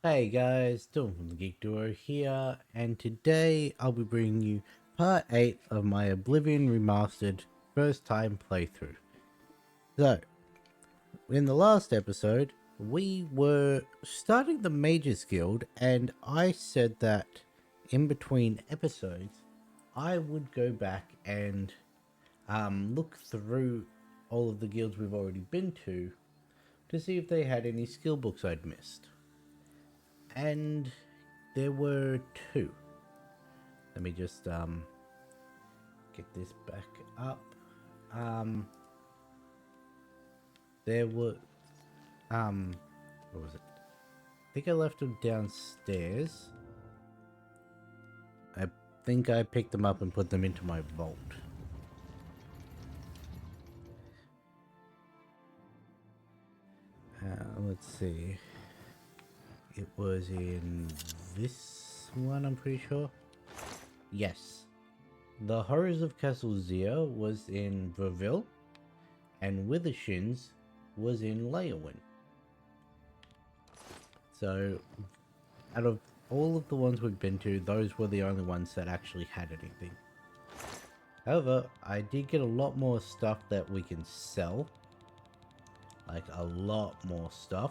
Hey guys, Dylan from the Geek Duo here, and today I'll be bringing you part 8 of my Oblivion Remastered first time playthrough. So, in the last episode, we were starting the Mages Guild, and I said that in between episodes, I would go back and look through all of the guilds we've already been to see if they had any skill books I'd missed. And there were two. Let me just get this back up. Um there were what was it? I think I left them downstairs. I think I picked them up and put them into my vault. Let's see. It was in this one, I'm pretty sure. Yes. The Horrors of Castle Zia was in Verville, and Withershins was in Leowin. So, out of all of the ones we've been to, those were the only ones that actually had anything. However, I did get a lot more stuff that we can sell. Like, a lot more stuff.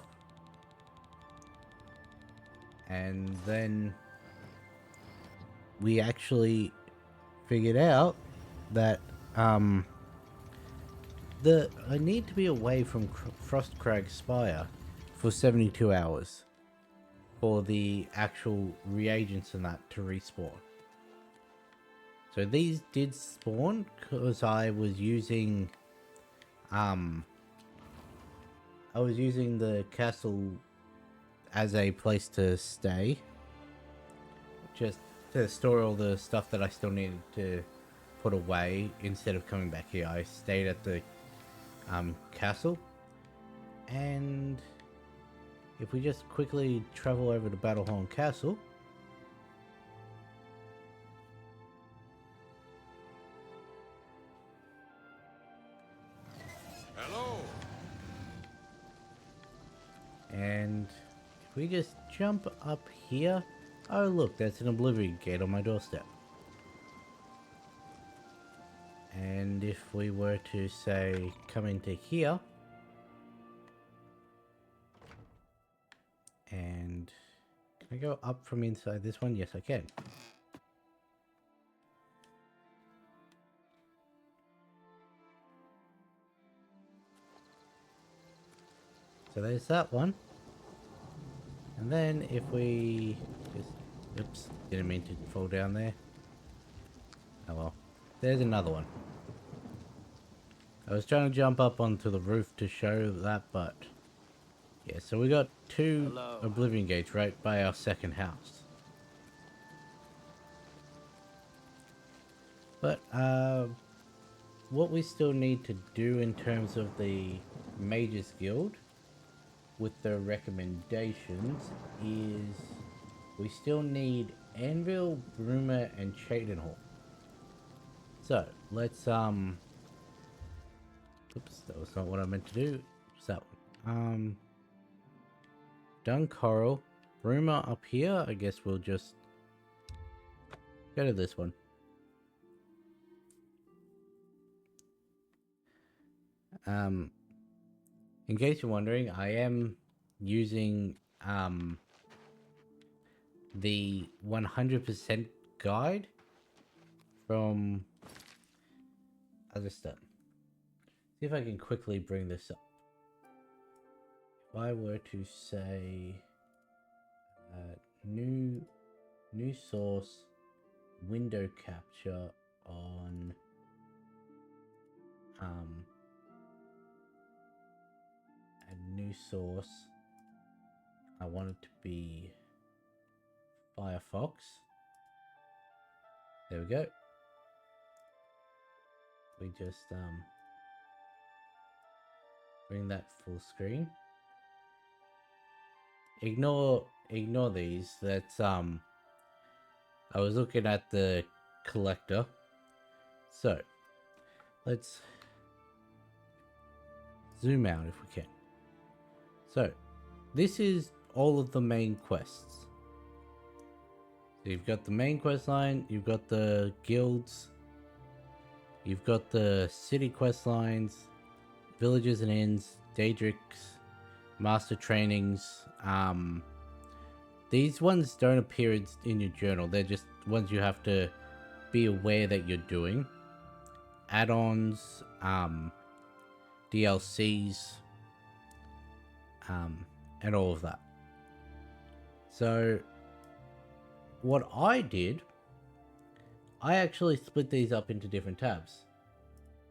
And then we actually figured out that I need to be away from Frostcrag Spire for 72 hours for the actual reagents and that to respawn. So these did spawn because I was using the castle as a place to stay, just to store all the stuff that I still needed to put away instead of coming back here. I stayed at the castle, and if we just quickly travel over to Battlehorn Castle. Hello. And if we just jump up here, oh look, that's an Oblivion gate on my doorstep. And if we were to say come into here, and can I go up from inside this one? Yes, I can. So there's that one. And then if we just, oops, didn't mean to fall down there. Oh well, there's another one. I was trying to jump up onto the roof to show that, but yeah, so we got two Hello. Oblivion gates right by our second house. But what we still need to do in terms of the Mages Guild with the recommendations is we still need Anvil, Bruma, and Cheydinhall. So let's oops, that was not what I meant to do. What's that one? Done Coral. Bruma up here. I guess we'll just go to this one. In case you're wondering, I am using the 100% guide from other stuff. See if I can quickly bring this up. If I were to say new source window capture on a new source, I want it to be Firefox. There we go. We just bring that full screen. Ignore these. That's I was looking at the collector. So let's zoom out if we can. So this is all of the main quests. So you've got the main quest line, you've got the guilds, you've got the city quest lines, villages and inns, daedrics, master trainings. These ones don't appear in your journal. They're just ones you have to be aware that you're doing. Add-ons, DLCs, and all of that. So what I did, I actually split these up into different tabs.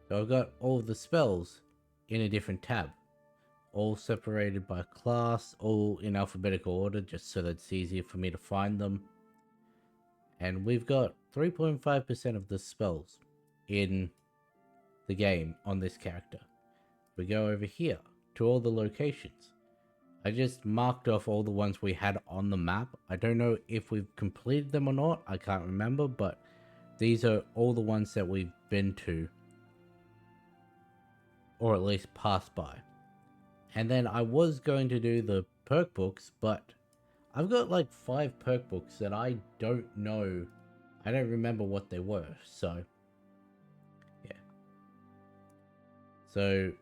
So I've got all of the spells in a different tab, all separated by class, all in alphabetical order, just so that it's easier for me to find them. And we've got 3.5% of the spells in the game on this character. We go over here to all the locations. I just marked off all the ones we had on the map. I don't know if we've completed them or not. I can't remember, but these are all the ones that we've been to, or at least passed by. And then I was going to do the perk books, but I've got like 5 perk books that I don't know. I don't remember what they were, so yeah. So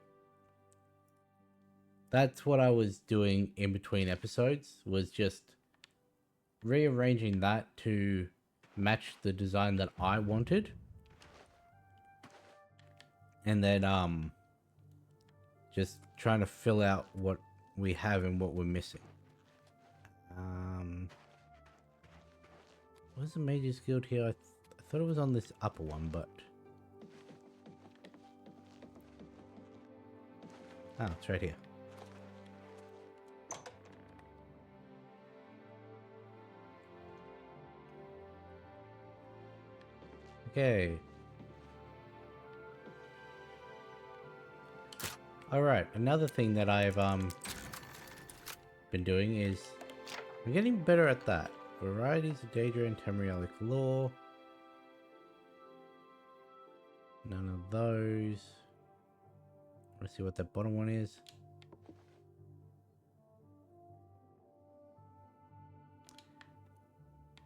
that's what I was doing in between episodes, was just rearranging that to match the design that I wanted. And then just trying to fill out what we have and what we're missing. Where's the Mage's Guild here? I thought it was on this upper one, but it's right here. Okay. Alright, another thing that I've been doing is I'm getting better at that. Varieties of Daedra and Tamrielic lore. None of those. Let's see what that bottom one is.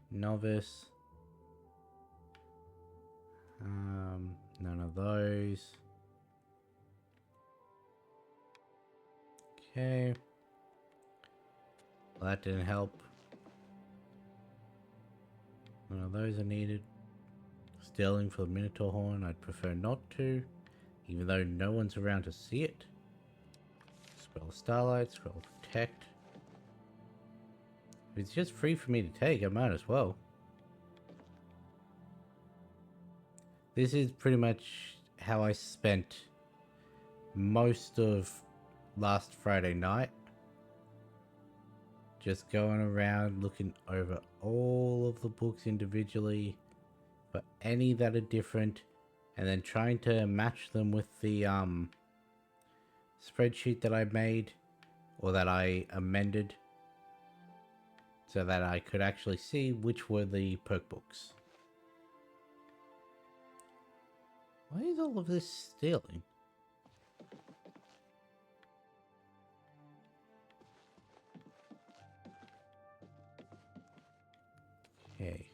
Novice. None of those. Okay. Well, that didn't help. None of those are needed. Sterling for the Minotaur Horn, I'd prefer not to, even though no one's around to see it. Scroll of Starlight, Scroll of Protect. If it's just free for me to take, I might as well. This is pretty much how I spent most of last Friday night. Just going around looking over all of the books individually for any that are different, and then trying to match them with the spreadsheet that I made, or that I amended, so that I could actually see which were the perk books. Why is all of this stealing? Okay.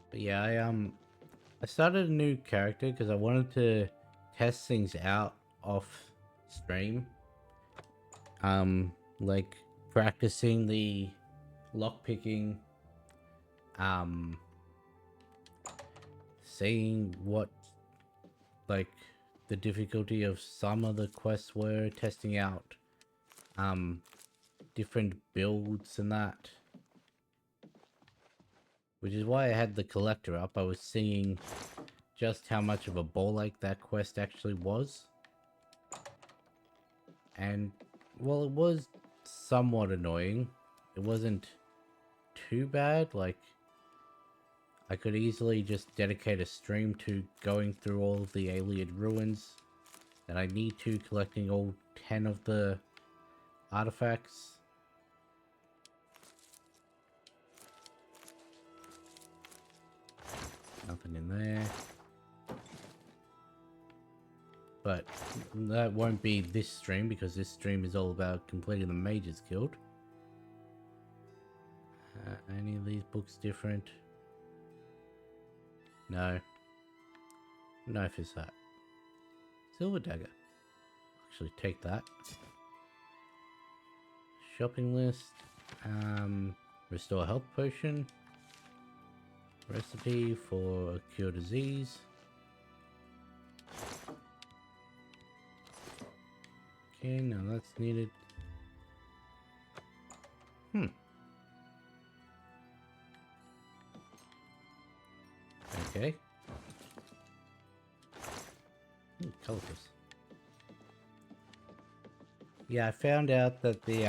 But yeah, I started a new character because I wanted to test things out off stream. Like practicing the lockpicking, seeing what like the difficulty of some of the quests were, testing out different builds and that. Which is why I had the collector up. I was seeing just how much of a ball ache that quest actually was. And, well, it was somewhat annoying. It wasn't too bad. Like, I could easily just dedicate a stream to going through all of the Ayleid ruins that I need to, collecting all 10 of the artifacts. Nothing in there. But that won't be this stream because this stream is all about completing the Mages Guild. Any of these books different? No. Knife is that. Silver dagger. Actually, take that. Shopping list. Restore health potion. Recipe for cure disease. Okay, now that's needed. Okay. Calipers. Yeah, I found out that the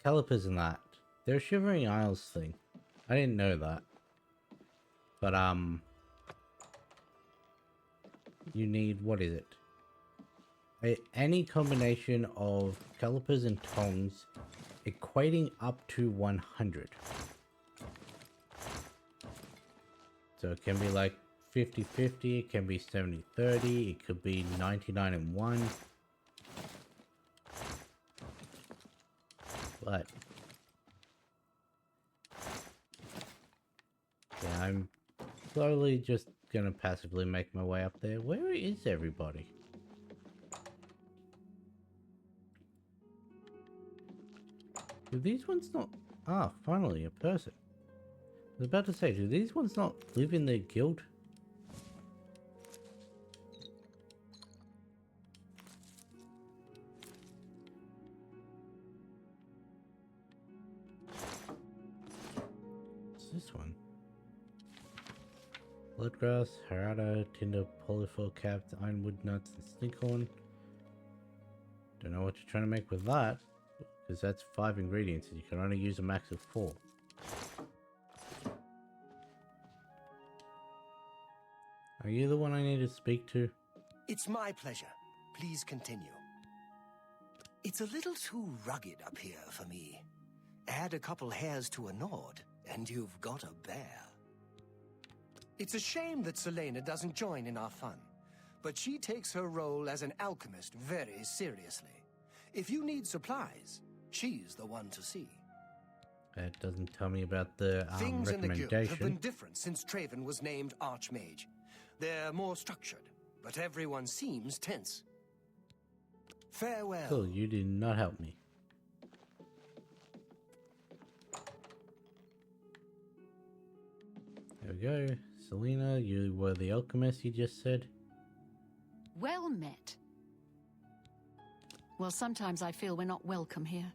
calipers and that, they're a Shivering Isles thing. I didn't know that. But you need, what is it? Any combination of calipers and tongs equating up to 100. So it can be like 50-50, it can be 70-30, it could be 99-1. But yeah, I'm slowly just gonna passively make my way up there. Where is everybody? Do these ones not... Ah, finally, a person. I was about to say, do these ones not live in their guild? What's this one? Bloodgrass, harada, tinder, polyfol capped, ironwood nuts, and stinkhorn. Don't know what you're trying to make with that, because that's 5 ingredients and you can only use a max of 4. Are you the one I need to speak to? It's my pleasure. Please continue. It's a little too rugged up here for me. Add a couple hairs to a Nord, and you've got a bear. It's a shame that Selena doesn't join in our fun, but she takes her role as an alchemist very seriously. If you need supplies, she's the one to see. That doesn't tell me about the Things in the guild have been recommendation. different since Traven was named Archmage. They're more structured, but everyone seems tense. Farewell. Cool, you did not help me. There we go. Selena, you were the alchemist you just said. Well met. Well, sometimes I feel we're not welcome here.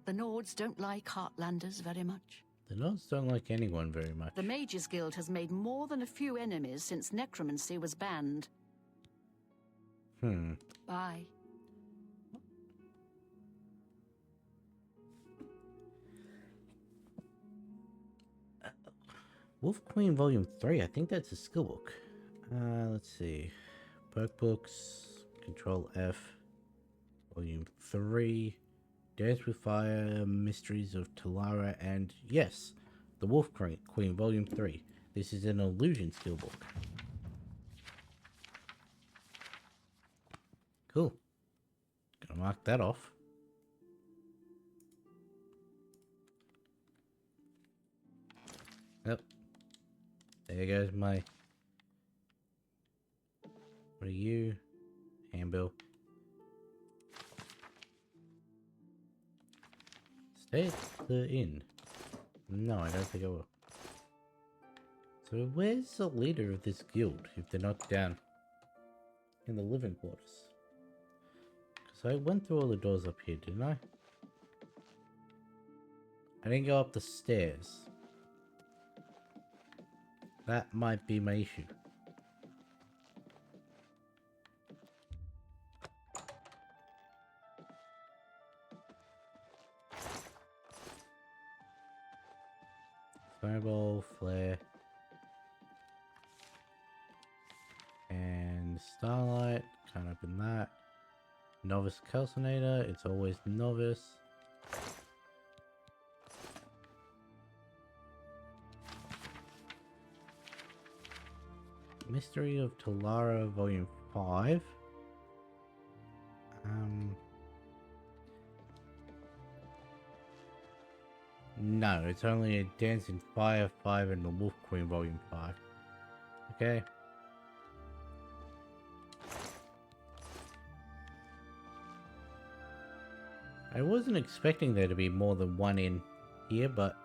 The Nords don't like Heartlanders very much. The Nods don't like anyone very much. The Mages Guild has made more than a few enemies since necromancy was banned. Bye. Wolf Queen Volume 3, I think that's a skill book. Let's see. Perk books, Control F, Volume 3, Dance with Fire, Mysteries of Talara, and yes, the Wolf Queen Volume 3. This is an illusion skill book. Cool. Gonna mark that off. Yep. There goes my... What are you? Handbill. Stay at the inn. No, I don't think I will. So where's the leader of this guild if they're not down in the living quarters? Because I went through all the doors up here, didn't I? I didn't go up the stairs. That might be my issue. Fireball, flare, and starlight. Can't open that. Novice calcinator. It's always novice. Mystery of Talara, Volume 5. No, it's only a Dancing Fire 5 and the Wolf Queen Volume 5. Okay. I wasn't expecting there to be more than one in here, but...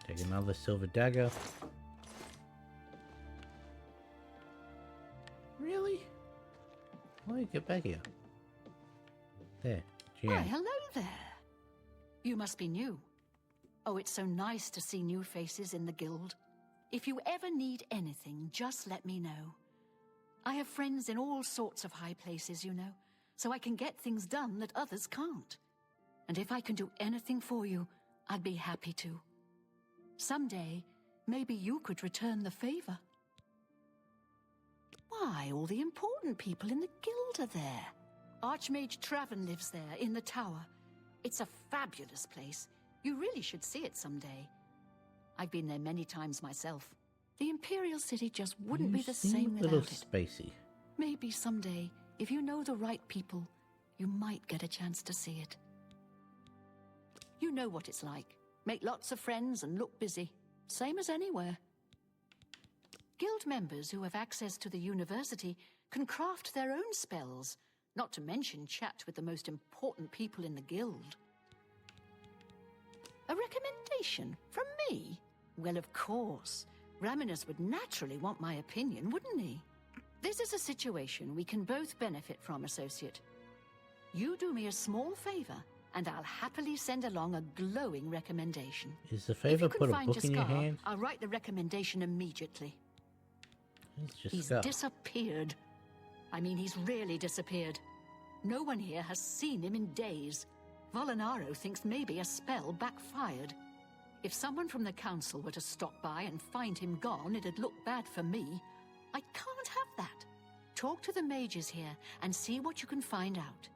Take another silver dagger. Really? Why get back here? There, Why, Jan. hello there. You must be new. Oh, it's so nice to see new faces in the guild. If you ever need anything, just let me know. I have friends in all sorts of high places, you know, so I can get things done that others can't. And if I can do anything for you, I'd be happy to. Someday, maybe you could return the favor. Why, all the important people in the guild are there. Archmage Traven lives there, in the tower. It's a fabulous place. You really should see it someday. I've been there many times myself. The Imperial City just wouldn't be the same a little without it. spacey. Maybe someday, if you know the right people, you might get a chance to see it. You know what it's like. Make lots of friends and look busy. Same as anywhere. Guild members who have access to the university can craft their own spells, not to mention chat with the most important people in the guild. A recommendation from me? Well, of course. Raminus would naturally want my opinion, wouldn't he? This is a situation we can both benefit from, associate. You do me a small favor, and I'll happily send along a glowing recommendation. Is the favor If you put a can book find in your Jaskar, hand? I'll write the recommendation immediately. It's just He's disappeared. I mean, he's really disappeared. No one here has seen him in days. Volinaro thinks maybe a spell backfired. If someone from the council were to stop by and find him gone, it'd look bad for me. I can't have that. Talk to the mages here and see what you can find out.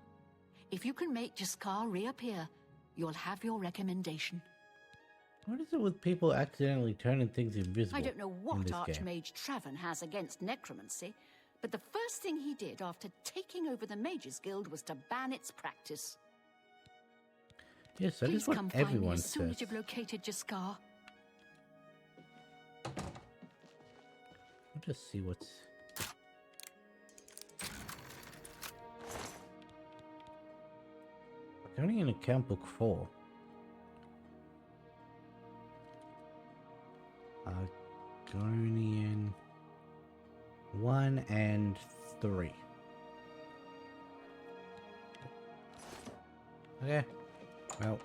If you can make Jaskar reappear, you'll have your recommendation. What is it with people accidentally turning things invisible? I don't know in what this game? Archmage Traven has against necromancy, but the first thing he did after taking over the Mages Guild was to ban its practice. Yes, that Please is what come find me everyone as soon says. as you've located Jaskar. I'll just see what's... Only in account book 4. Argonian 1 and 3. Okay. Well.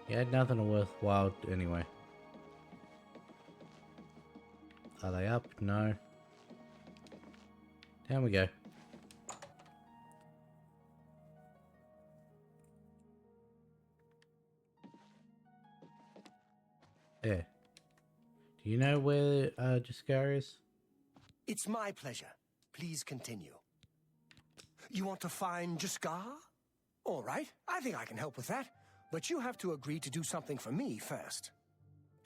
You had nothing worthwhile anyway. Are they up? No. Down we go. There. Do you know where Jaskar is? It's my pleasure. Please continue. You want to find Jaskar? All right, I think I can help with that. But you have to agree to do something for me first.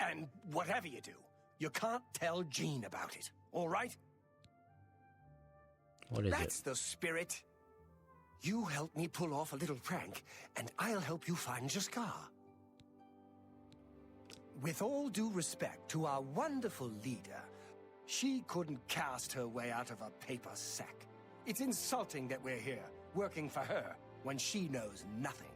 And whatever you do, you can't tell Jean about it, all right? What is That's the spirit. You help me pull off a little prank, and I'll help you find Jaskar. With all due respect to our wonderful leader, she couldn't cast her way out of a paper sack. It's insulting that we're here, working for her, when she knows nothing.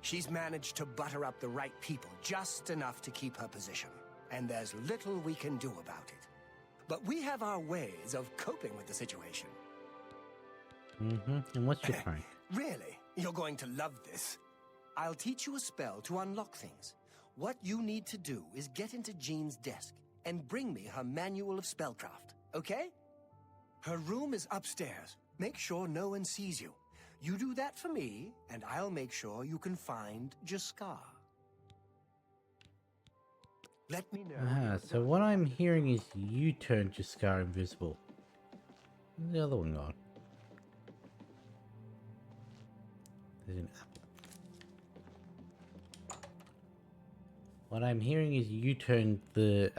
She's managed to butter up the right people just enough to keep her position, and there's little we can do about it. But we have our ways of coping with the situation. Mm-hmm. And what's your prank? Really? You're going to love this. I'll teach you a spell to unlock things. What you need to do is get into Jean's desk and bring me her manual of spellcraft, okay? Her room is upstairs. Make sure no one sees you. You do that for me, and I'll make sure you can find Jaskar. Let me know. Ah, so what I'm hearing is you turned Jaskar invisible. Where's the other one gone? There's an apple. What I'm hearing is you turned the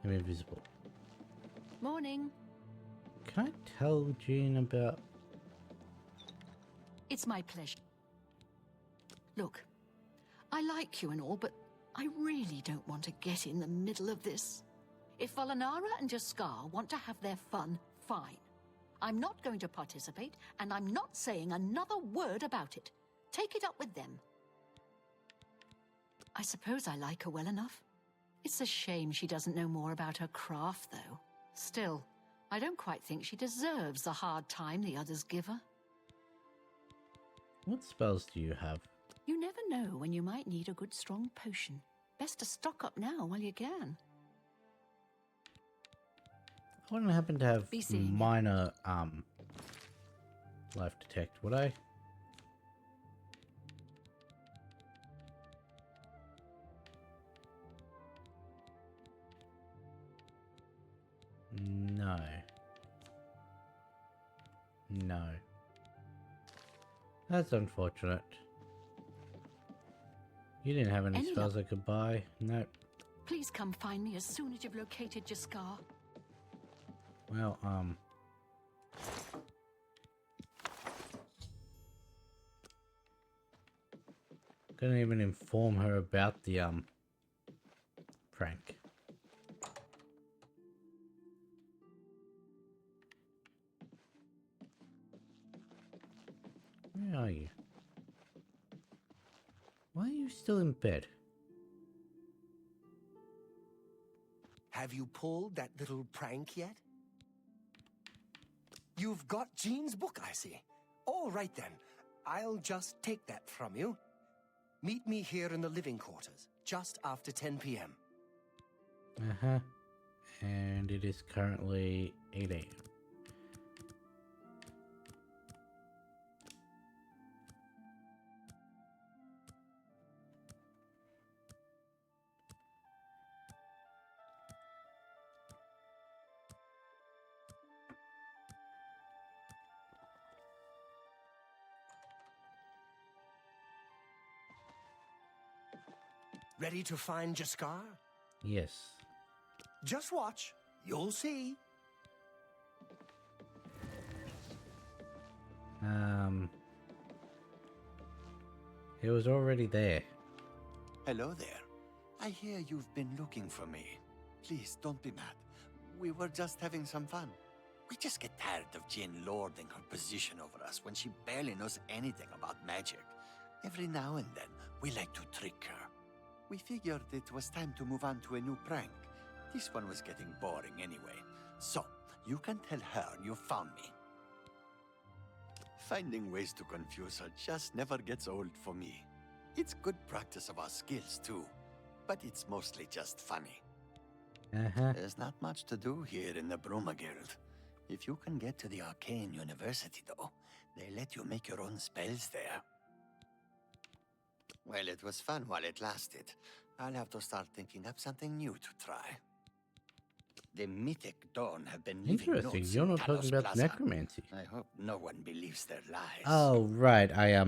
I'm invisible. Morning. Can I tell Jean about... It's my pleasure. Look, I like you and all, but I really don't want to get in the middle of this. If Volinara and Jaskar want to have their fun, fine. I'm not going to participate, and I'm not saying another word about it. Take it up with them. I suppose I like her well enough. It's a shame she doesn't know more about her craft, though. Still, I don't quite think she deserves the hard time the others give her. What spells do you have? You never know when you might need a good strong potion. Best to stock up now while you can. I wouldn't happen to have Be seeing you. minor, life detect, would I? No. No. That's unfortunate. You didn't have any spells I could buy? Nope. Please come find me as soon as you've located Jaskar. Well, couldn't even inform her about the, prank. Where are you? Why are you still in bed? Have you pulled that little prank yet? You've got Jean's book, I see. All right then. I'll just take that from you. Meet me here in the living quarters, just after 10 p.m. Uh-huh. And it is currently 8 a.m. Ready to find Jaskar? Yes. Just watch. You'll see. It was already there. Hello there. I hear you've been looking for me. Please, don't be mad. We were just having some fun. We just get tired of Jane lording her position over us when she barely knows anything about magic. Every now and then, we like to trick her. We figured it was time to move on to a new prank. This one was getting boring anyway. So, you can tell her you found me. Finding ways to confuse her just never gets old for me. It's good practice of our skills too, but it's mostly just funny. Uh-huh. There's not much to do here in the Bruma Guild. If you can get to the Arcane University though, they let you make your own spells there. Well, it was fun while it lasted. I'll have to start thinking up something new to try. The Mythic Dawn have been leaving Interesting. notes You're in not talking Talos about Plaza. necromancy. I hope no one believes their lies. Oh, right. I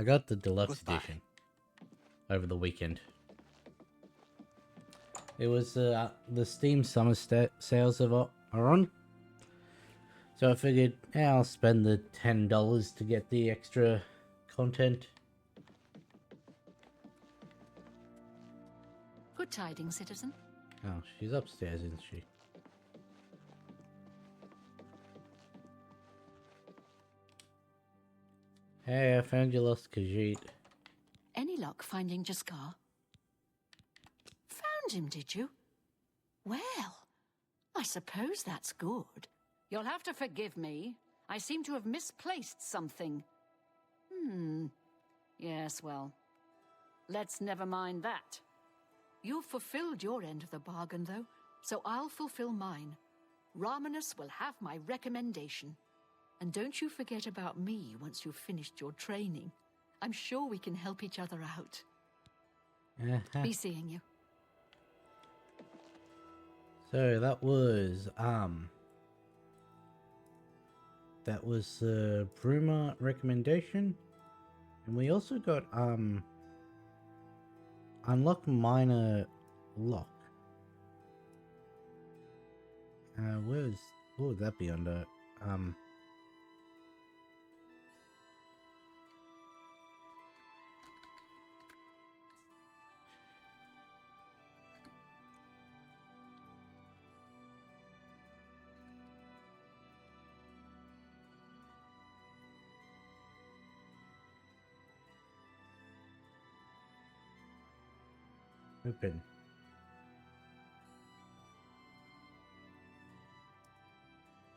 got the deluxe Goodbye. edition over the weekend. It was the Steam summer sales are on. So I figured, yeah, I'll spend the $10 to get the extra content. Good tidings, citizen. Oh, she's upstairs, isn't she? Hey, I found your lost Khajiit. Any luck finding Jaskar? Found him, did you? Well, I suppose that's good. You'll have to forgive me. I seem to have misplaced something. Yes, well, let's never mind that. You've fulfilled your end of the bargain, though, so I'll fulfill mine. Ramanus will have my recommendation. And don't you forget about me once you've finished your training. I'm sure we can help each other out. Uh-huh. Be seeing you. So that was the Bruma recommendation, and we also got unlock minor lock. What would that be under? Open.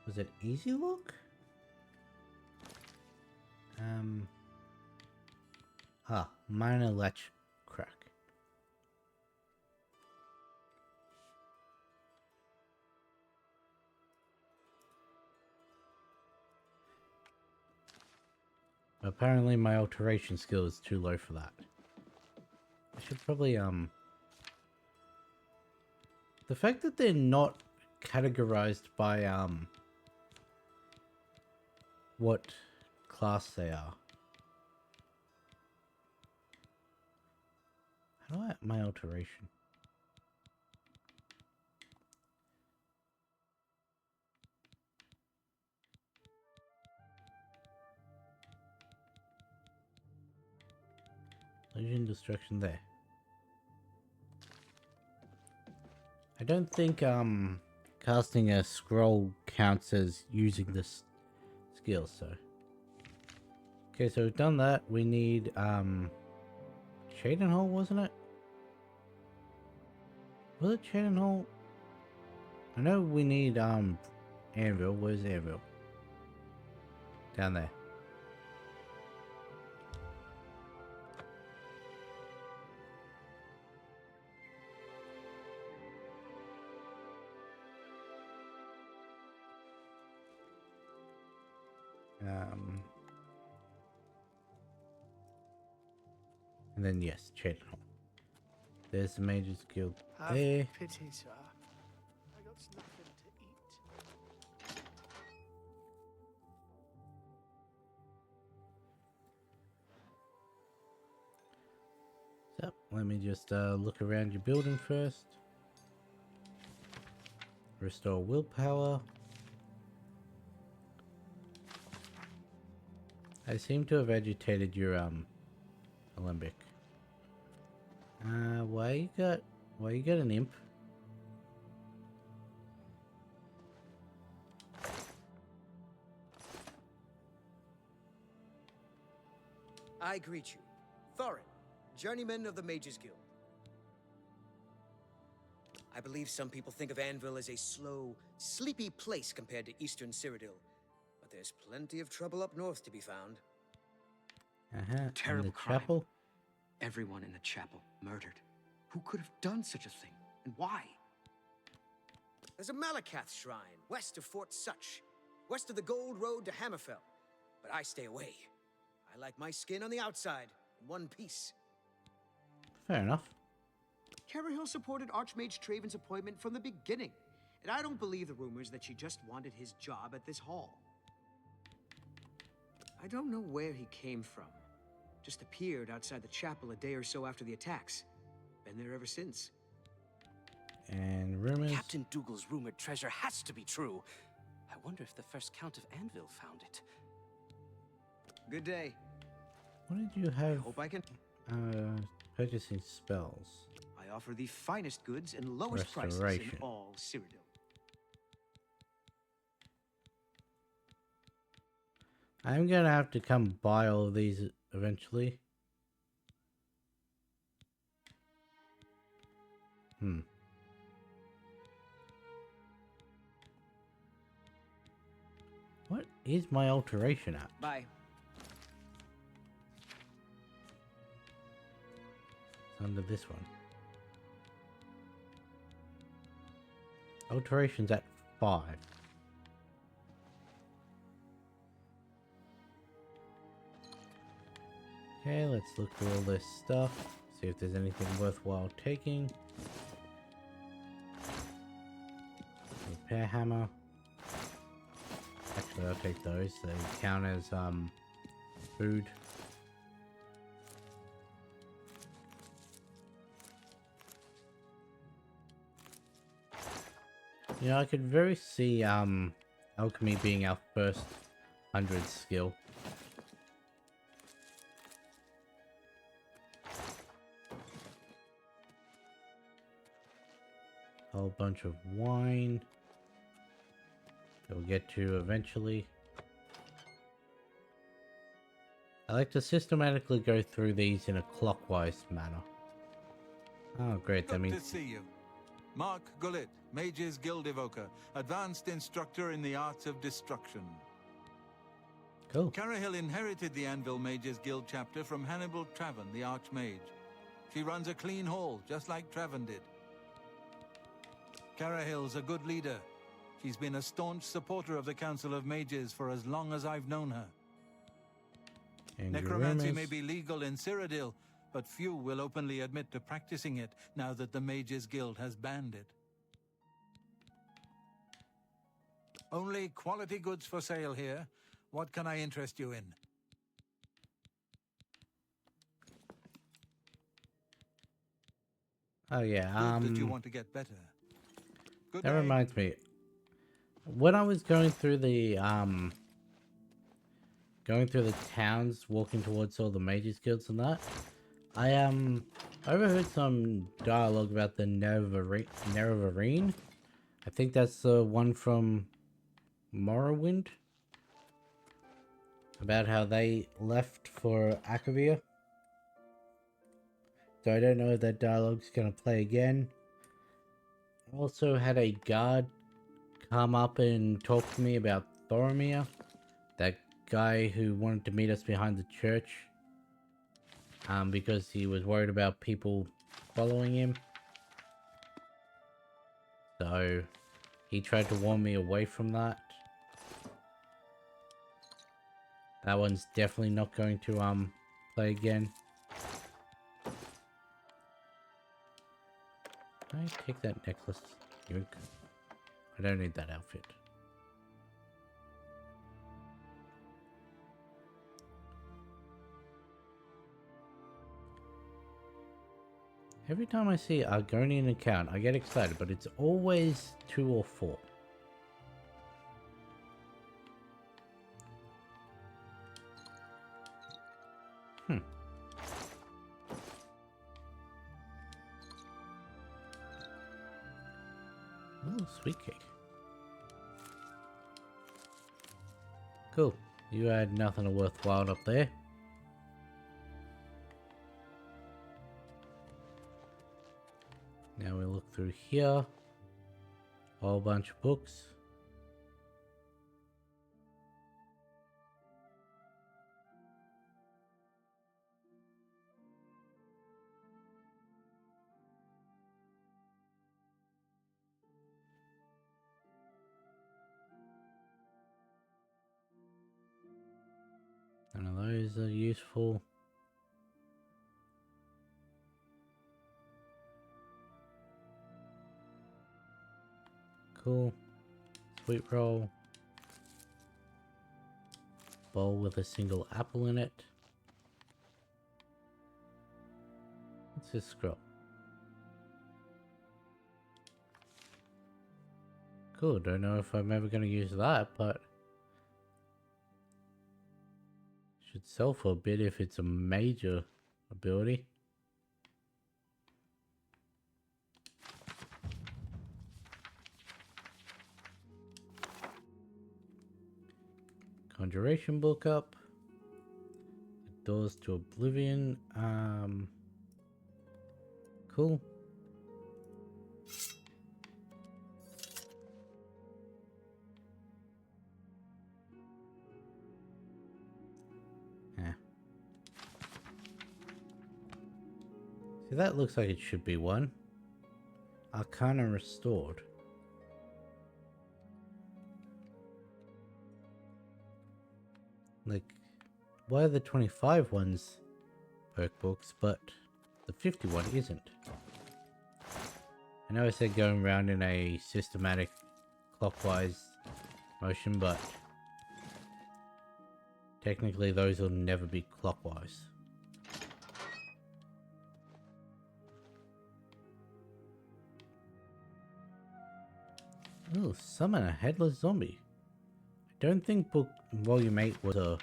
Was it easy look? Minor latch crack. Apparently my alteration skill is too low for that. I should probably, the fact that they're not categorized by, what class they are. How do I my alteration? Legion destruction there. I don't think casting a scroll counts as using this skill, so. Okay, so we've done that. We need Shaden Hole, wasn't it? Was it Shaden Hole? I know we need Anvil. Where's Anvil? Down there. And then yes, Shaden Hole. There's the Mage's Guild there. Pity, sir. I got nothing to eat. So, let me just look around your building first. Restore willpower. I seem to have agitated your Alembic. Why you got an imp? I greet you, Thorin, journeyman of the Mages Guild. I believe some people think of Anvil as a slow, sleepy place compared to Eastern Cyrodiil, but there's plenty of trouble up north to be found. Terrible And the crime. chapel? Everyone in the chapel murdered. Who could have done such a thing? And why? There's a Malakath shrine west of Fort Such, west of the Gold Road to Hammerfell, but I stay away. I like my skin on the outside, in one piece. Fair enough. Carahill supported Archmage Traven's appointment from the beginning, and I don't believe the rumors that she just wanted his job at this hall. I don't know where he came from. Just appeared outside the chapel a day or so after the attacks. Been there ever since. And rumors. Captain Dougal's rumored treasure has to be true. I wonder if the first Count of Anvil found it. Good day. What did you have? Hope I can. Purchasing spells. I offer the finest goods and lowest prices in Restoration. all Cyrodiil. I'm gonna have to come buy all of these eventually. What is my alteration at? Bye. It's under this one. Alteration's at 5. Okay, let's look through all this stuff. See if there's anything worthwhile taking. Repair hammer. Actually, I'll take those. They count as food. You know, I could very see alchemy being our first 100 skill. Whole bunch of wine that we'll get to eventually. I like to systematically go through these in a clockwise manner. Oh great, that Good to means... see you. Mark Gullet, Mage's Guild Evoker, Advanced Instructor in the Arts of Destruction. Cool. Carahill inherited the Anvil Mages Guild chapter from Hannibal Traven, the Archmage. She runs a clean hall, just like Traven did. Carahill's a good leader. She's been a staunch supporter of the Council of Mages for as long as I've known her. Necromancy may be legal in Cyrodiil, but few will openly admit to practicing it now that the Mages Guild has banned it. Only quality goods for sale here. What can I interest you in? Oh yeah, Good that you want to get better. Good that day. reminds me. When I was going through the towns, walking towards all the mages guilds and that, I overheard some dialogue about the Nerevarine. I think that's the one from Morrowind. About how they left for Akavir. So I don't know if that dialogue's gonna play again. I also had a guard come up and talk to me about Thoromir, that guy who wanted to meet us behind the church, because he was worried about people following him. So he tried to warn me away from that. That one's definitely not going to play again. Can I take that necklace? Yoink. I don't need that outfit. Every time I see Argonian account, I get excited, but it's always 2 or 4. Ooh, sweet cake. Cool. You had nothing worthwhile up there. Now we look through here. Whole bunch of books. None of those are useful. Cool. Sweet roll. Bowl with a single apple in it. What's this scroll? Cool, don't know if I'm ever going to use that, but should sell for a bit if it's a major ability. Conjuration book up. Doors to Oblivion. Cool. Yeah. See, that looks like it should be one. Arcana restored. Like, why are the 25 ones perk books, but the 51 isn't? I know I said going around in a systematic clockwise motion, but technically those will never be clockwise. Oh, summon a headless zombie. I don't think book volume 8 was a...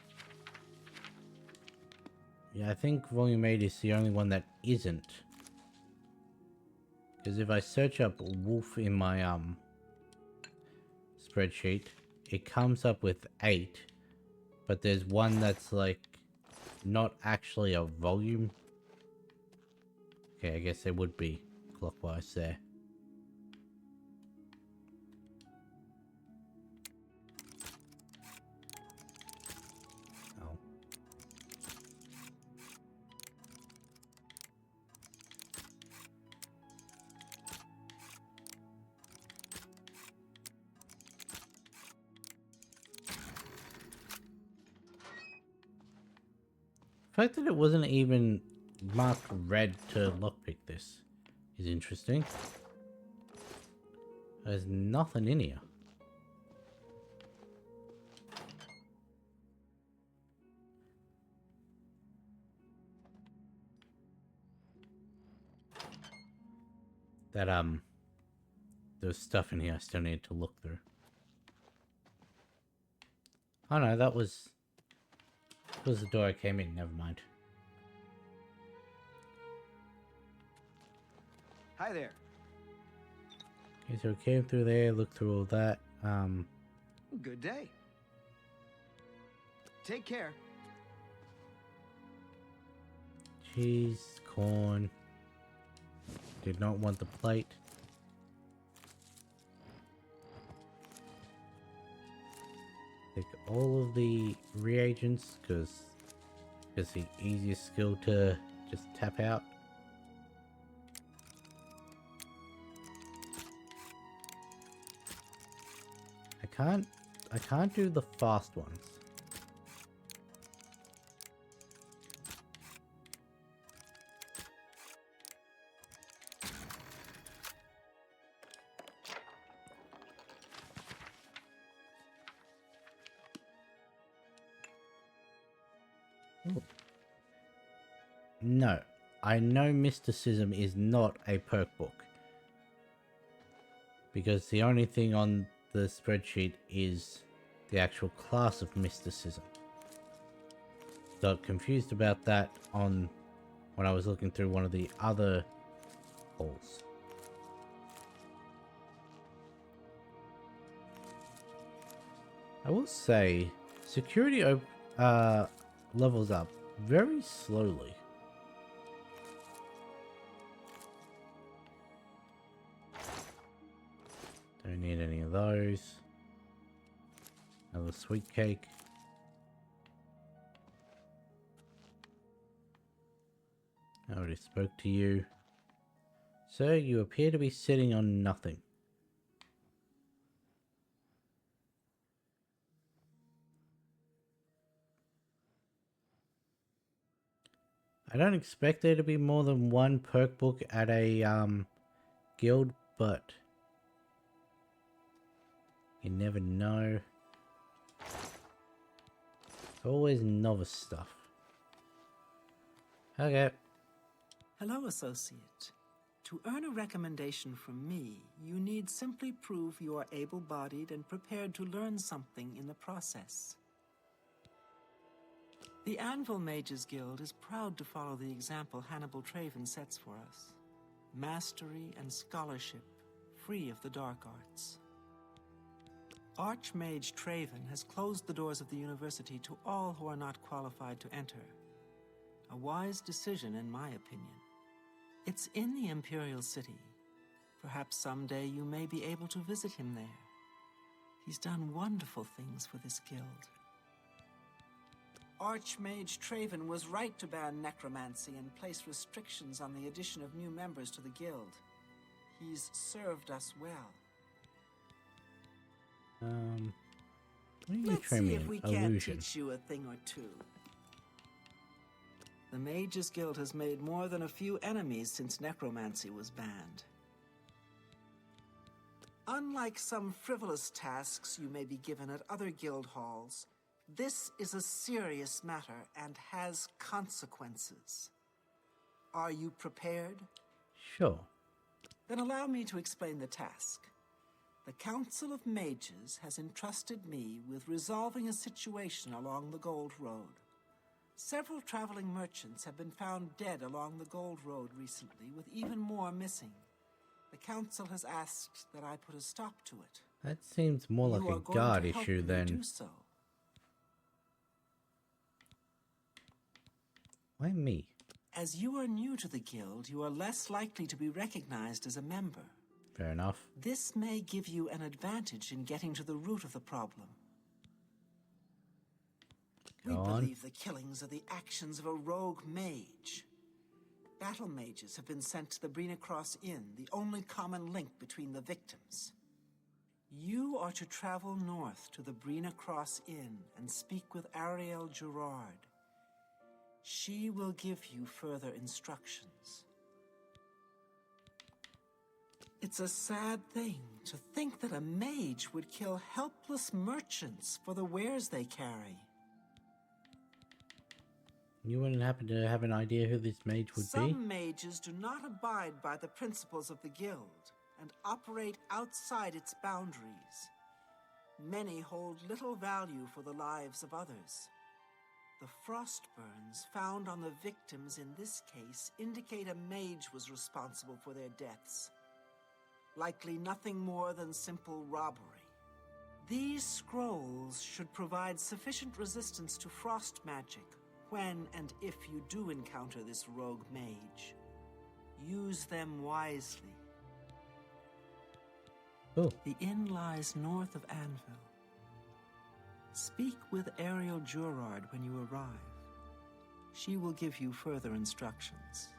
Yeah, I think volume 8 is the only one that isn't. Because if I search up wolf in my spreadsheet, it comes up with 8. But there's one that's like not actually a volume. Okay, I guess there would be clockwise there. Oh. The fact that it wasn't even marked red to lockpick this is interesting. There's nothing in here. That there's stuff in here I still need to look through. Oh no, that was the door I came in, never mind. Hi there. Okay, so we came through there, looked through all that. Good day. Take care. Cheese, corn. Did not want the plate. Take all of the reagents because it's the easiest skill to just tap out. I can't do the fast ones. Ooh. No, I know mysticism is not a perk book. Because the only thing on the spreadsheet is the actual class of mysticism. Got confused about that when I was looking through one of the other halls. I will say, security levels up very slowly. Don't need any of those. Another sweet cake. I already spoke to you. Sir, you appear to be sitting on nothing. I don't expect there to be more than one perk book at a guild, but you never know. It's always novice stuff. Okay. Hello, associate. To earn a recommendation from me, you need simply prove you are able-bodied and prepared to learn something in the process. The Anvil Mages Guild is proud to follow the example Hannibal Traven sets for us. Mastery and scholarship, free of the dark arts. Archmage Traven has closed the doors of the university to all who are not qualified to enter. A wise decision, in my opinion. It's in the Imperial City. Perhaps someday you may be able to visit him there. He's done wonderful things for this guild. Archmage Traven was right to ban necromancy and place restrictions on the addition of new members to the guild. He's served us well. Let's see if we can't teach you a thing or two. The Mages Guild has made more than a few enemies since necromancy was banned. Unlike some frivolous tasks you may be given at other guild halls, this is a serious matter and has consequences. Are you prepared? Sure. Then allow me to explain the task. The Council of Mages has entrusted me with resolving a situation along the Gold Road. Several traveling merchants have been found dead along the Gold Road recently, with even more missing. The Council has asked that I put a stop to it. That seems more You are like a going guard to help issue me than... do so. Why me? As you are new to the guild, you are less likely to be recognized as a member. Fair enough. This may give you an advantage in getting to the root of the problem. We Go on. believe the killings are the actions of a rogue mage. Battle mages have been sent to the Brina Cross Inn, the only common link between the victims. You are to travel north to the Brina Cross Inn and speak with Ariel Gerard. She will give you further instructions. It's a sad thing to think that a mage would kill helpless merchants for the wares they carry. You wouldn't happen to have an idea who this mage would be? Some mages do not abide by the principles of the guild and operate outside its boundaries. Many hold little value for the lives of others. The frost burns found on the victims in this case indicate a mage was responsible for their deaths. Likely nothing more than simple robbery. These scrolls should provide sufficient resistance to frost magic when and if you do encounter this rogue mage. Use them wisely. Oh. The inn lies north of Anvil. Speak with Ariel Gerard when you arrive. She will give you further instructions.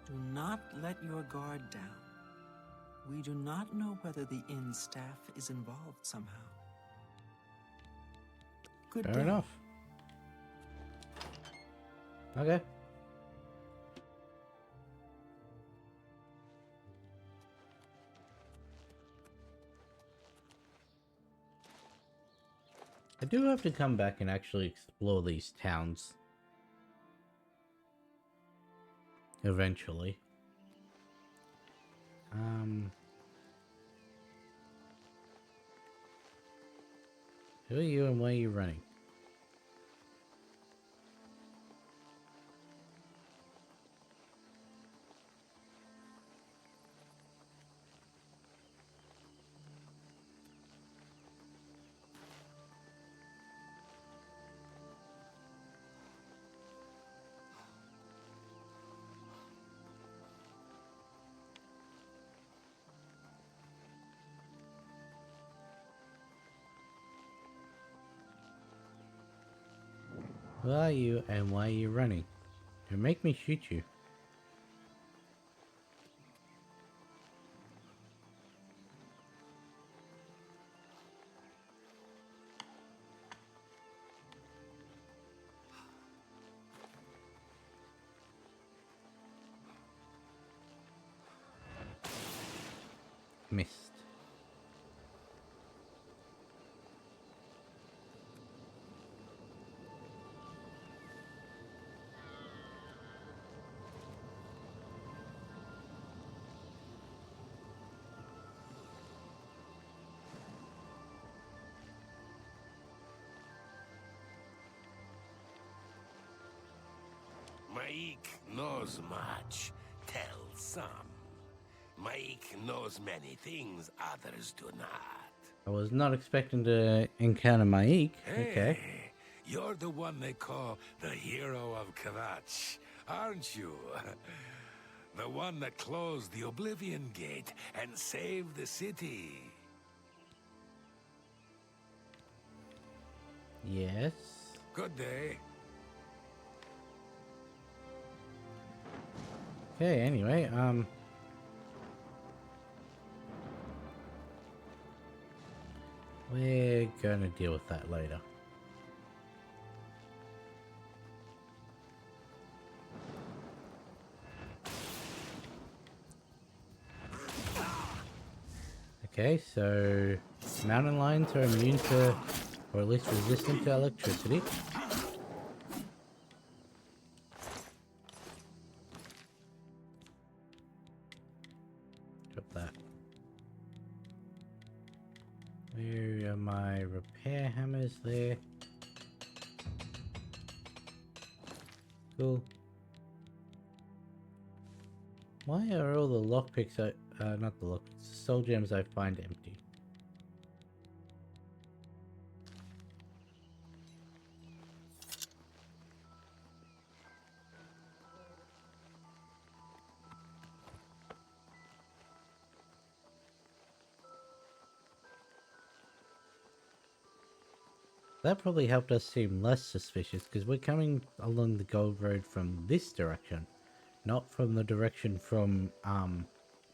Do not let your guard down. We do not know whether the inn staff is involved somehow. Good day. Fair enough. Okay. I do have to come back and actually explore these towns. Eventually. Who are you and where are you running? Who are you and why are you running? Don't make me shoot you. Missed. Maik knows much, tells some. Maik knows many things others do not. I was not expecting to encounter Maik. Okay. Hey, you're the one they call the hero of Kvatch, aren't you? The one that closed the Oblivion Gate and saved the city. Yes. Good day. Okay, anyway, we're gonna deal with that later. Okay, so mountain lions are immune to, or at least resistant to electricity. Drop that. my repair hammers there. Cool. Why are all the lockpicks, not the lockpicks, the soul gems I find empty? That probably helped us seem less suspicious because we're coming along the gold road from this direction, not from the direction from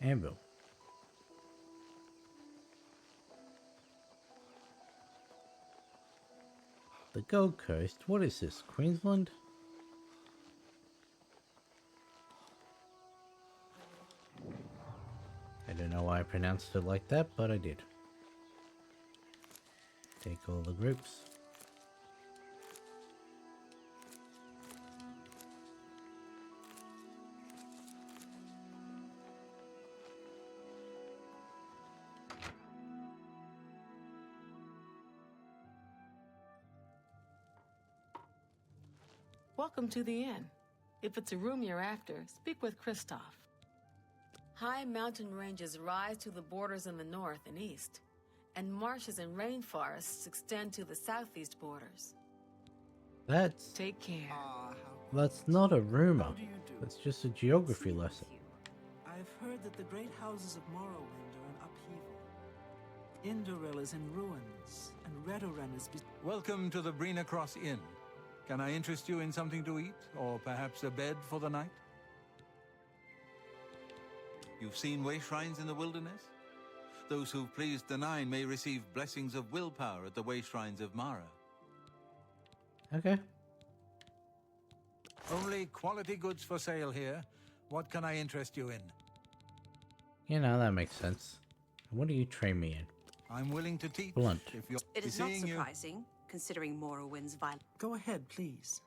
Anvil. The Gold Coast? What is this, Queensland? I don't know why I pronounced it like that, but I did. Take all the groups. Welcome to the inn. If it's a room you're after, speak with Christoph. High mountain ranges rise to the borders in the north and east, and marshes and rainforests extend to the southeast borders. That's... Take care. That's not a rumor. That's just a geography lesson. I've heard that the great houses of Morrowind are in upheaval. Indoril is in ruins, and Redoran is... Welcome to the Brina Cross Inn. Can I interest you in something to eat, or perhaps a bed for the night? You've seen way shrines in the wilderness? Those who've pleased the Nine may receive blessings of willpower at the way shrines of Mara. Okay. Only quality goods for sale here. What can I interest you in? You know, that makes sense. What do you train me in? I'm willing to teach. Blunt. If you're It is not surprising, considering Morrowind's violence. Go ahead, please.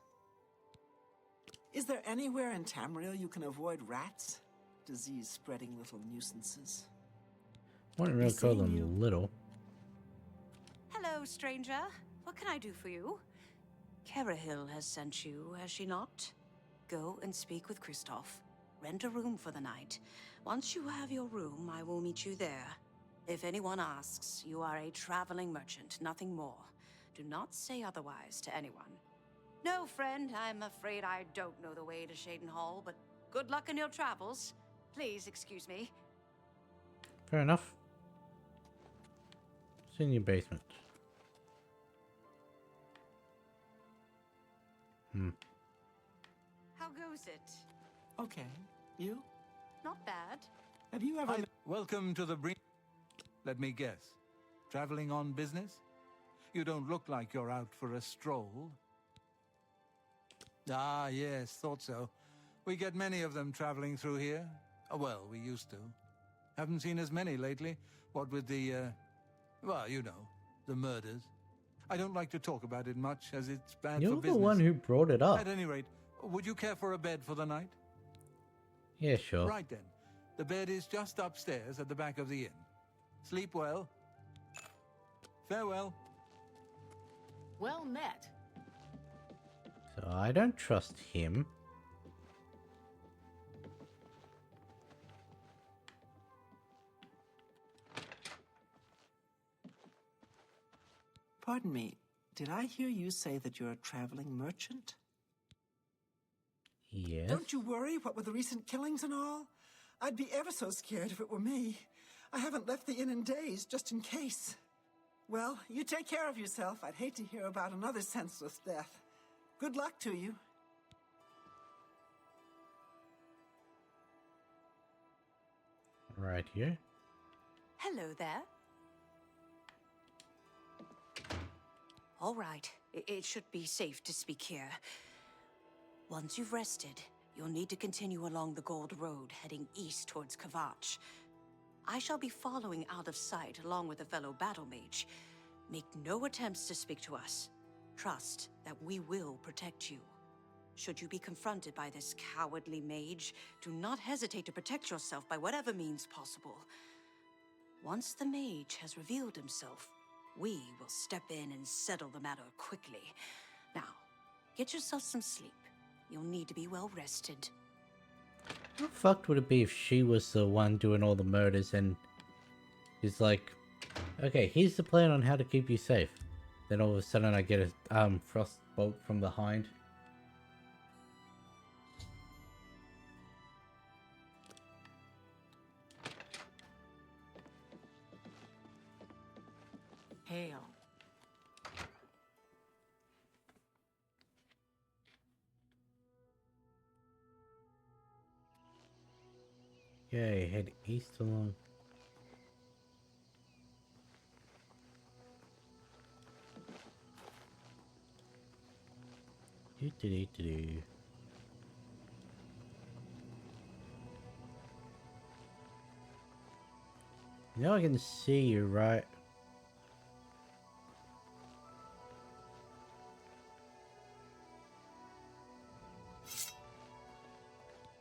Is there anywhere in Tamriel you can avoid rats? Disease-spreading little nuisances. Wouldn't really call them little. Hello, stranger. What can I do for you? Kerahil has sent you, has she not? Go and speak with Christoph. Rent a room for the night. Once you have your room, I will meet you there. If anyone asks, you are a traveling merchant, nothing more. Do not say otherwise to anyone. No, friend, I'm afraid I don't know the way to Shaden Hall, but good luck in your travels. Please excuse me. Fair enough. It's in your basement. How goes it? Okay. You? Not bad. Have you ever... Welcome to the Let me guess. Traveling on business? You don't look like you're out for a stroll. Ah, yes, thought so. We get many of them traveling through here. Well, we used to. Haven't seen as many lately. What with the, well, you know, the murders. I don't like to talk about it much, as it's bad for business. You're the one who brought it up. At any rate, would you care for a bed for the night? Yeah, sure. Right then. The bed is just upstairs at the back of the inn. Sleep well. Farewell. Well met. So I don't trust him. Pardon me, did I hear you say that you're a traveling merchant? Yes. Don't you worry, what with the recent killings and all? I'd be ever so scared if it were me. I haven't left the inn in days, just in case. Well, you take care of yourself. I'd hate to hear about another senseless death. Good luck to you. Right here. Hello there. All right, it should be safe to speak here. Once you've rested, you'll need to continue along the Gold Road, heading east towards Kvatch. I shall be following out of sight along with a fellow battle mage. Make no attempts to speak to us. Trust that we will protect you. Should you be confronted by this cowardly mage, do not hesitate to protect yourself by whatever means possible. Once the mage has revealed himself, We will step in and settle the matter quickly. Now, get yourself some sleep. You'll need to be well rested. How fucked would it be if she was the one doing all the murders and she's like, okay, here's the plan on how to keep you safe. Then all of a sudden I get a frost bolt from behind. Hail. Okay, head east along. Do. You know I can see you, right?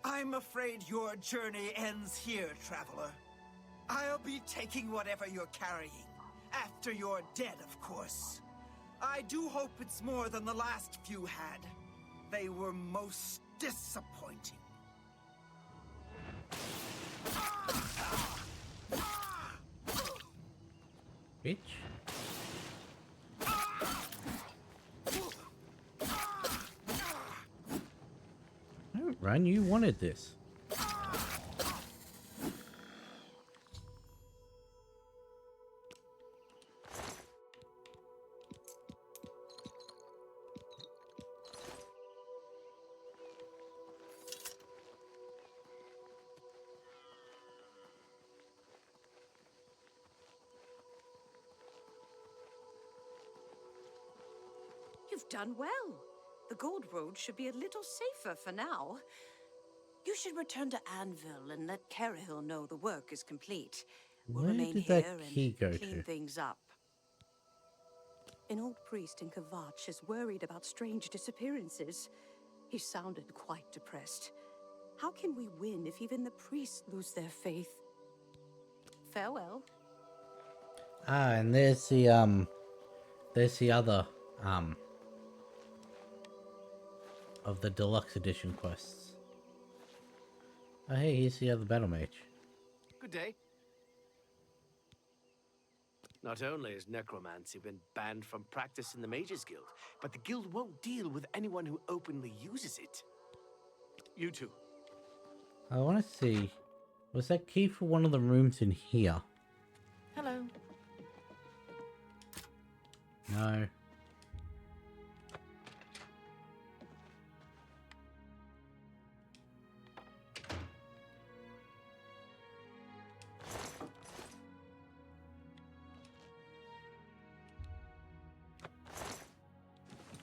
I'm afraid your journey ends here, traveler. I'll be taking whatever you're carrying. After you're dead, of course. I do hope it's more than the last few had. They were most disappointing. Bitch. Don't run, you wanted this. You've done well. The Gold Road should be a little safer for now. You should return to Anvil and let Carahill know the work is complete. We'll Where remain did here that and key go clean to? things up. An old priest in Kvatch is worried about strange disappearances. He sounded quite depressed. How can we win if even the priests lose their faith? Farewell. Ah, and there's the other of the deluxe edition quests. Oh hey, here's the other battle mage. Good day. Not only has necromancy been banned from practice in the Mages Guild, but the guild won't deal with anyone who openly uses it. You too. I want to see, was that key for one of the rooms in here? Hello. No.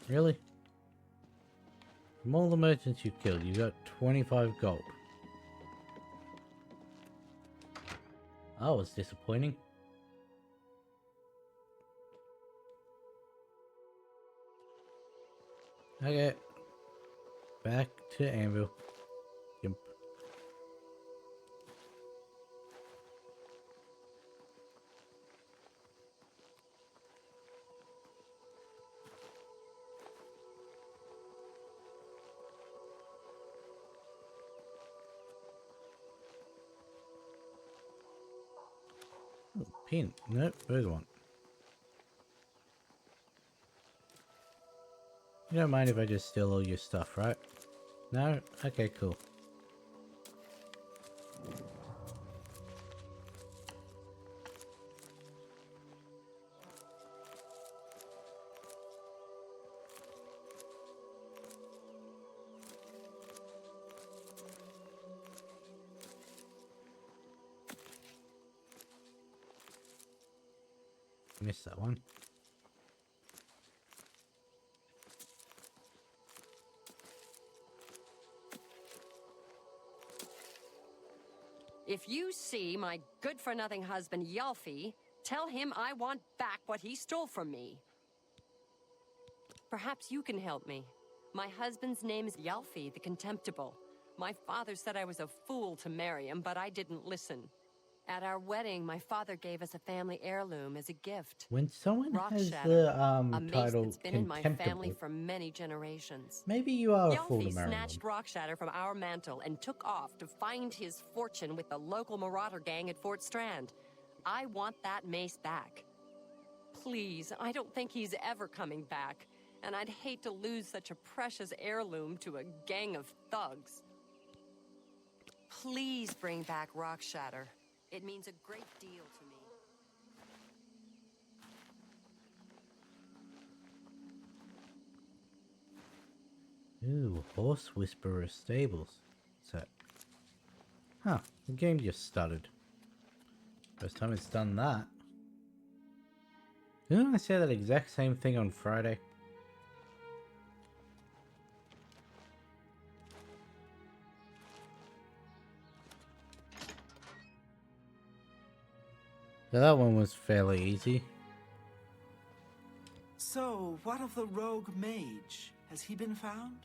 Really? From all the merchants you killed, you got 25 gold. That was disappointing. Okay. Back to Anvil. Yep. Oh, pin. Nope, there's one. You don't mind if I just steal all your stuff, right? No? Okay, cool. Missed that one. If you see my good-for-nothing husband, Yalfi, tell him I want back what he stole from me. Perhaps you can help me. My husband's name is Yalfi the Contemptible. My father said I was a fool to marry him, but I didn't listen. At our wedding, my father gave us a family heirloom as a gift. When someone Rock has Shatter, the a mace title that's been in my family contemptible, for many generations. maybe you are a fool to Yelphi marry one. snatched Rock Shatter from our mantle and took off to find his fortune with the local marauder gang at Fort Strand. I want that mace back. Please, I don't think he's ever coming back, and I'd hate to lose such a precious heirloom to a gang of thugs. Please bring back Rock Shatter. It means a great deal to me. Ooh, Horse Whisperer Stables. So, huh, the game just started. First time it's done that. Didn't I say that exact same thing on Friday? So that one was fairly easy. So, what of the rogue mage? Has he been found?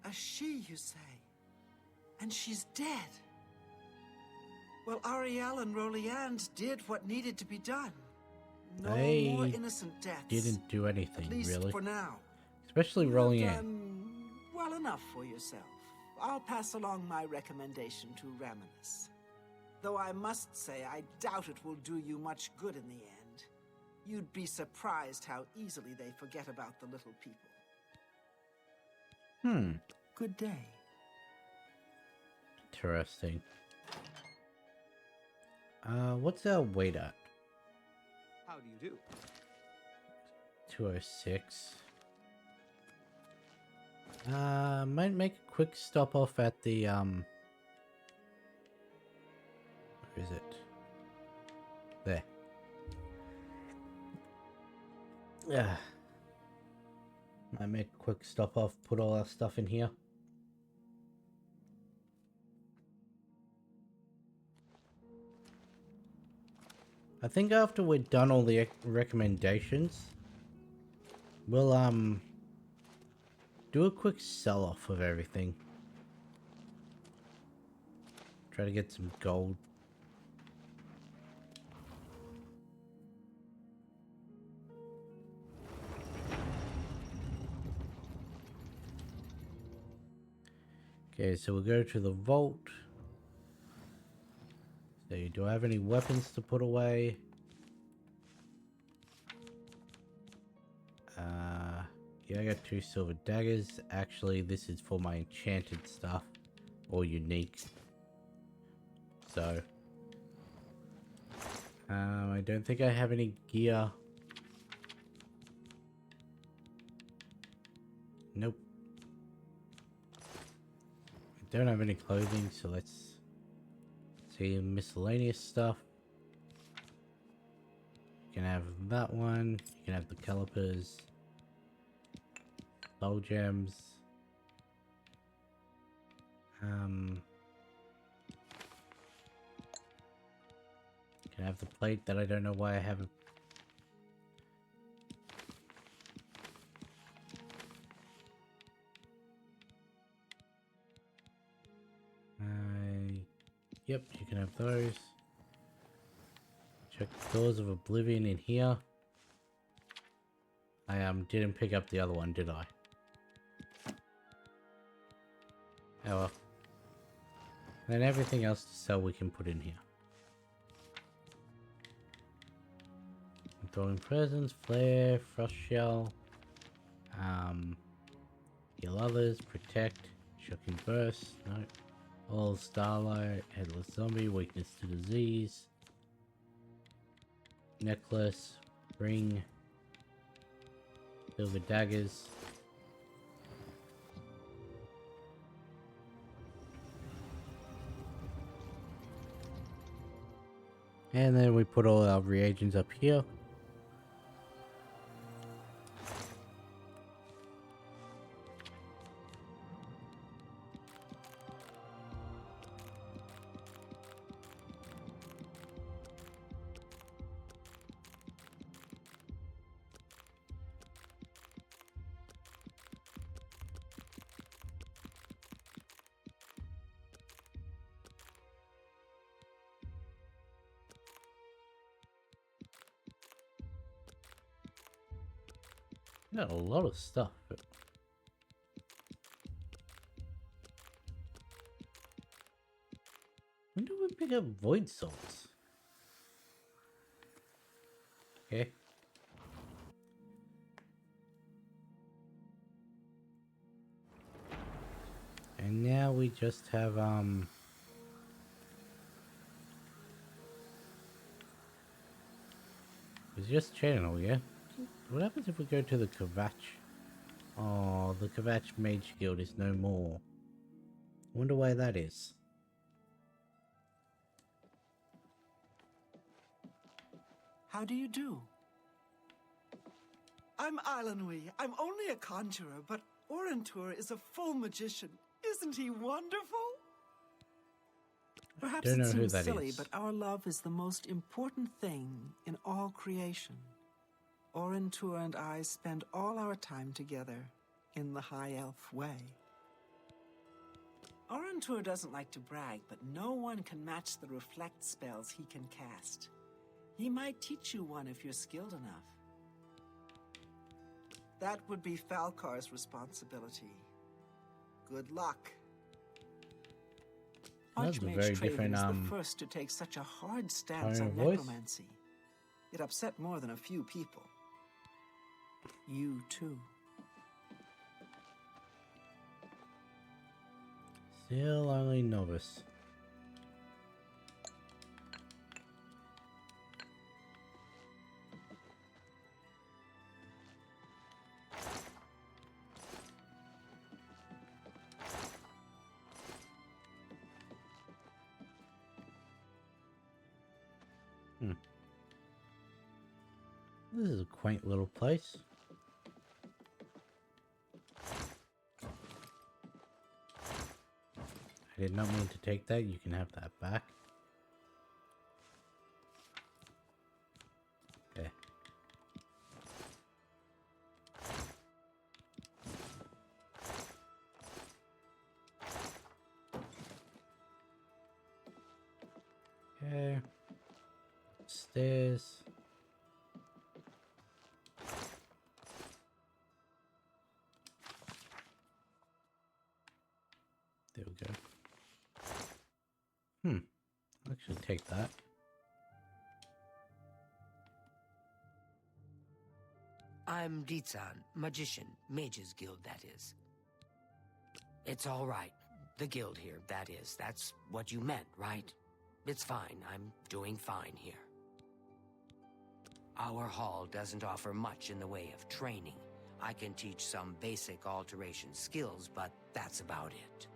A she, you say? And she's dead. Well, Ariel and Roliand did what needed to be done. No They more innocent deaths. didn't do anything, At least really. for now. Especially You've Roliand. done well enough for yourself. I'll pass along my recommendation to Raminus. Though I must say, I doubt it will do you much good in the end. You'd be surprised how easily they forget about the little people. Good day. Interesting. What's our weight at? How do you do? 206. Might make a quick stop off at the, where is it? There. Yeah. Might make a quick stop off, put all our stuff in here. I think after we're done all the recommendations, we'll, do a quick sell-off of everything. Try to get some gold. Okay, so we'll go to the vault. So, do I have any weapons to put away? Yeah, I got 2 silver daggers. Actually, this is for my enchanted stuff. Or unique. So. I don't think I have any gear. Nope. I don't have any clothing, so let's see miscellaneous stuff. You can have that one. You can have the calipers. Soul gems. You can have the plate that I don't know why I haven't. Yep, you can have those. Check the doors of Oblivion in here. I didn't pick up the other one, did I? Oh well. Then everything else to sell we can put in here. Throwing presents, flare, frost shell, heal others, protect, shocking burst, no. All starlight, headless zombie, weakness to disease, necklace, ring, silver daggers. And then we put all our reagents up here. Got a lot of stuff. But... when do we pick up void salts? Okay. And now we just have it's just channel, yeah? What happens if we go to the Kvatch? Oh, the Kvatch Mage Guild is no more. Wonder why that is. How do you do? I'm Ilanwi. I'm only a conjurer, but Orentur is a full magician. Isn't he wonderful? Perhaps Don't it know who seems that silly, is. but our love is the most important thing in all creation. Orentur and I spend all our time together in the High Elf way. Orentur doesn't like to brag, but no one can match the reflect spells he can cast. He might teach you one if you're skilled enough. That would be Falcar's responsibility. Good luck. That's a Archmage very Traven different is the first to take such a hard stance tone on of voice. necromancy. It upset more than a few people. You too. Still only novice. This is a quaint little place. I did not mean to take that. You can have that back. Okay. Okay. Stairs. There we go. I'll actually take that. I'm Ditsan, magician, Mages Guild, that is. It's all right. The guild here, that is. That's what you meant, right? It's fine. I'm doing fine here. Our hall doesn't offer much in the way of training. I can teach some basic alteration skills, but that's about it.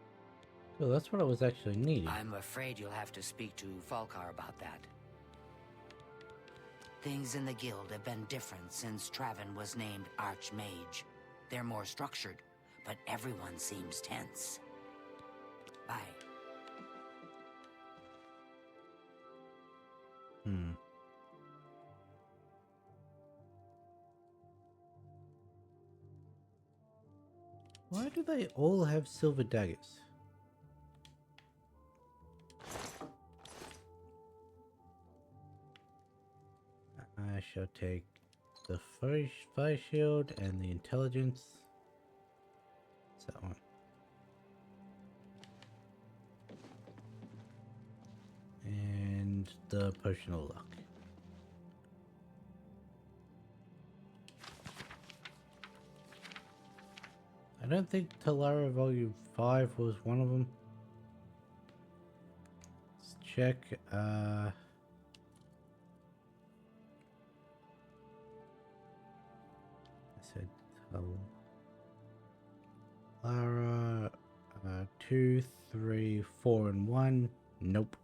Well, that's what I was actually needing. I'm afraid you'll have to speak to Falcar about that. Things in the guild have been different since Traven was named Archmage. They're more structured, but everyone seems tense. Bye. Why do they all have silver daggers? I shall take the fire shield and the intelligence. What's that one? And the potion of luck. I don't think Talara Volume 5 was one of them. Let's check. I said Talara 2, 3, 4, and 1. Nope.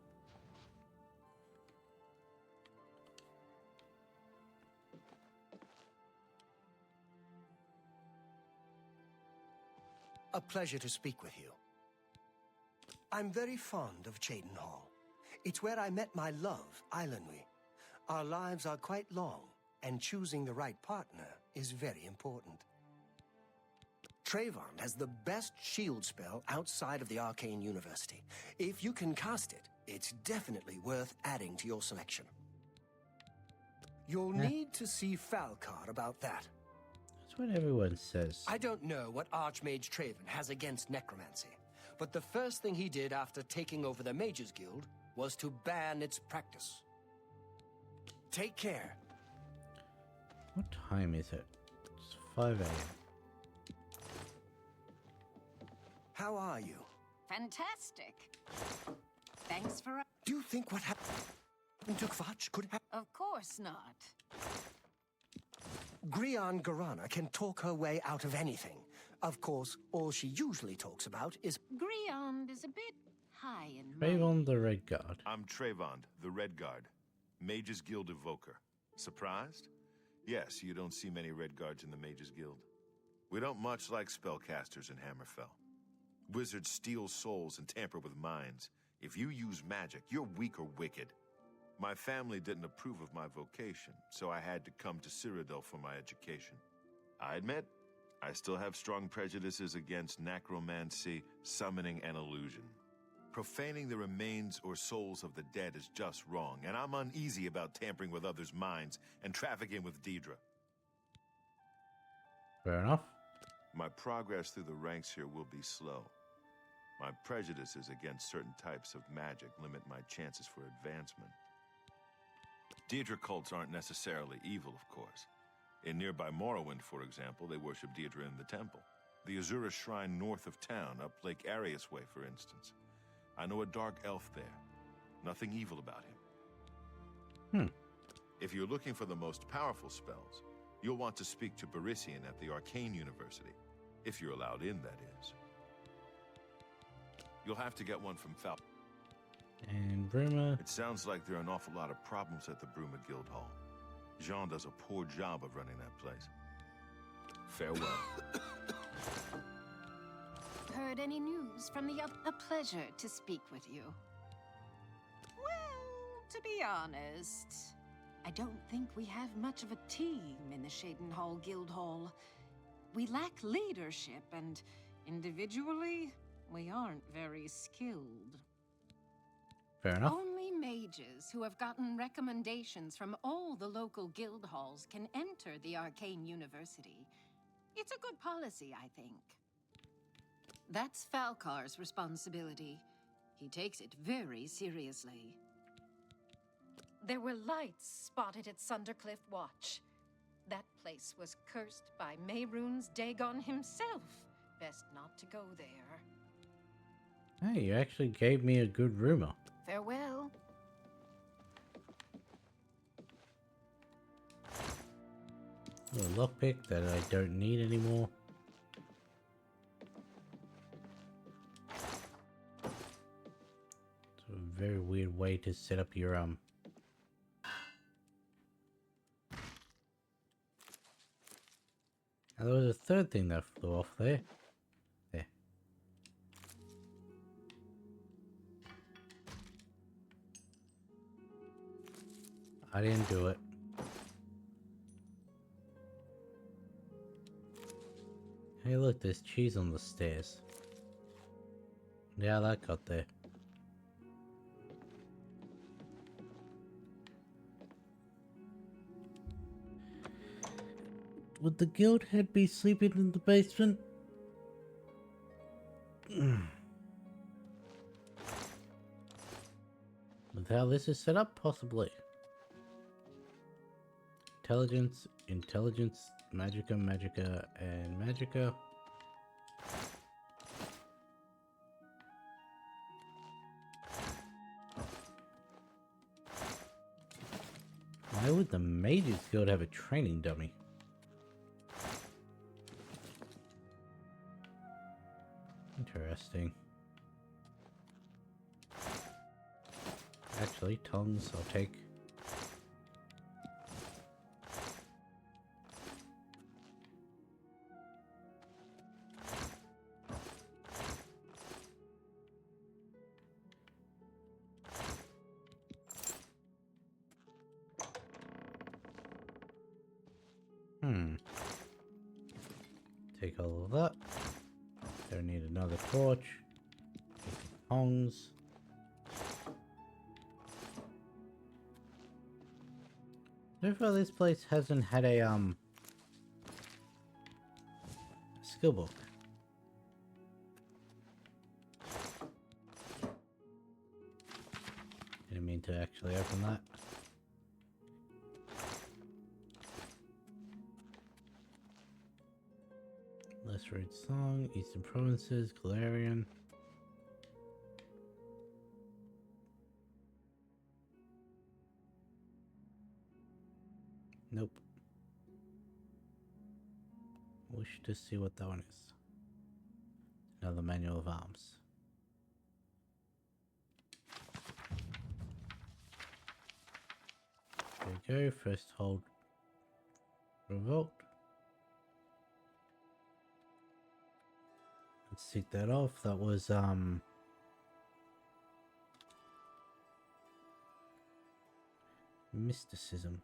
A pleasure to speak with you. I'm very fond of Cheydon Hall. It's where I met my love, Ilanwi. Our lives are quite long, and choosing the right partner is very important. Trayvon has the best shield spell outside of the Arcane University. If you can cast it, it's definitely worth adding to your selection. You'll need to see Falcar about that. That's That's what everyone says. I don't know what Archmage Traven has against necromancy, but the first thing he did after taking over the Mages Guild was to ban its practice. Take care. What time is it? It's 5 a.m. How are you? Fantastic. Thanks for... Do you think what happened to Kvatch could happen? Of course not. Grian Garana can talk her way out of anything. Of course, all she usually talks about is... Griand is a bit high and Trayvon the Red Guard. I'm Trayvon, the Red Guard, Mages Guild Evoker. Surprised? Yes, you don't see many Red Guards in the Mages Guild. We don't much like spellcasters in Hammerfell. Wizards steal souls and tamper with minds. If you use magic, you're weak or wicked. My family didn't approve of my vocation, so I had to come to Cyrodiil for my education. I admit, I still have strong prejudices against necromancy, summoning, and illusion. Profaning the remains or souls of the dead is just wrong, and I'm uneasy about tampering with others' minds and trafficking with Deidre. Fair enough. My progress through the ranks here will be slow. My prejudices against certain types of magic limit my chances for advancement. Deidre cults aren't necessarily evil, of course. In nearby Morrowind, for example, they worship Deidre in the temple. The Azura Shrine north of town, up Lake Arius Way, for instance. I know a dark elf there. Nothing evil about him. If you're looking for the most powerful spells, you'll want to speak to Barisian at the Arcane University. If you're allowed in, that is. You'll have to get one from Fal. And Bruma. It sounds like there are an awful lot of problems at the Bruma Guild Hall. Jean does a poor job of running that place. Farewell. Heard any news from the a pleasure to speak with you. Well, to be honest, I don't think we have much of a team in the Shadenhall Guild Hall. We lack leadership, and individually, we aren't very skilled. Fair enough. Only mages who have gotten recommendations from all the local guild halls can enter the Arcane University. It's a good policy, I think. That's Falcar's responsibility. He takes it very seriously. There were lights spotted at Sundercliff Watch. That place was cursed by Mehrunes Dagon himself. Best not to go there. Hey, you actually gave me a good rumor. Farewell. A lockpick that I don't need anymore. It's a very weird way to set up your And there was a third thing that flew off there. There. I didn't do it. Hey look, there's cheese on the stairs. Yeah, that got there. Would the guild head be sleeping in the basement? With how this is set up, possibly. Intelligence, intelligence, magicka, magicka, and magicka. Why would the Mages Guild have a training dummy? Interesting. Actually, tongues I'll take. Take all of that. Don't need another torch. Take the tongs. So far this place hasn't had a skill book. Didn't mean to actually open that. Let's read song, Eastern Provinces, Galarian. Nope. Wish to see what that one is. Another manual of arms. There we go. First hold revolt. Let's take that off. That was mysticism.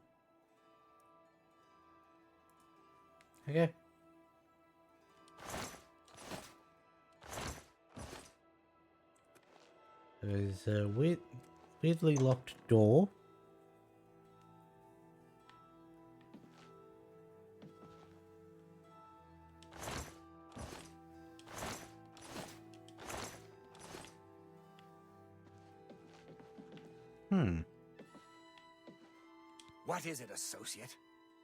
Okay. There's a weirdly locked door. What is it, associate?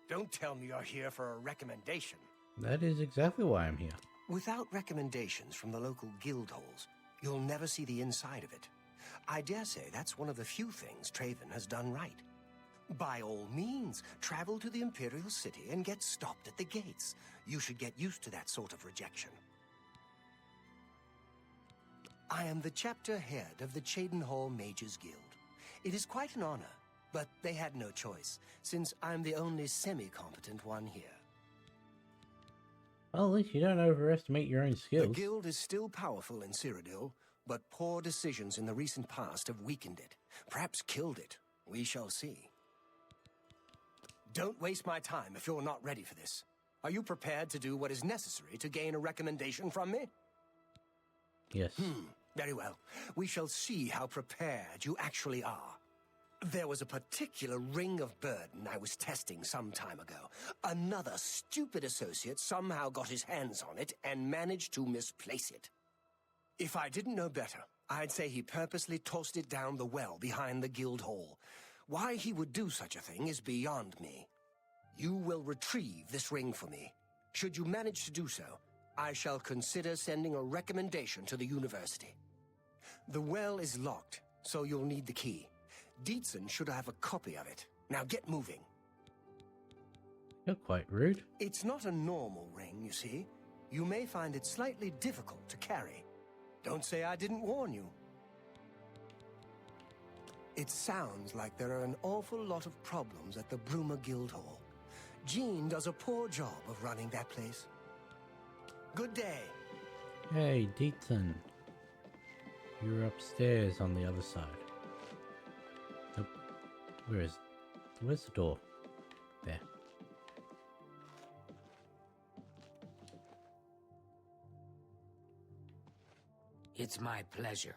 Don't tell me you're here for a recommendation. That is exactly why I'm here. Without recommendations from the local guild halls, you'll never see the inside of it. I dare say that's one of the few things Traven has done right. By all means, travel to the Imperial City and get stopped at the gates. You should get used to that sort of rejection. I am the chapter head of the Cheydinhal Mages Guild. It is quite an honor, but they had no choice, since I'm the only semi-competent one here. Well, at least you don't overestimate your own skills. The guild is still powerful in Cyrodiil, but poor decisions in the recent past have weakened it. Perhaps killed it. We shall see. Don't waste my time if you're not ready for this. Are you prepared to do what is necessary to gain a recommendation from me? Yes. Very well. We shall see how prepared you actually are. There was a particular ring of burden I was testing some time ago. Another stupid associate somehow got his hands on it and managed to misplace it. If I didn't know better, I'd say he purposely tossed it down the well behind the guild hall. Why he would do such a thing is beyond me. You will retrieve this ring for me. Should you manage to do so, I shall consider sending a recommendation to the university. The well is locked, so you'll need the key. Dietzen should have a copy of it. Now get moving. You're quite rude. It's not a normal ring, you see. You may find it slightly difficult to carry. Don't say I didn't warn you. It sounds like there are an awful lot of problems at the Bruma Guildhall. Jean does a poor job of running that place. Good day. Hey, Dietzen. You're upstairs on the other side. Nope. Where's the door? There. It's my pleasure.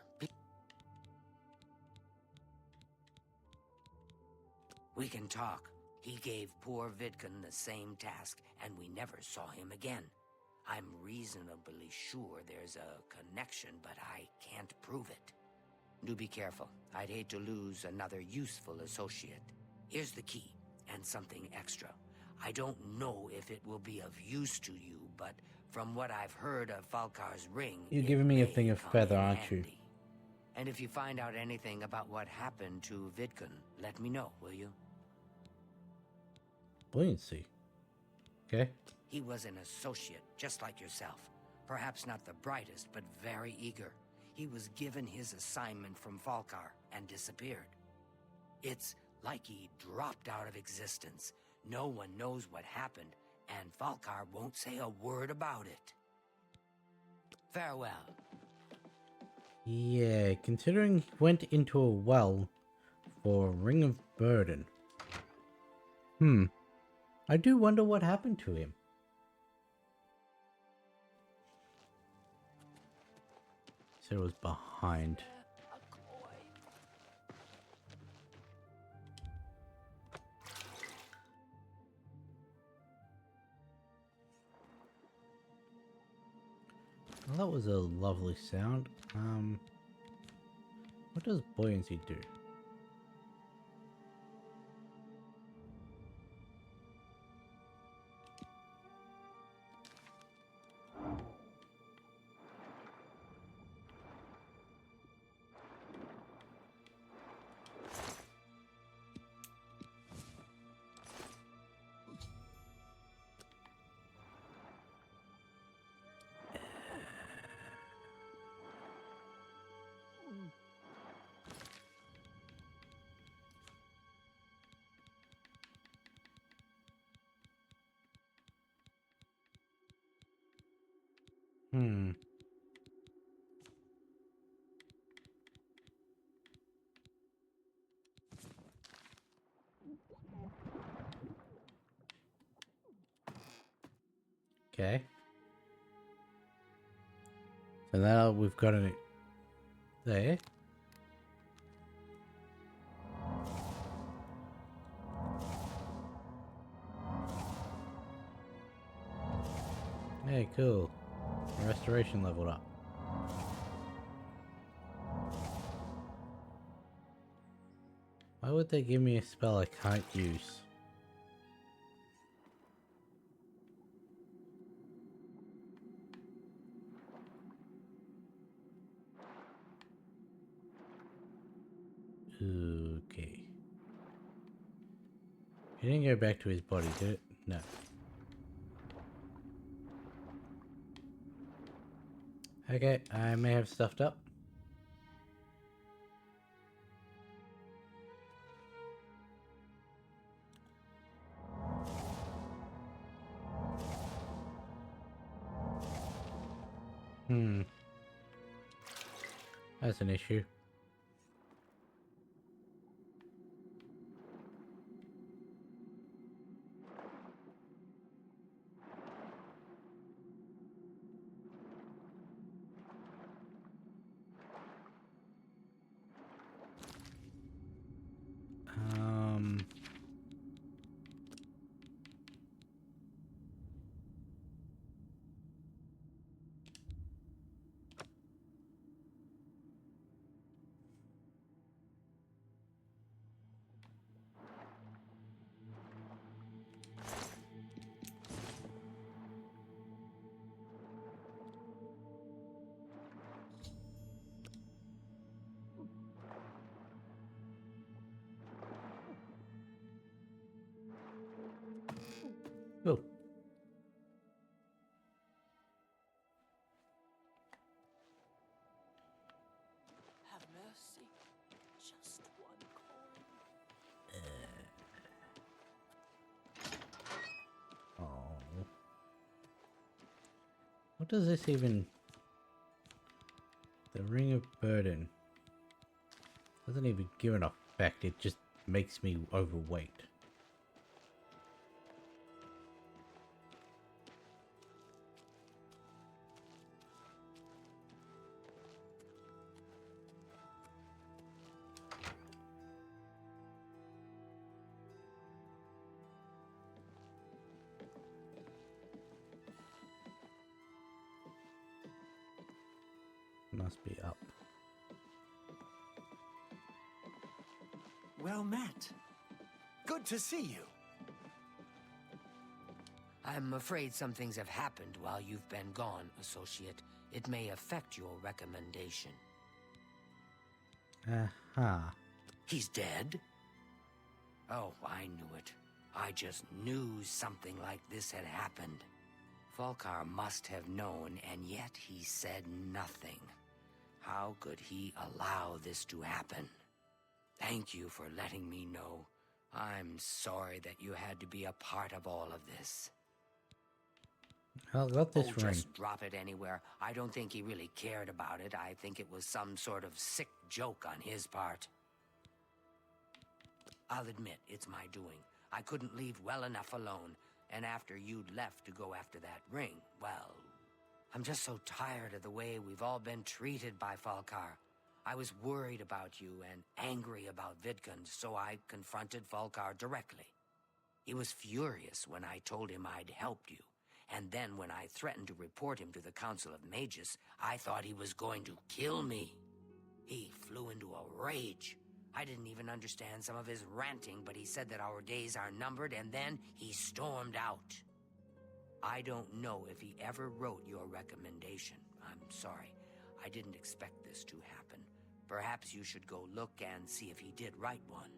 We can talk. He gave poor Vidkun the same task, and we never saw him again. I'm reasonably sure there's a connection, but I can't prove it. Do be careful. I'd hate to lose another useful associate. Here's the key, and something extra. I don't know if it will be of use to you, but from what I've heard of Falkar's ring... You're giving me a thing of feather, aren't you? And if you find out anything about what happened to Vidkun, let me know, will you? Buoyancy. Okay. He was an associate, just like yourself. Perhaps not the brightest, but very eager. He was given his assignment from Falkar and disappeared. It's like he dropped out of existence. No one knows what happened, and Falkar won't say a word about it. Farewell. Yeah, considering he went into a well for a ring of burden. I do wonder what happened to him. So it was behind. that was a lovely sound. What does buoyancy do? Hmm. Okay. So now we've got it there. Hey, cool. Restoration leveled up. Why would they give me a spell I can't use? Okay. He didn't go back to his body, did it? No. Okay, I may have stuffed up. That's an issue. Oh. Have mercy. Just one coin. Oh. What does this even... The Ring of Burden. Doesn't even give an effect, it just makes me overweight. Must be up. Well met. Good to see you. I'm afraid some things have happened while you've been gone, Associate. It may affect your recommendation. He's dead? Oh, I knew it. I just knew something like this had happened. Falkar must have known, and yet he said nothing. How could he allow this to happen? Thank you for letting me know. I'm sorry that you had to be a part of all of this. I got this ring. Just drop it anywhere. I don't think he really cared about it. I think it was some sort of sick joke on his part. I'll admit, it's my doing. I couldn't leave well enough alone, and after you'd left to go after that ring, well... I'm just so tired of the way we've all been treated by Falkar. I was worried about you and angry about Vidkund, so I confronted Falkar directly. He was furious when I told him I'd helped you, And then when I threatened to report him to the Council of Mages, I thought he was going to kill me. He flew into a rage. I didn't even understand some of his ranting, but he said that our days are numbered, and then he stormed out. I don't know if he ever wrote your recommendation. I'm sorry. I didn't expect this to happen. Perhaps you should go look and see if he did write one.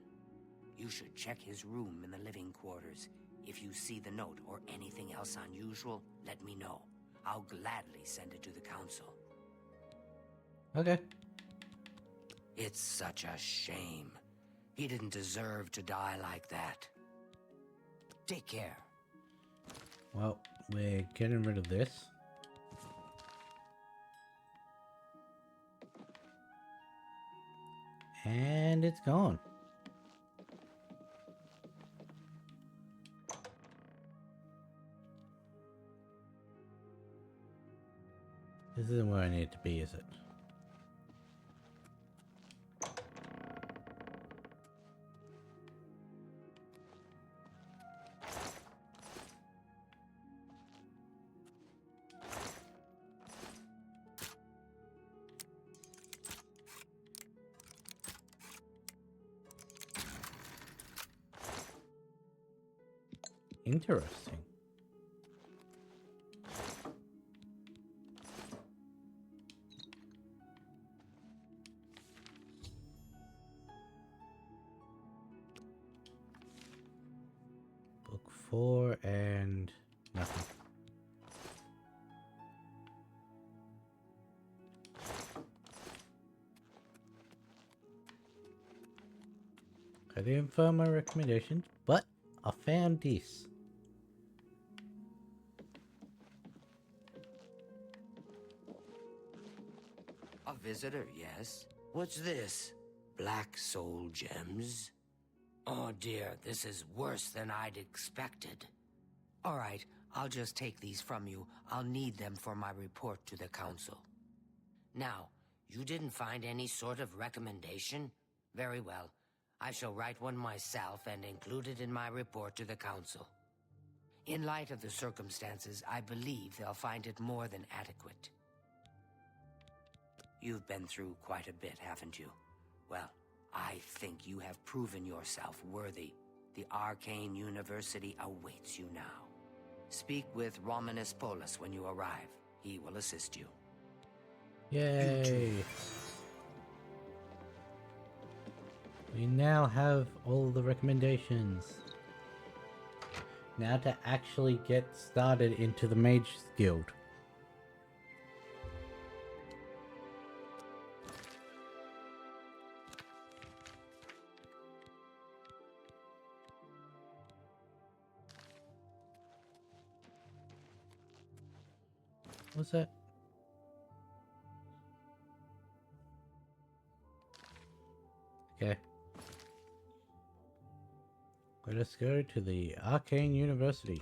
You should check his room in the living quarters. If you see the note or anything else unusual, let me know. I'll gladly send it to the council. Okay. It's such a shame. He didn't deserve to die like that. Take care. Well, we're getting rid of this. And it's gone. This isn't where I need to be, is it? Interesting. Book 4 and nothing. I didn't find my recommendations, but I found this. A visitor, yes. What's this? Black soul gems? Oh dear, this is worse than I'd expected. All right, I'll just take these from you. I'll need them for my report to the council. Now, you didn't find any sort of recommendation? Very well. I shall write one myself and include it in my report to the council. In light of the circumstances, I believe they'll find it more than adequate. You've been through quite a bit, haven't you? Well, I think you have proven yourself worthy. The Arcane University awaits you now. Speak with Romanus Polus when you arrive. He will assist you. Yay! We now have all the recommendations. Now to actually get started into the Mage's Guild. What's that? Okay. Let us go to the Arcane University.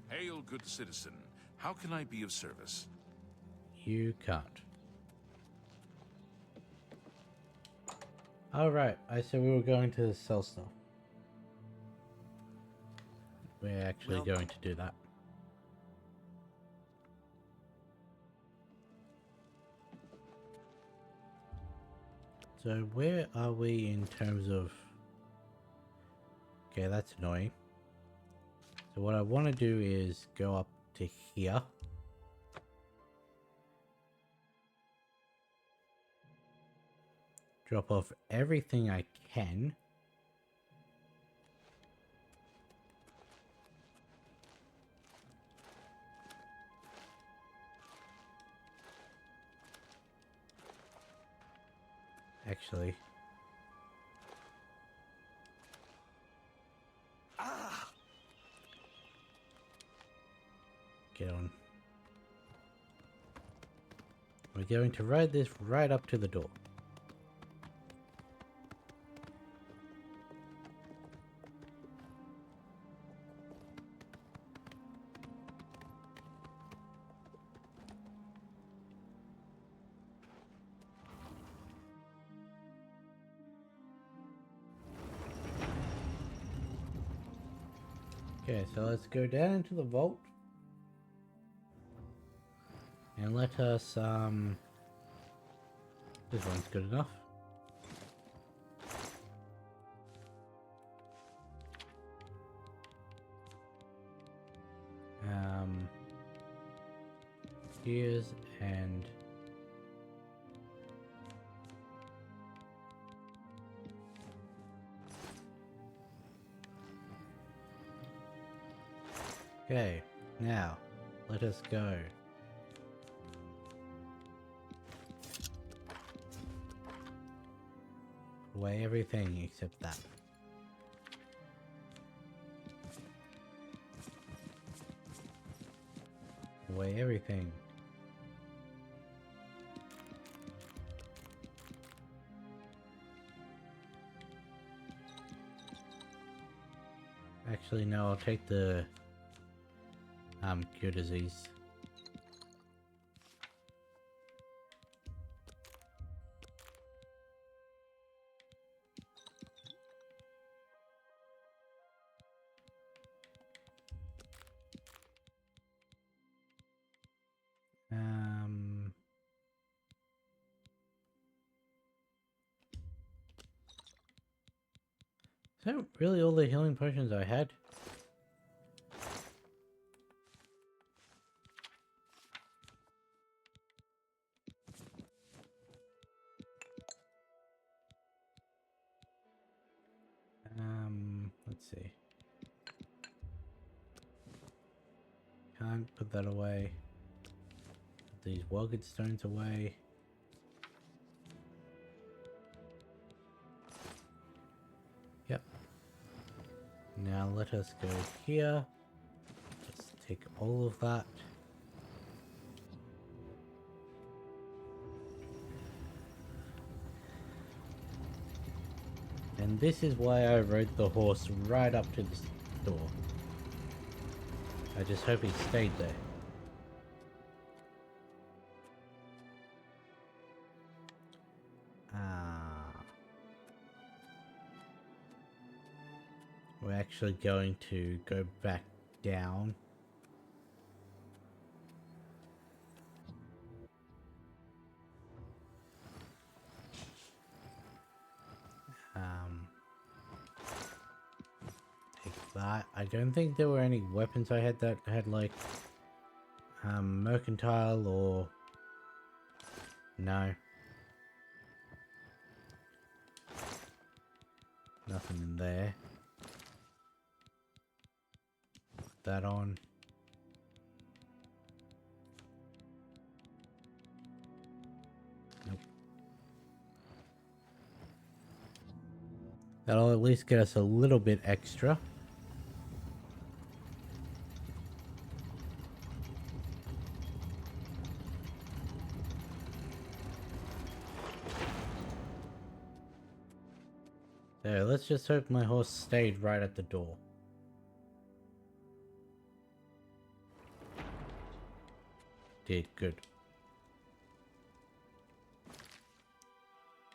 Hail, good citizen. How can I be of service? You can't. Alright, I said we were going to sell stuff. We're actually going to do that. So where are we in terms of... Okay, that's annoying. So what I want to do is go up to here. Drop off everything I can. Actually. Get on. We're going to ride this right up to the door. Okay, so let's go down into the vault. And let us, this one's good enough. Gears and okay, now let us go. Away everything except that. Away everything. Actually, no, I'll take the cure disease. Is that really all the healing potions I had? Let's see. Can't put that away. Put these Woggood stones away. Yep. Now let us go here. Let's take all of that. And this is why I rode the horse right up to this door. I just hope he stayed there. We're actually going to go back down. Take that. I don't think there were any weapons I had that had like mercantile or no. Nothing in there. Put that on. Nope. That'll at least get us a little bit extra. There, let's just hope my horse stayed right at the door. Did good.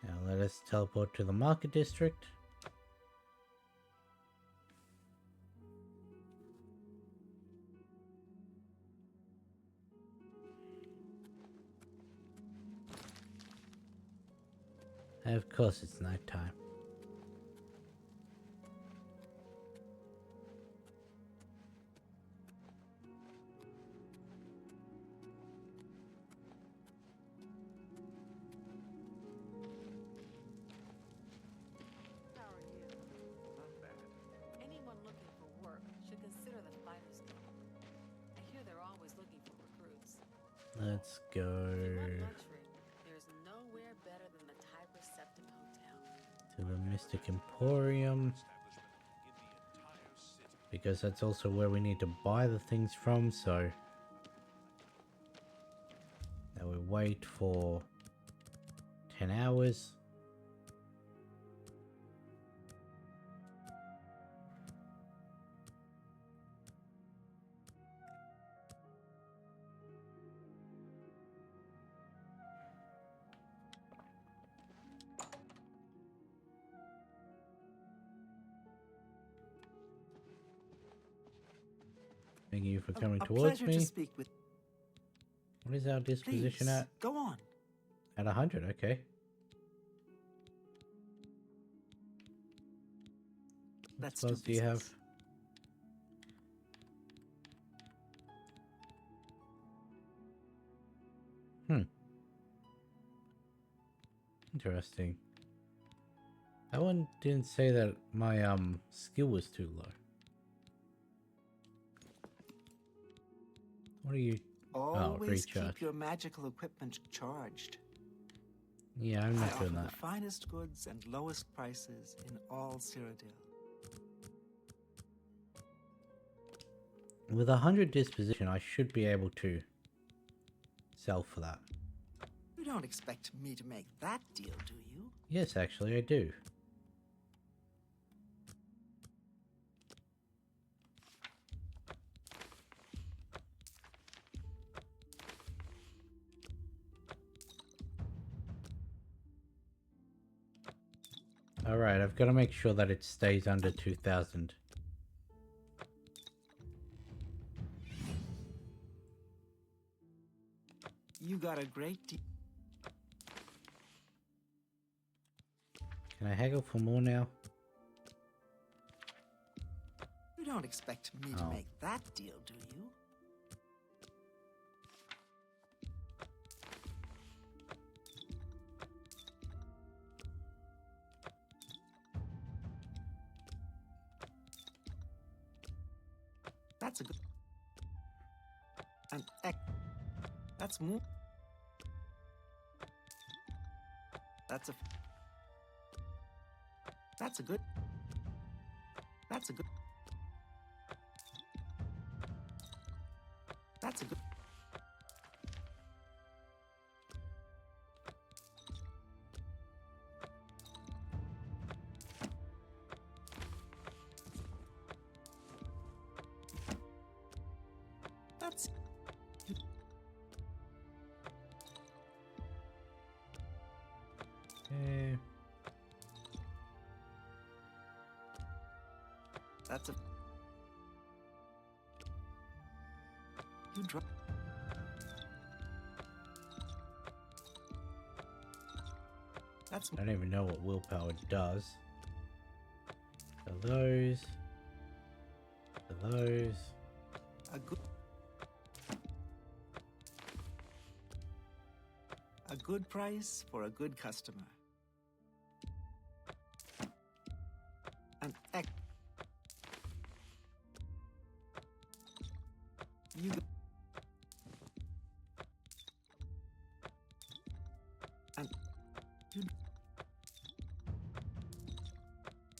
Now let us teleport to the market district. And of course it's night time. Anyone looking for work should consider the Fighters Guild. I hear they're always looking for recruits. Let's go. Luxury, there's nowhere better than the Tiber Septim Hotel. To the Mystic Emporium. Because that's also where we need to buy the things from, so now we wait for 10 hours. Thank you for coming A towards pleasure me. to speak with. What is our disposition Please, at? go on. At 100, okay. Let's What do else do you have? business. Interesting. That one didn't say that my skill was too low. What are you? Always recharge. keep your magical equipment charged. Yeah, I'm I not offer doing that. the finest goods and lowest prices in all Cyrodiil. With 100 disposition, I should be able to sell for that. You don't expect me to make that deal, do you? Yes, actually, I do. Alright, I've got to make sure that it stays under 2,000. You got a great deal. Can I haggle for more now? You don't expect me to make that deal, do you? That's a good. That's more. That's a. That's a good. That's a good. That's a good. That's. Okay. That's a. You drop. That's. I don't even know what willpower does. So those. So those. A good. A good price for a good customer. An ex. You. An. You.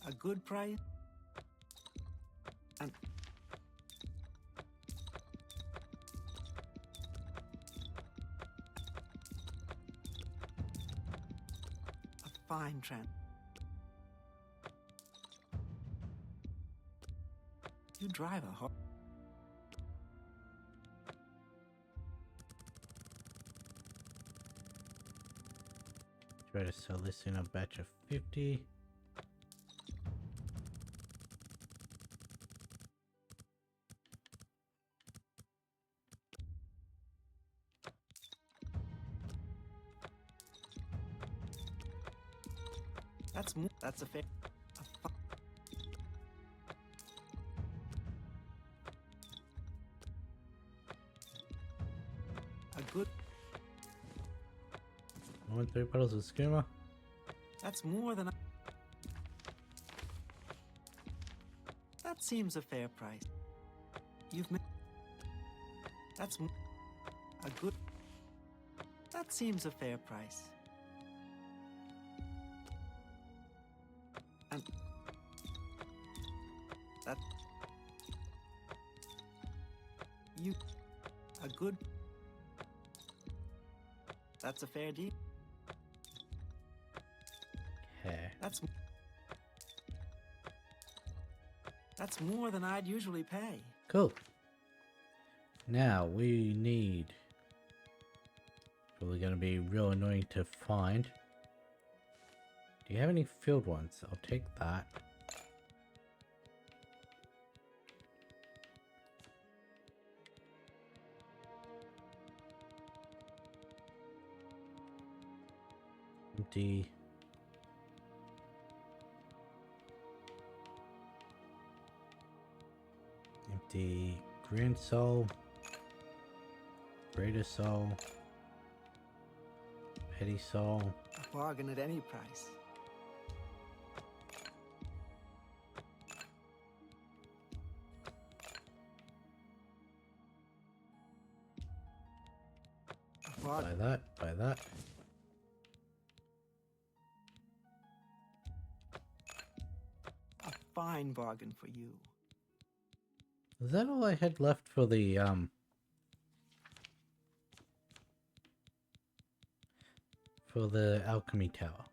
A good price. An. Fine, Trent. You drive a horse. Try to sell this in a batch of 50. That's a fair. A good. 3 bottles of skimmer. That's more than. That seems a fair price. You've made. That's a good. That seems a fair price. And that you a good. That's a fair deal. Okay. That's more than I'd usually pay. Cool. Now we need. Probably going to be real annoying to find. Do you have any field ones? I'll take that. empty. Empty Grand Soul. Greater Soul. Petty Soul. A bargain at any price. Buy that, buy that. A fine bargain for you. Is that all I had left for the alchemy tower?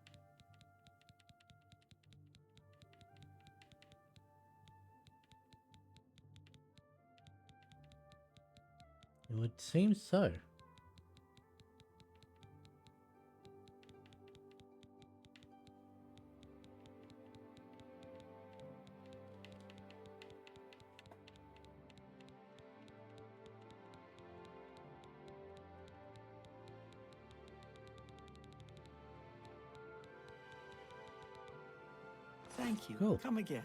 It would seem so. Thank you. Cool. Come again.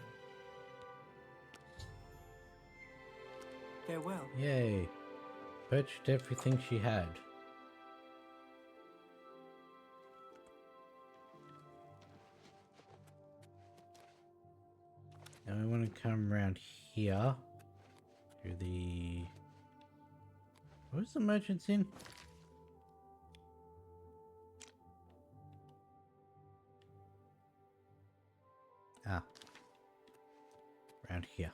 Farewell. Yay. Purchased everything she had. Now we want to come around here to the... Where's the merchants in? Ah. Around here.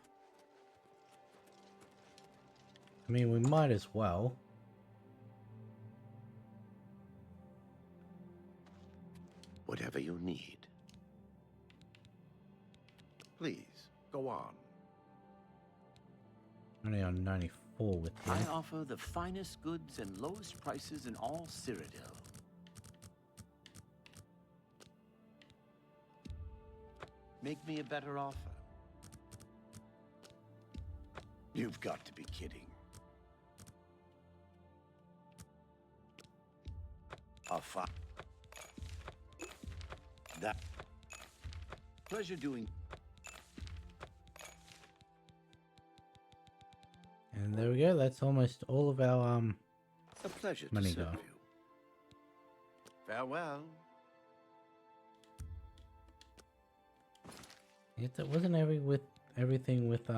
I mean, we might as well. Whatever you need. Please, go on. Only on 94 with him. I offer the finest goods and lowest prices in all Cyrodiil. Make me a better offer. You've got to be kidding. That pleasure doing. And there we go. That's almost all of our A pleasure money to serve gone. you. Farewell. It wasn't everything with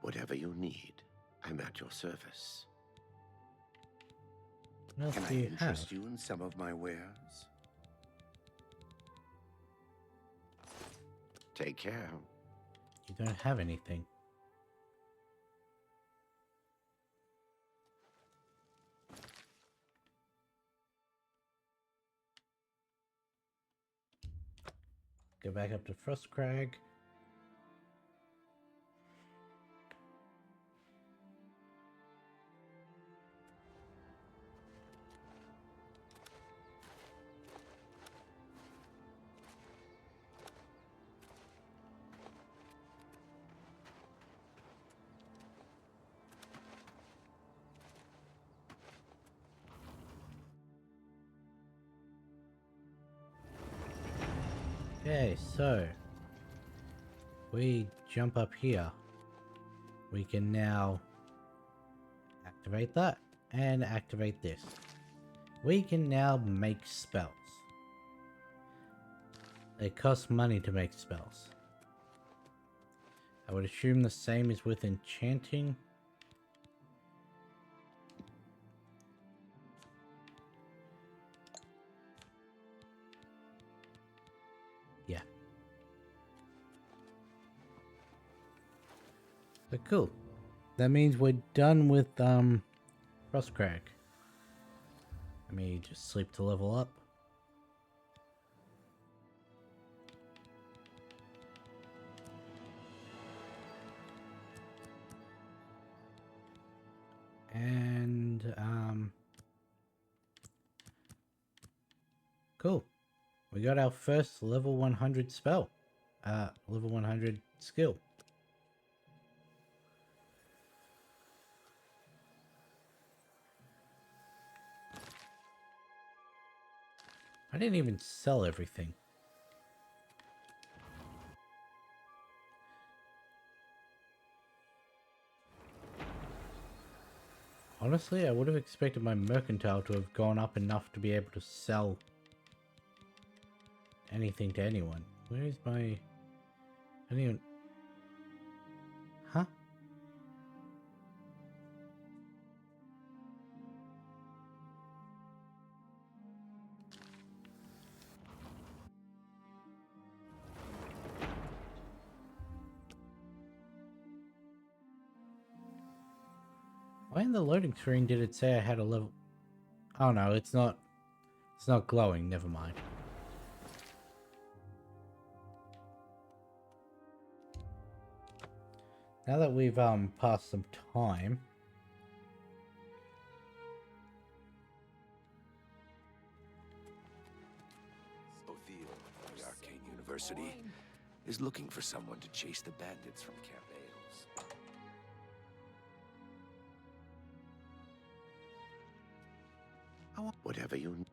Whatever you need, I'm at your service. What else Can do I you interest have? you in some of my wares? Take care. You don't have anything. Go back up to Frostcrag. Okay, so we jump up here. We can now activate that and activate this. We can now make spells. It costs money to make spells. I would assume the same is with enchanting. Yeah. So cool. That means we're done with Frostcrag. Let me just sleep to level up. And we got our first level 100 spell. Level 100 skill. I didn't even sell everything. Honestly, I would have expected my mercantile to have gone up enough to be able to sell anything to anyone. Where is my... I don't even... Huh? Why in the loading screen did it say I had a level... Oh no, it's not glowing, never mind. Now that we've passed some time... Oblivion, the Arcane University, is looking for someone to chase the bandits from Camp Ailes. Whatever you need.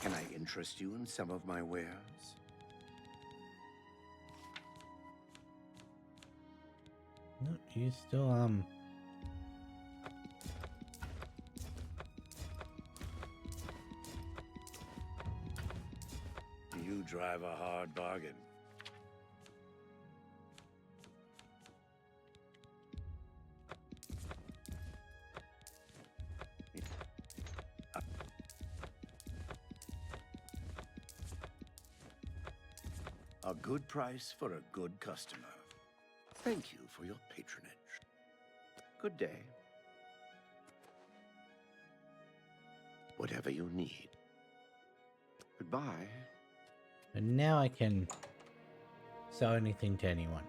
Can I interest you in some of my wares? No, you still, You drive a hard bargain. A good price for a good customer. Thank you for your patronage. Good day. Whatever you need. Goodbye. and now I can sell anything to anyone.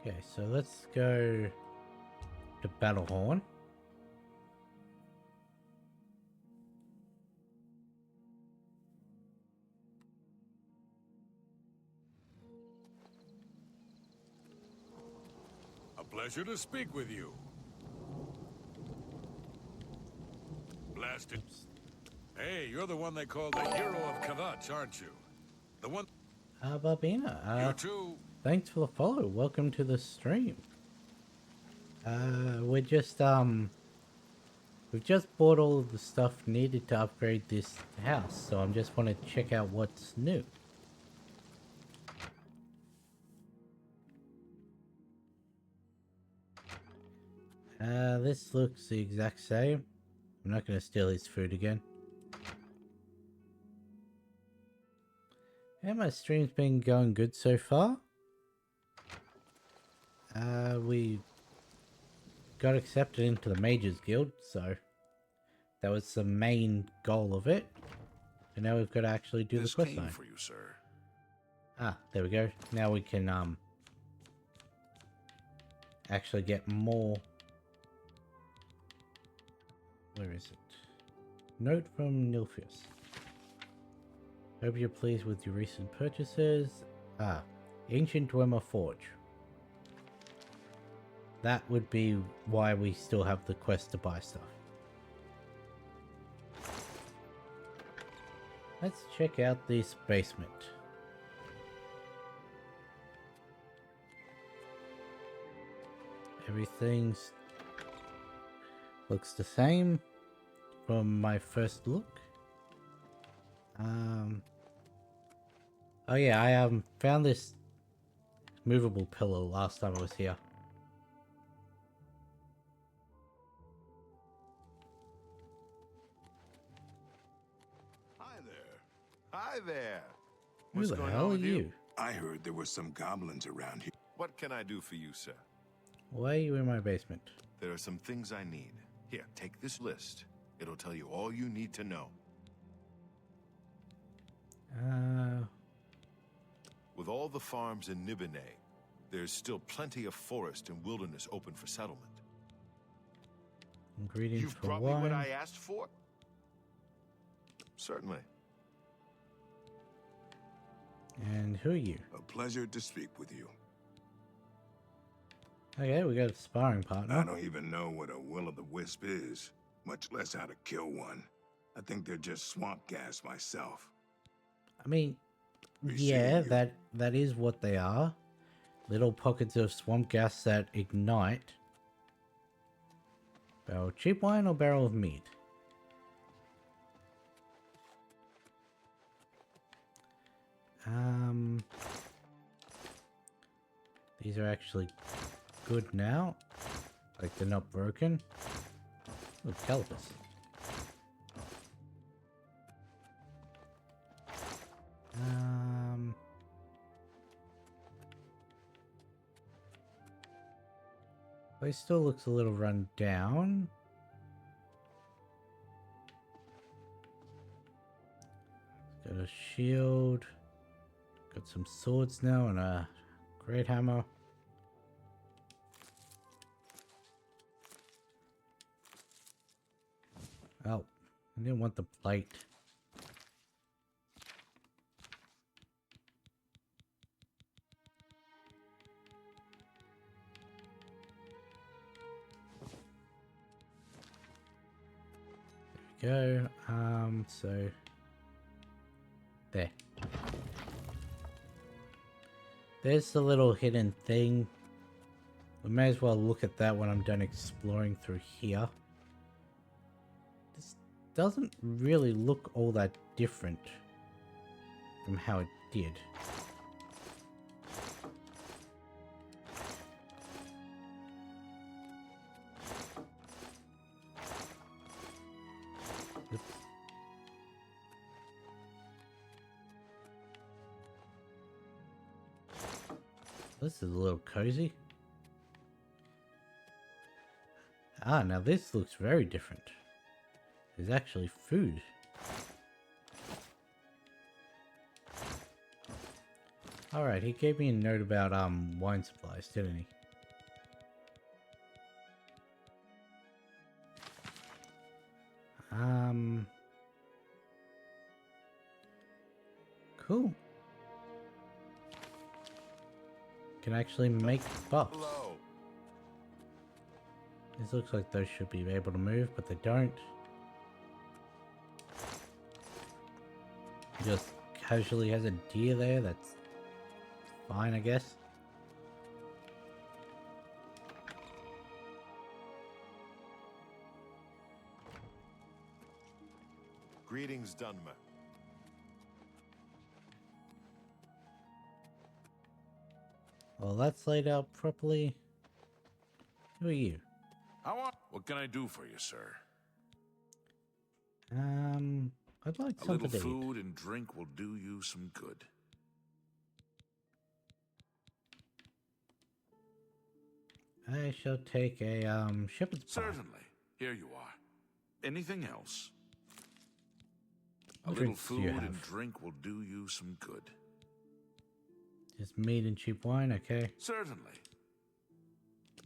Okay, so let's go to Battlehorn. A pleasure to speak with you. Blasted. Hey, you're the one they call the hero of Kavach, aren't you? The one... Barbina, you too. Thanks for the follow. Welcome to the stream. We're just, we've just bought all of the stuff needed to upgrade this house, so I'm just want to check out what's new. This looks the exact same. I'm not going to steal his food again. Yeah, my stream's been going good so far. We got accepted into the Mages Guild, so that was the main goal of it. And now we've got to actually do the quest line. For you, sir. Ah, there we go. Now we can actually get more. Where is it? Note from Nilfius. Hope you're pleased with your recent purchases. Ah, Ancient Dwemer Forge. That would be why we still have the quest to buy stuff. Let's check out this basement. Everything's looks the same from my first look. Oh yeah, I found this movable pillow last time I was here. Hi there. Hi there. Who the hell are you? I heard there were some goblins around here. What can I do for you, sir? Why are you in my basement? There are some things I need. Here, take this list. It'll tell you all you need to know. With all the farms in Nibene, there's still plenty of forest and wilderness open for settlement. Ingredients You've for brought me wine. what I asked for? Certainly. And who are you? A pleasure to speak with you. Okay, we got a sparring partner. I don't even know what a will-o'-the-wisp is, much less how to kill one. I think they're just swamp gas myself. I mean, yeah, that is what they are. Little pockets of swamp gas that ignite. Barrel of cheap wine or barrel of mead? These are actually good now. Like they're not broken. Ooh, calipers. Place still looks a little run down. Got a shield. Got some swords now and a great hammer. Oh, I didn't want the plate. There we go. So there. There's the little hidden thing. We may as well look at that when I'm done exploring through here. This doesn't really look all that different from how it did. Oops. This is a little cozy. Ah, now this looks very different. There's actually food. Alright, he gave me a note about wine supplies, didn't he? Cool. Can actually make buffs. Hello. This looks like those should be able to move, but they don't. Just casually has a deer there, that's fine, I guess. Greetings, Dunmer. Well, that's laid out properly. Who are you? What can I do for you, sir? I'd like A something little to eat. food and drink will do you some good. I shall take a shepherd's pie. Certainly. Here you are. Anything else? A What little drinks do you food have? and drink will do you some good. Just meat and cheap wine, okay. Certainly.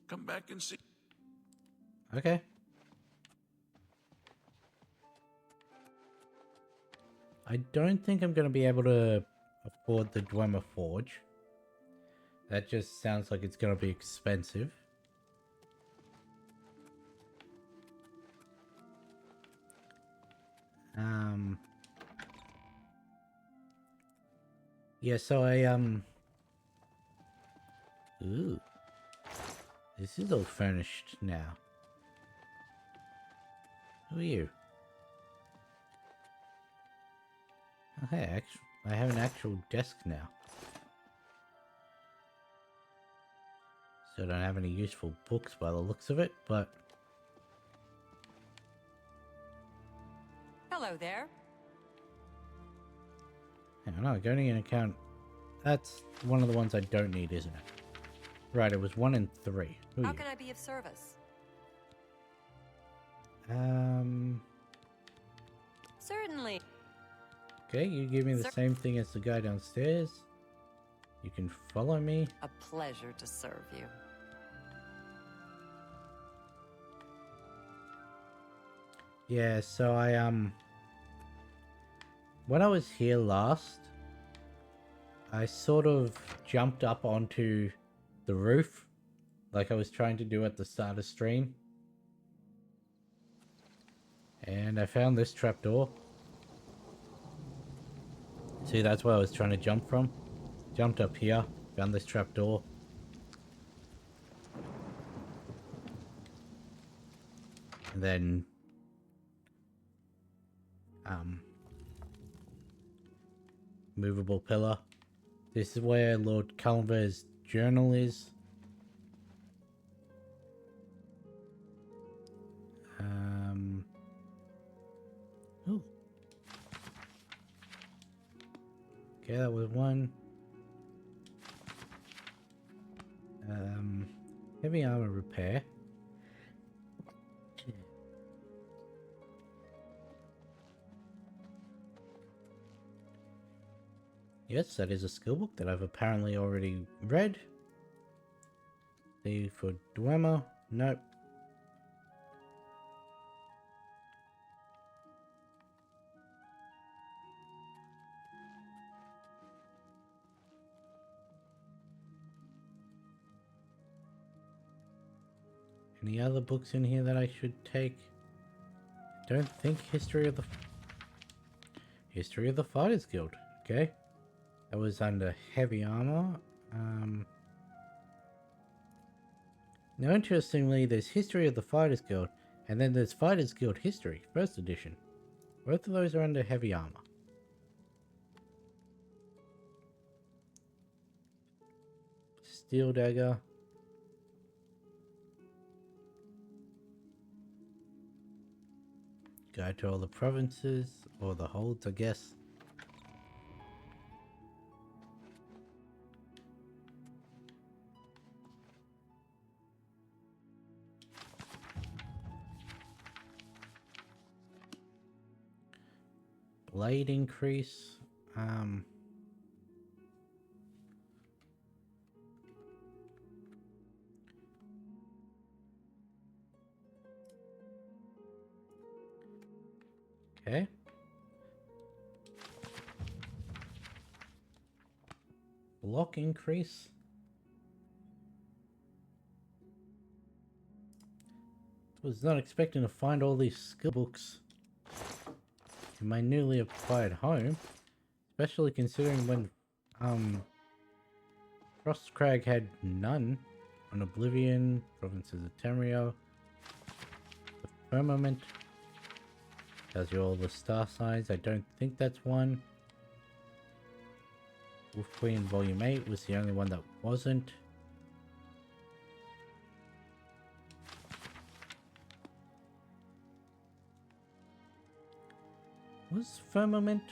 Come back and see. Okay. I don't think I'm going to be able to afford the Dwemer Forge. That just sounds like it's going to be expensive. Yeah, so ooh. This is all furnished now. Who are you? Oh, hey, I have an actual desk now. So I don't have any useful books by the looks of it, but... Hello there. Hang on, going in account... That's one of the ones I don't need, isn't it? Right, it was 1 and 3. Who are How you? can I be of service? Certainly. Okay, you give me the Sir- same thing as the guy downstairs. You can follow me. A pleasure to serve you. Yeah, so when I was here last, I sort of jumped up onto the roof like I was trying to do at the start of stream. And I found this trapdoor. See, that's where I was trying to jump from. Jumped up here, found this trapdoor. And then movable pillar. This is where Lord Culver's journal is. Ooh. Okay, that was one. Heavy armor repair. Yes, that is a skill book that I've apparently already read. C for Dwemer. Nope. Any other books in here that I should take? Don't think History of the Fighters Guild. Okay. That was under heavy armor. Now interestingly, there's History of the Fighters Guild, and then there's Fighters Guild History, first edition. Both of those are under heavy armor. Steel dagger. Guide to all the provinces, or the holds, I guess. Blade increase. Okay. Block increase. Was not expecting to find all these skill books in my newly acquired home, especially considering when Frostcrag had none on Oblivion, Provinces of Tamriel, the Firmament. Tells you all the star signs. I don't think that's one. Wolf Queen Volume 8 was the only one that wasn't. Was Firmament?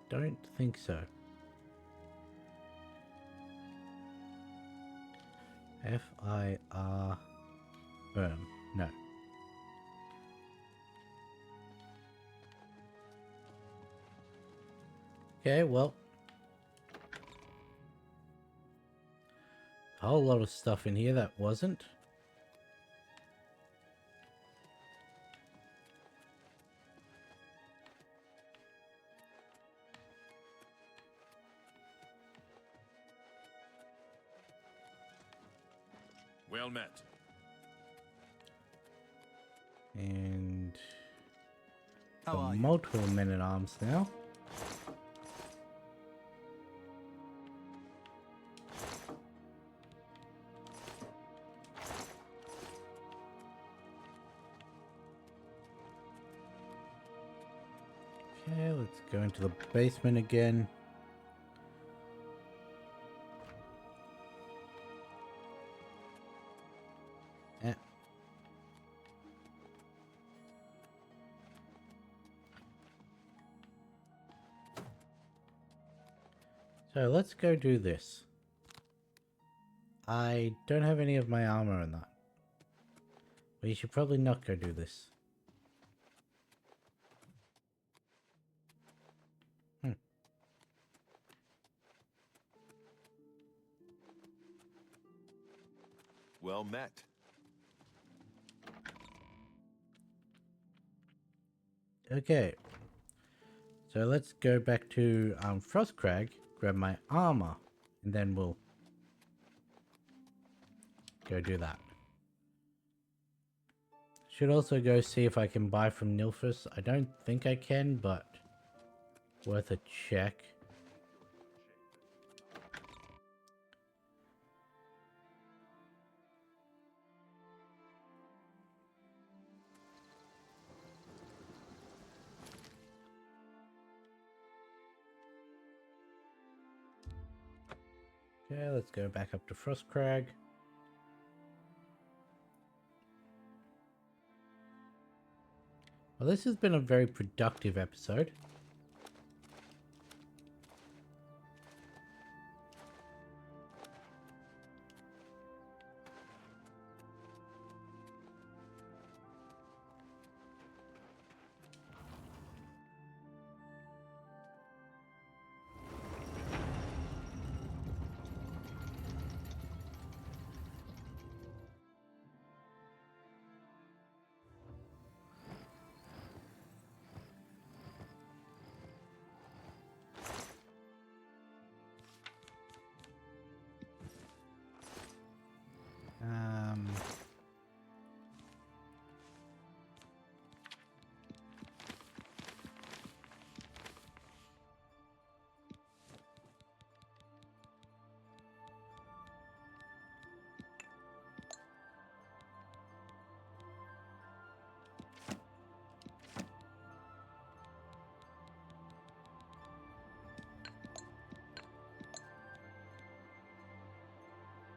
Don't think so. F-I-R... Firm. No. Okay, well. A whole lot of stuff in here that wasn't. Well met. And How are you? multiple men-at-arms now. Okay, let's go into the basement again. Yeah. So let's go do this. I don't have any of my armor in that. But you should probably not go do this. Well met. Okay. So let's go back to Frostcrag, grab my armor, and then we'll go do that. Should also go see if I can buy from Nilfus. I don't think I can, but worth a check. Okay, let's go back up to Frostcrag. Well, this has been a very productive episode.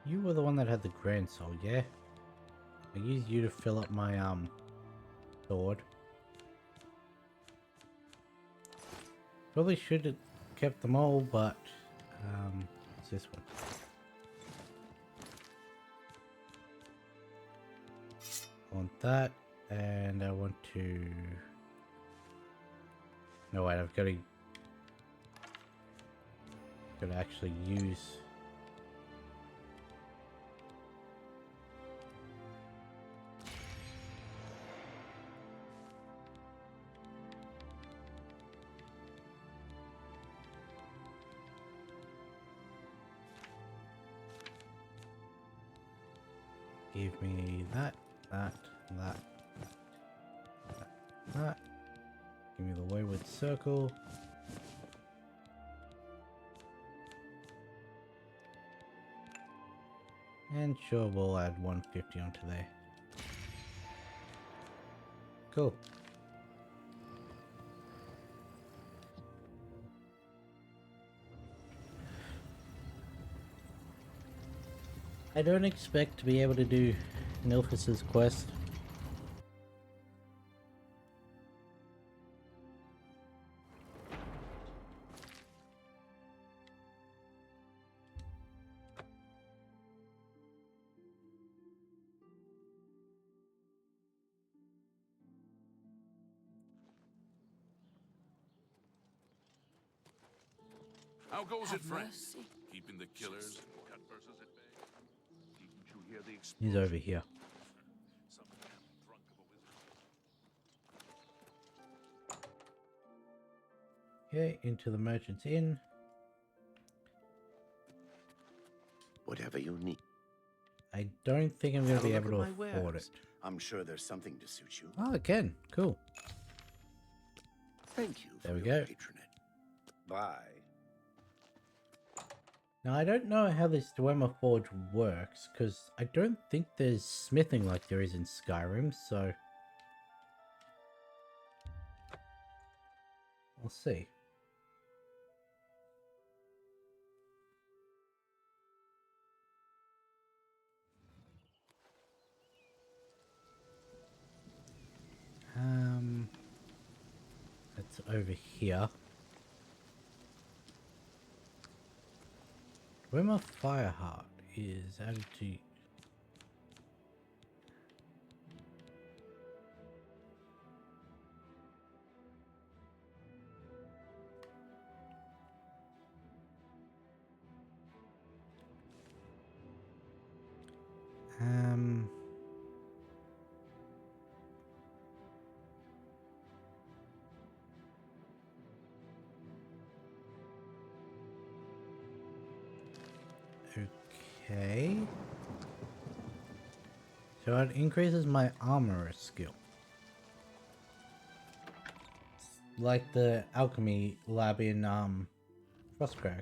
You were the one that had the Grand Soul, yeah? I used you to fill up my sword. Probably should have kept them all, but what's this one? I want that, and I want to. No wait, I've got to actually use. Give me that. Give me the wayward circle. And sure, we'll add 150 onto there. Cool. I don't expect to be able to do Nilfus's quest. How goes Have it, friend? mercy. Keeping the killers and cutbursers at bay? Didn't you hear the He's over here. Some damn drunk of a wizard. Okay, into the Merchant's Inn. Whatever you need. I don't think I'm going to Have a be look able to at my afford wares. it. I'm sure there's something to suit you. Oh, I can. Cool. Thank you for There we your go. patronage. Bye. Now, I don't know how this Dwemer Forge works, because I don't think there's smithing like there is in Skyrim, so... We'll see. That's over here. Dwemer Fireheart is added to... Okay. So it increases my armor skill. Like the alchemy lab in Frostcrack.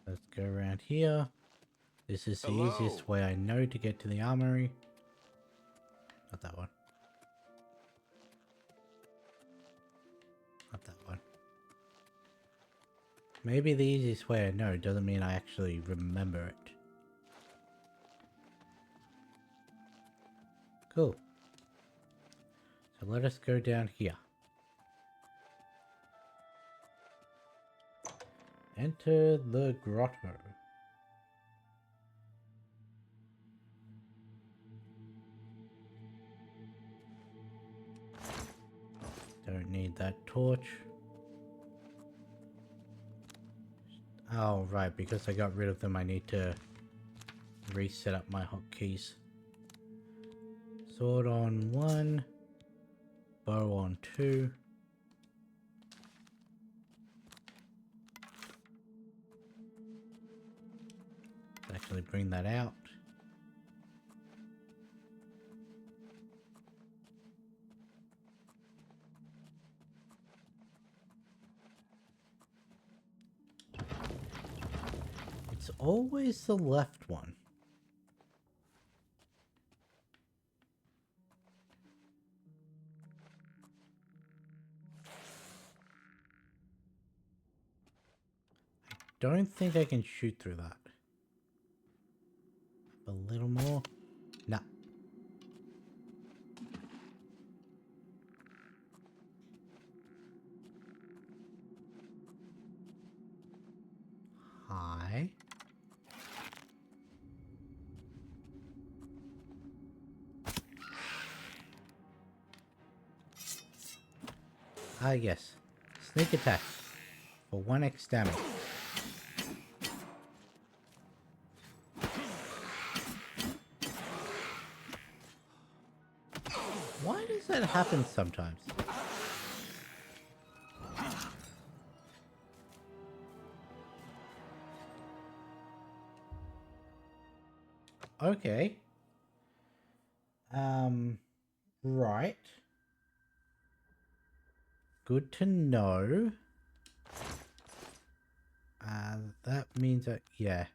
Let's go around here. This is the easiest way I know to get to the armory. Not that one. Not that one. Maybe the easiest way I know doesn't mean I actually remember it. Cool. So let us go down here. Enter the grotto. Don't need that torch. Oh, right, because I got rid of them, I need to reset up my hotkeys. Sword on 1, bow on 2. Let's actually bring that out. It's always the left one. Don't think I can shoot through that. A little more. Nah. Hi. Ah, yes. Sneak attack for 1x damage. Why does that happen sometimes? Okay. Right. Good to know. That means that, yeah.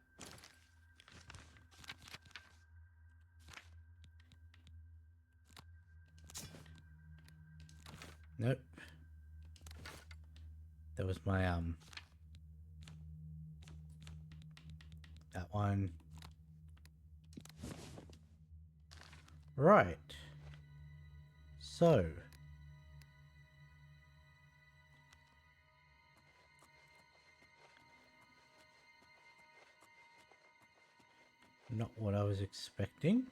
Nope. That was my, that one. Right. So. Not what I was expecting.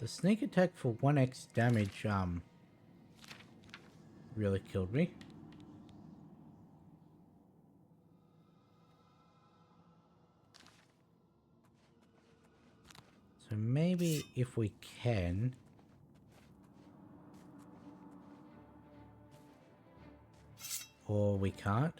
The sneak attack for 1x damage, really killed me. So maybe if we can... Or we can't.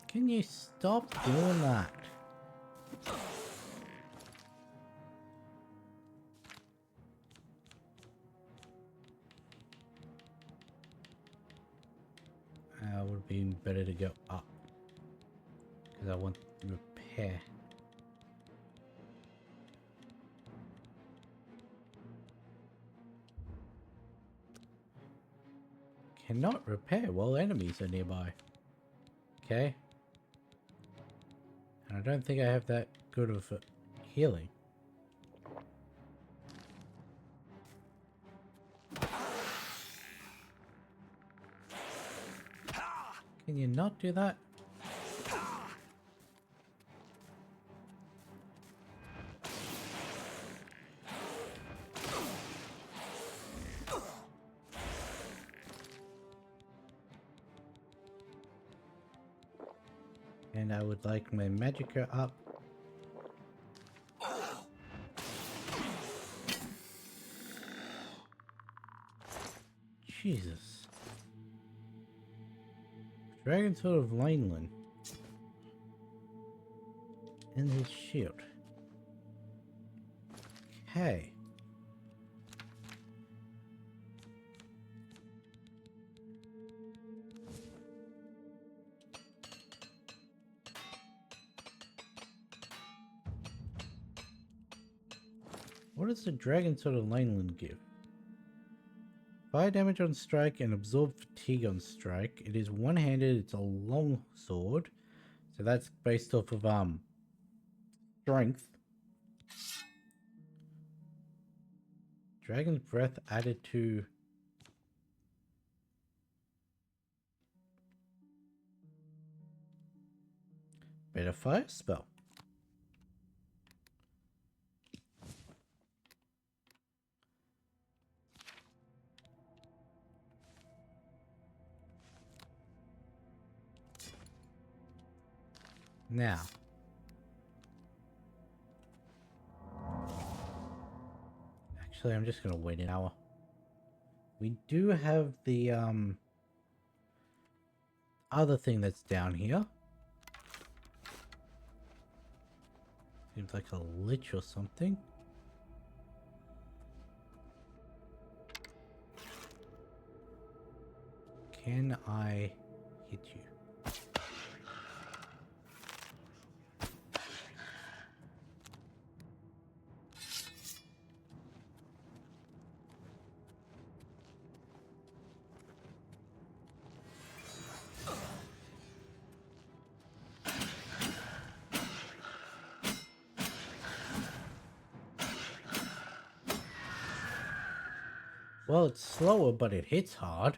Can you stop doing that? Would have been better to go up. Because I want repair. Cannot repair while enemies are nearby. Okay. And I don't think I have that good of healing. Can you not do that? And I would like my magicka up. Jesus. Dragon Sword of Lineland. And his shield. Okay. What does the Dragon Sword of Lineland give? Fire damage on strike and absorb fatigue on strike. It is one-handed, it's a long sword. So that's based off of strength. Dragon's Breath added to better fire spell. Now, actually, I'm just gonna wait an hour. We do have the other thing that's down here. Seems like a lich or something. Can I hit you? Well, it's slower, but it hits hard.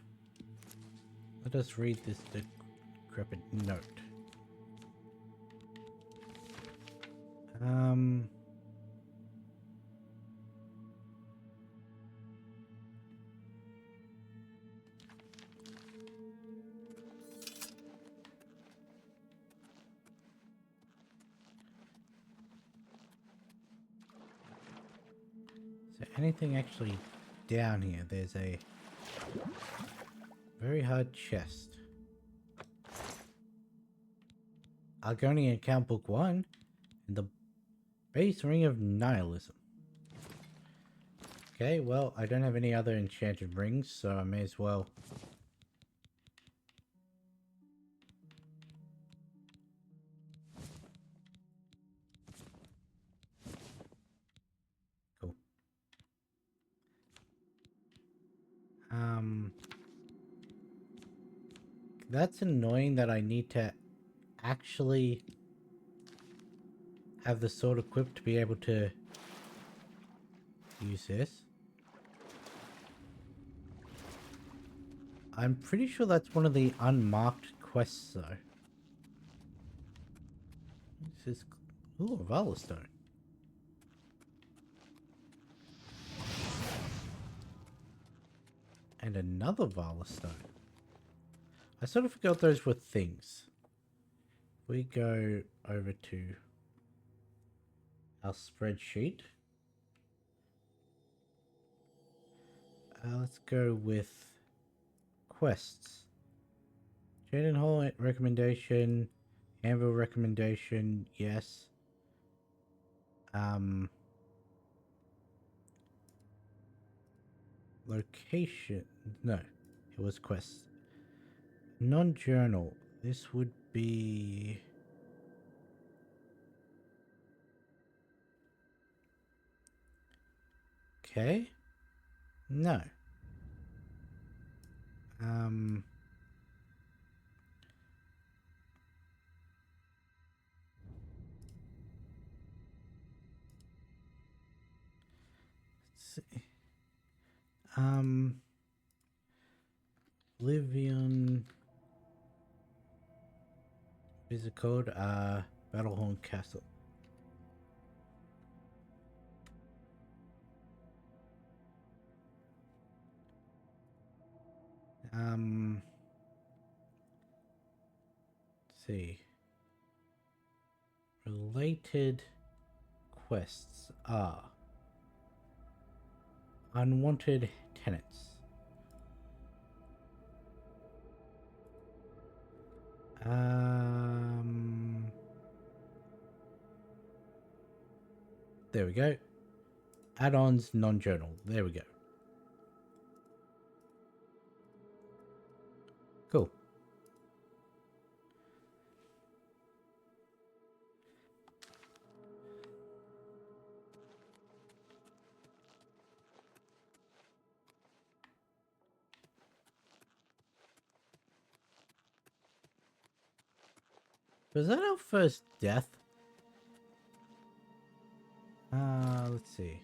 Let us read this decrepit note. Is there anything actually down here? There's a very hard chest. Argonian account book 1 and the base ring of nihilism. Okay, well, I don't have any other enchanted rings, so I may as well cool. That's annoying that I need to actually have the sword equipped to be able to use this. I'm pretty sure that's one of the unmarked quests though. This is... ooh, a Valor Stone. And another Valor Stone. I sort of forgot those were things. We go over to our spreadsheet. Let's go with quests. Jaden Hall recommendation. Anvil recommendation. Yes. Location. No. It was quests. Non-journal. This would be... okay. No. Let's see. Oblivion. Is it called? Battlehorn Castle. Let's see. Related quests are unwanted tenants. There we go. Add-ons non-journal. There we go. Cool. Was that our first death? Let's see.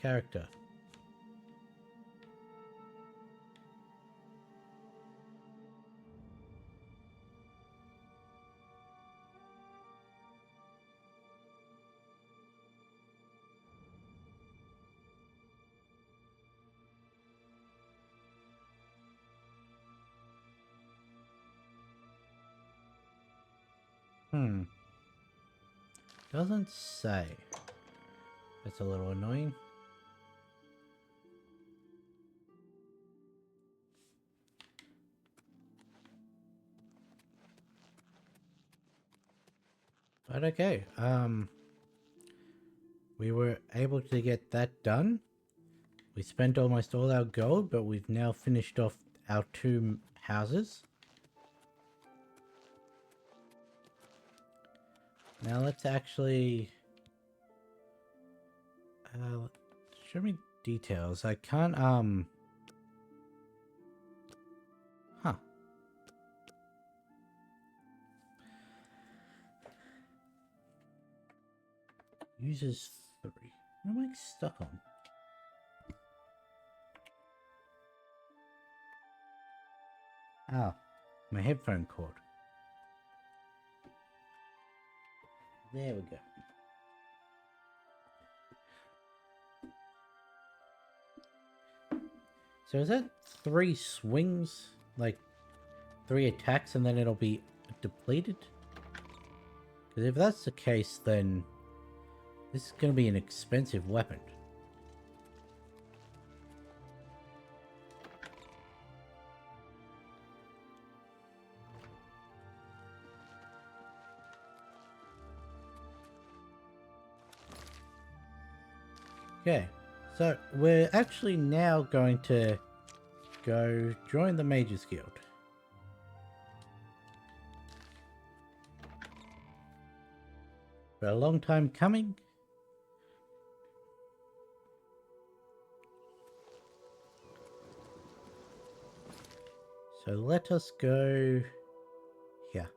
Character. Doesn't say. That's a little annoying. But okay, we were able to get that done. We spent almost all our gold, but we've now finished off our 2 houses. Now let's actually... show me details. I can't, Huh. Uses 3. What am I stuck on? Oh, my headphone cord. There we go. So is that 3 swings? Like 3 attacks and then it'll be depleted? Because if that's the case, then this is going to be an expensive weapon. Okay, so we're actually now going to go join the Mages Guild. For a long time coming. So let us go here.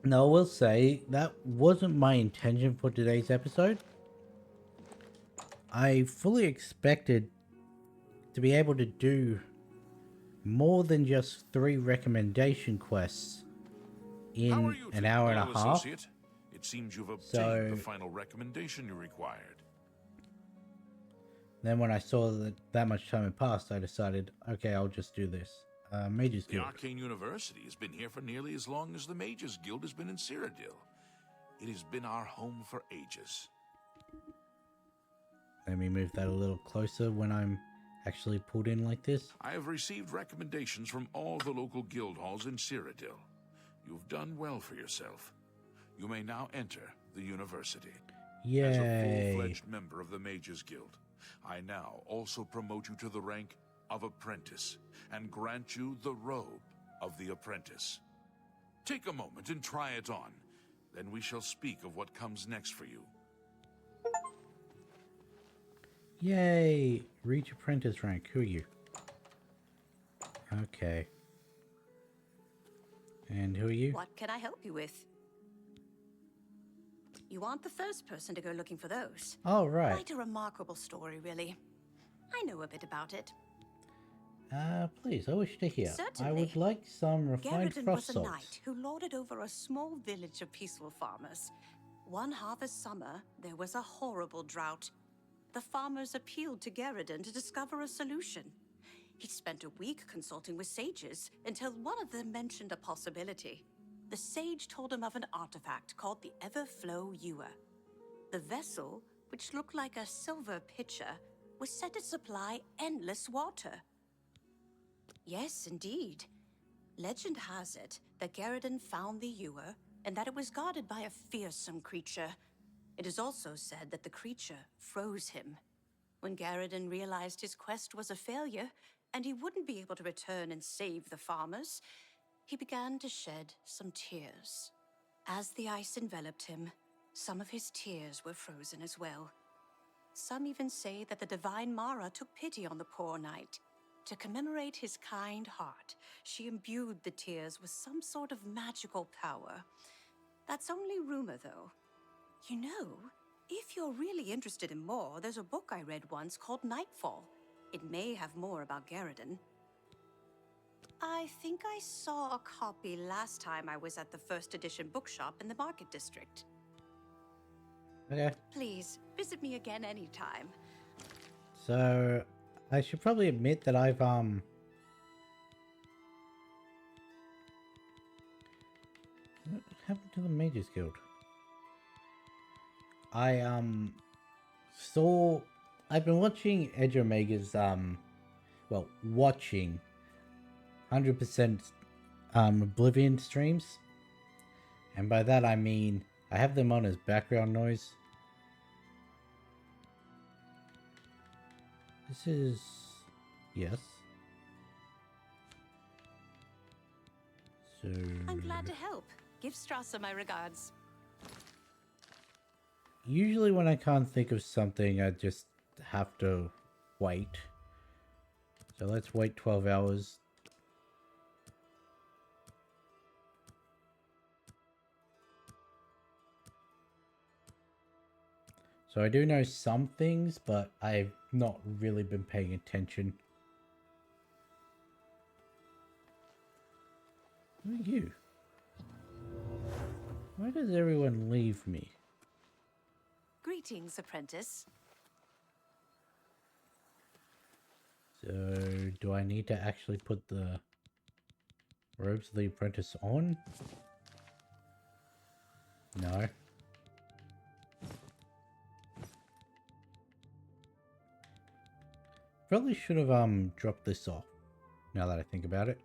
Now, I will say, that wasn't my intention for today's episode. I fully expected to be able to do more than just 3 recommendation quests in an hour and a half. Associate? It seems you've obtained the final recommendation you required. Then when I saw that much time had passed, I decided, okay, I'll just do this. Mages The Guild. Arcane University has been here for nearly as long as the Mages Guild has been in Cyrodiil. It has been our home for ages. Let me move that a little closer when I'm actually pulled in like this. I have received recommendations from all the local guild halls in Cyrodiil. You've done well for yourself. You may now enter the university. Yay. As a full-fledged member of the Mages Guild, I now also promote you to the rank of Apprentice and grant you the robe of the Apprentice. Take a moment and try it on. Then we shall speak of what comes next for you. Yay! Reach Apprentice rank. Who are you? Okay. And who are you? What can I help you with? You aren't the first person to go looking for those. Oh, right. Quite a remarkable story, really. I know a bit about it. Please, I wish to hear. Certainly. I would like some refined Garridan frost was a salts. knight who lorded over a small village of peaceful farmers. One harvest summer, there was a horrible drought. The farmers appealed to Garridan to discover a solution. He spent a week consulting with sages until one of them mentioned a possibility. The sage told him of an artifact called the Everflow Ewer. The vessel, which looked like a silver pitcher, was said to supply endless water. Yes, indeed. Legend has it that Garridan found the ewer and that it was guarded by a fearsome creature. It is also said that the creature froze him. When Garridan realized his quest was a failure and he wouldn't be able to return and save the farmers, he began to shed some tears. As the ice enveloped him, some of his tears were frozen as well. Some even say that the divine Mara took pity on the poor knight. To commemorate his kind heart, she imbued the tears with some sort of magical power. That's only rumor, though. You know, if you're really interested in more, there's a book I read once called Nightfall. It may have more about Garridan. I think I saw a copy last time I was at the first edition bookshop in the Market District. Okay. Please, visit me again anytime. So, I should probably admit that I've, What happened to the Mages Guild? I've been watching Edge Omega's, watching 100% Oblivion streams. And by that I mean, I have them on as background noise. This is... yes. So... I'm glad to help. Give Strasser my regards. Usually when I can't think of something, I just have to wait. So let's wait 12 hours. So I do know some things, but I've not really been paying attention. Who are you? Why does everyone leave me? Greetings, apprentice. So, do I need to actually put the robes of the apprentice on? No. Probably should have dropped this off, now that I think about it.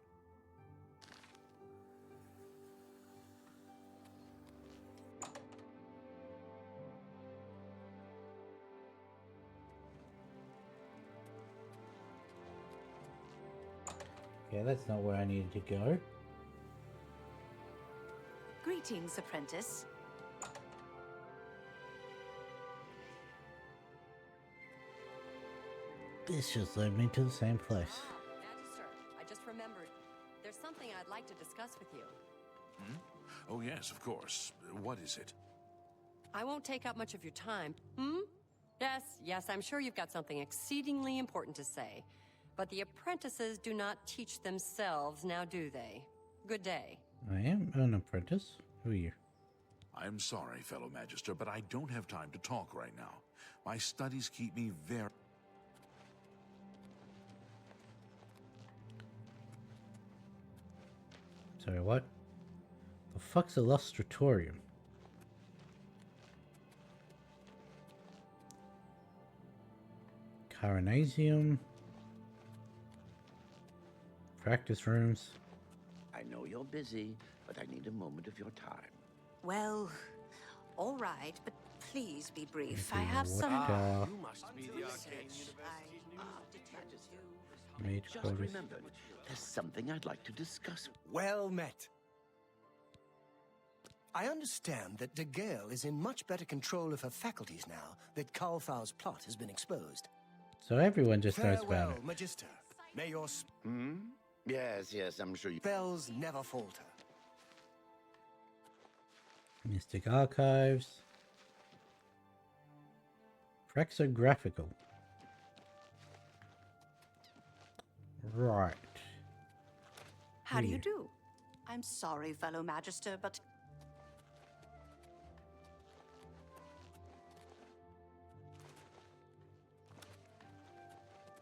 Okay, that's not where I needed to go. Greetings, apprentice. This just led me to the same place. Magister, I just remembered. There's something I'd like to discuss with you. Hmm? Oh, yes, of course. What is it? I won't take up much of your time. Hmm? Yes, I'm sure you've got something exceedingly important to say. But the apprentices do not teach themselves, now do they? Good day. I am an apprentice. Who are you? I'm sorry, fellow Magister, but I don't have time to talk right now. My studies keep me very... Sorry, what? The fuck's a lustratorium? Carinasium. Practice rooms. I know you're busy, but I need a moment of your time. Well, all right, but please be brief. Okay, I have what, some... You must be the Arcane University's new... Mage Just quarters. remembered, there's something I'd like to discuss. Well met. I understand that De Gale is in much better control of her faculties now that Kalthau's plot has been exposed. So everyone just knows Farewell, about it. Magister. May your Yes, I'm sure you... spells never falter. Mystic Archives. Rexographical. Right. How do you do? I'm sorry, fellow Magister, but...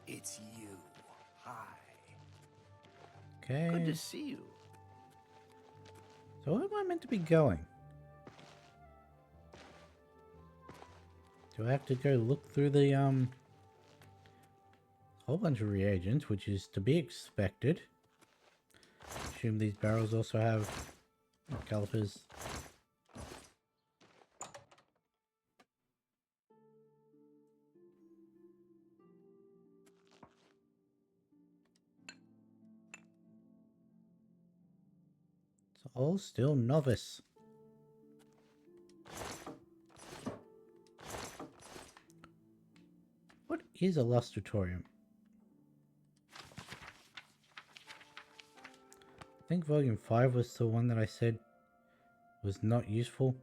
It's you. Hi. Okay. Good to see you. So where am I meant to be going? Do I have to go look through the whole bunch of reagents, which is to be expected? Assume these barrels also have calipers. It's all still novice. What is a lustratorium? I think volume 5 was the one that I said was not useful.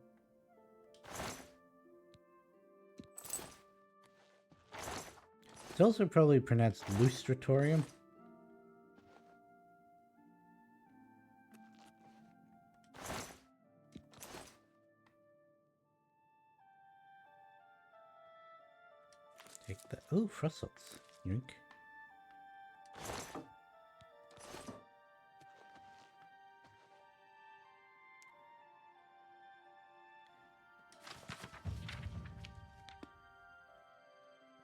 It's also probably pronounced lustratorium. Take that. Oh, frost salts. Yoink.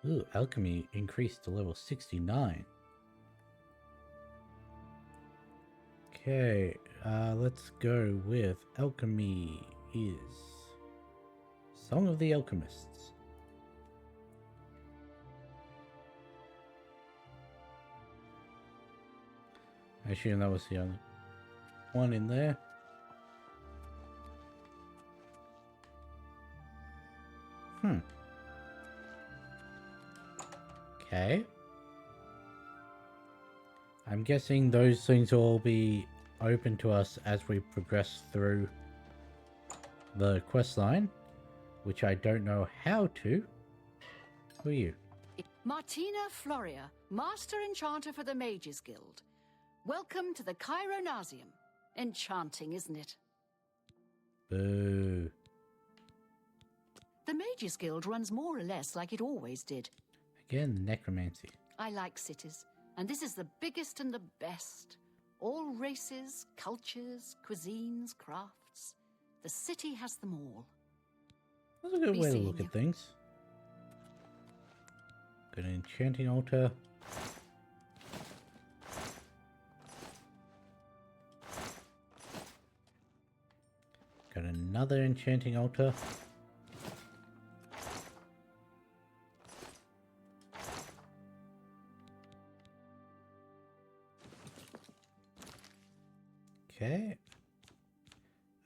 Ooh, alchemy increased to level 69. Okay, let's go with alchemy is Song of the Alchemists. I assume that was the only one in there. Okay. I'm guessing those things will all be open to us as we progress through the quest line, which I don't know how to. Who are you? Martina Floria, Master Enchanter for the Mages Guild. Welcome to the Chironasium. Enchanting, isn't it? Boo. The Mages Guild runs more or less like it always did. Again, necromancy. I like cities, and this is the biggest and the best. All races, cultures, cuisines, crafts. The city has them all. That's a good way to look at things. Got an enchanting altar. Got another enchanting altar. Okay.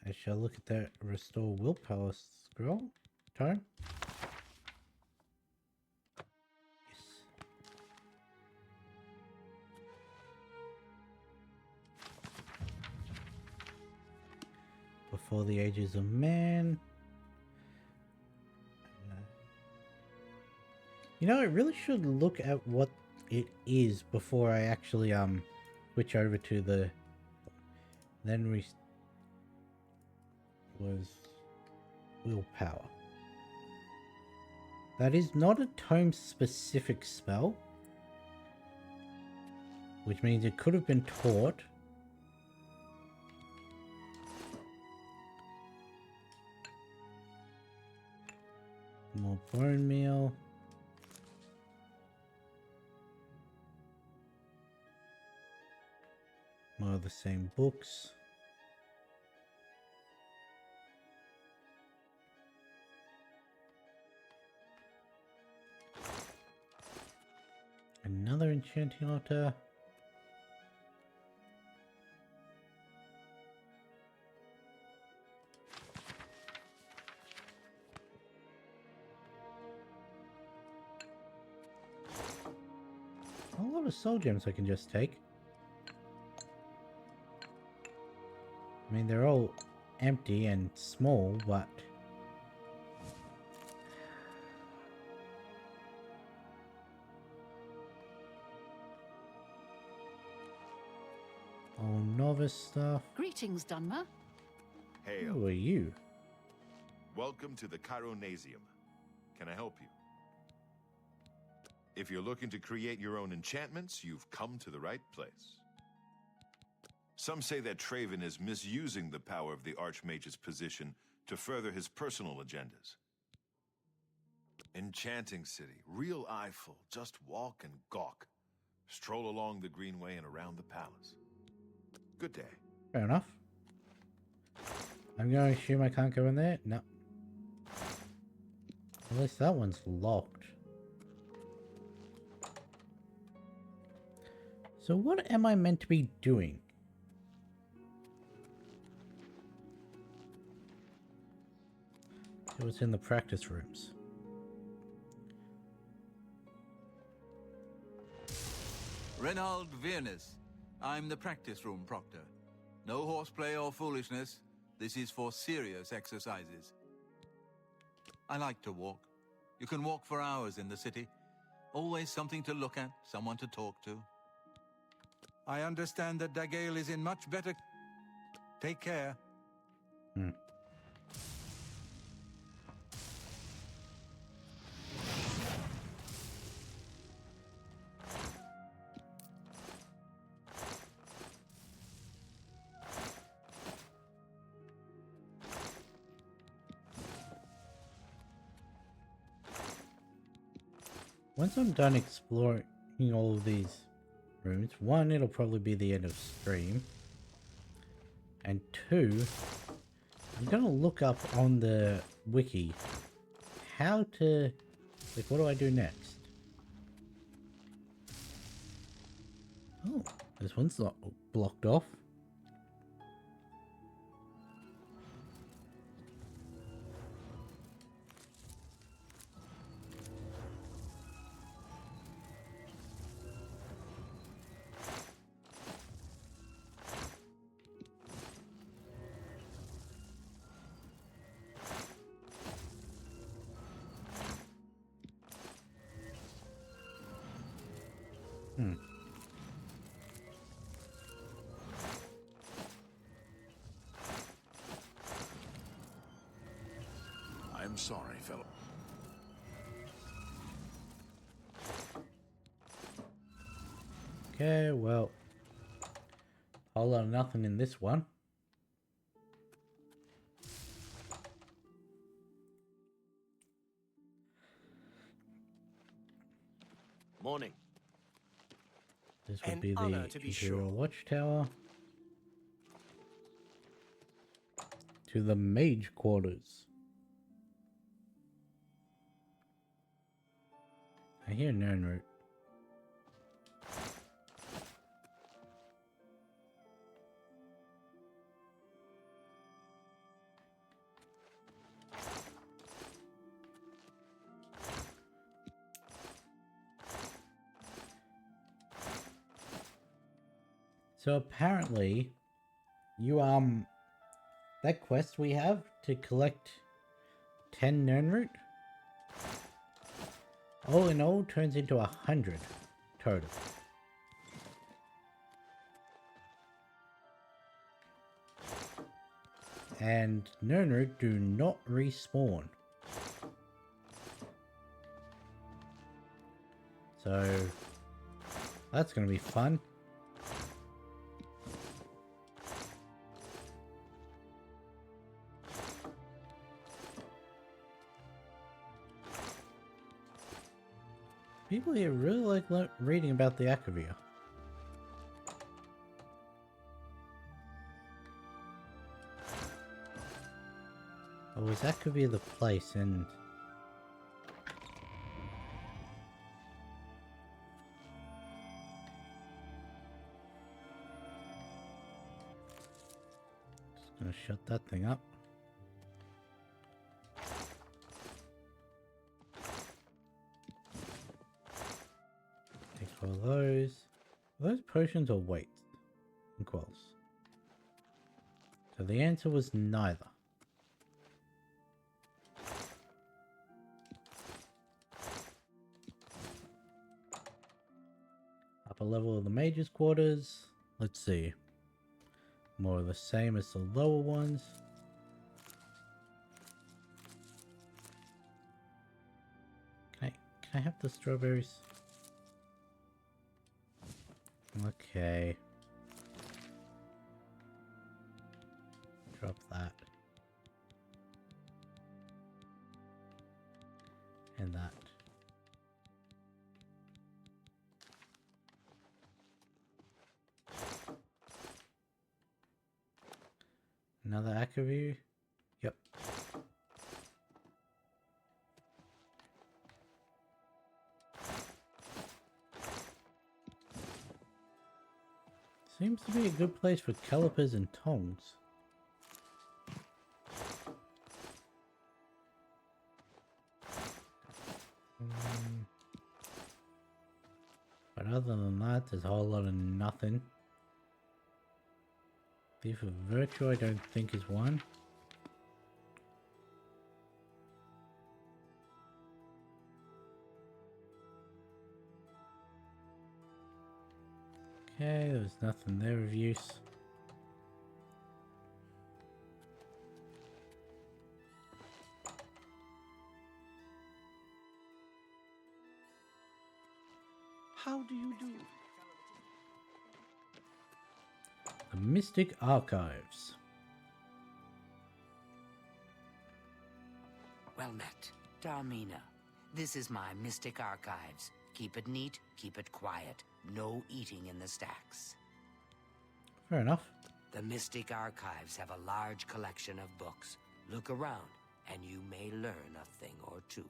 I shall look at that restore willpower scroll. Tone. Yes. Before the ages of man. You know, I really should look at what it is before I actually switch over to the then we was willpower. That is not a tome specific spell, which means it could have been taught. More bone meal. More of the same books. Another enchanting altar. A lot of soul gems I can just take. I mean, they're all empty and small, but all novice stuff. Greetings, Dunmer. Hail. Who are you? Welcome to the Chironasium. Can I help you? If you're looking to create your own enchantments, you've come to the right place. Some say that Traven is misusing the power of the Archmage's position to further his personal agendas. Enchanting city, real eyeful, just walk and gawk. Stroll along the Greenway and around the palace. Good day. Fair enough. I'm going to assume I can't go in there? No. At least that one's locked. So what am I meant to be doing? It was in the practice rooms. Renald Viernes. I'm the practice room proctor. No horseplay or foolishness. This is for serious exercises. I like to walk. You can walk for hours in the city. Always something to look at, someone to talk to. I understand that Dagale is in much better... Take care. Once I'm done exploring all of these rooms, one, it'll probably be the end of stream. And two, I'm gonna look up on the wiki how to, like, what do I do next? Oh, this one's not blocked off. I'm sorry, fellow. Okay, well, whole lot of nothing in this one. Morning. This would An be the honor to be Imperial sure. Watchtower. To the Mage Quarters. I hear Nernroot. So apparently, you that quest we have to collect 10 Nernroot, all in all turns into 100 total. And Nernroot do not respawn. So that's gonna be fun. People here really like reading about the Akavir. Oh, is Akavir the place? And just gonna shut that thing up. For those potions or weights and quells? So the answer was neither. Upper level of the mage's quarters. Let's see. more of the same as the lower ones. Can I have the strawberries? Okay. Drop that. And that. Another Ackerview? Yep. Seems to be a good place for calipers and tongs. But other than that, there's a whole lot of nothing. Thief of Virtue I don't think is one. Okay, there's nothing there of use. How do you do? The Mystic Archives. Well met. Darmina, this is my Mystic Archives. Keep it neat, keep it quiet. No eating in the stacks. Fair enough. The Mystic Archives have a large collection of books. Look around, and you may learn a thing or two.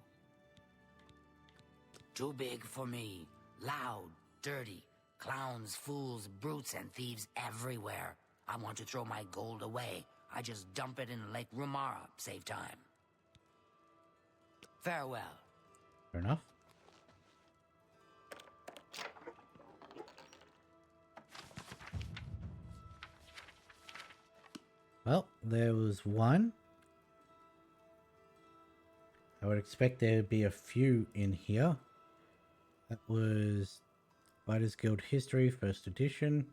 Too big for me. Loud, dirty. Clowns, fools, brutes, and thieves everywhere. I want to throw my gold away. I just dump it in Lake Rumara. Save time. Farewell. Fair enough. Well, there was one. I would expect there to be a few in here. That was Fighters Guild History, 1st edition.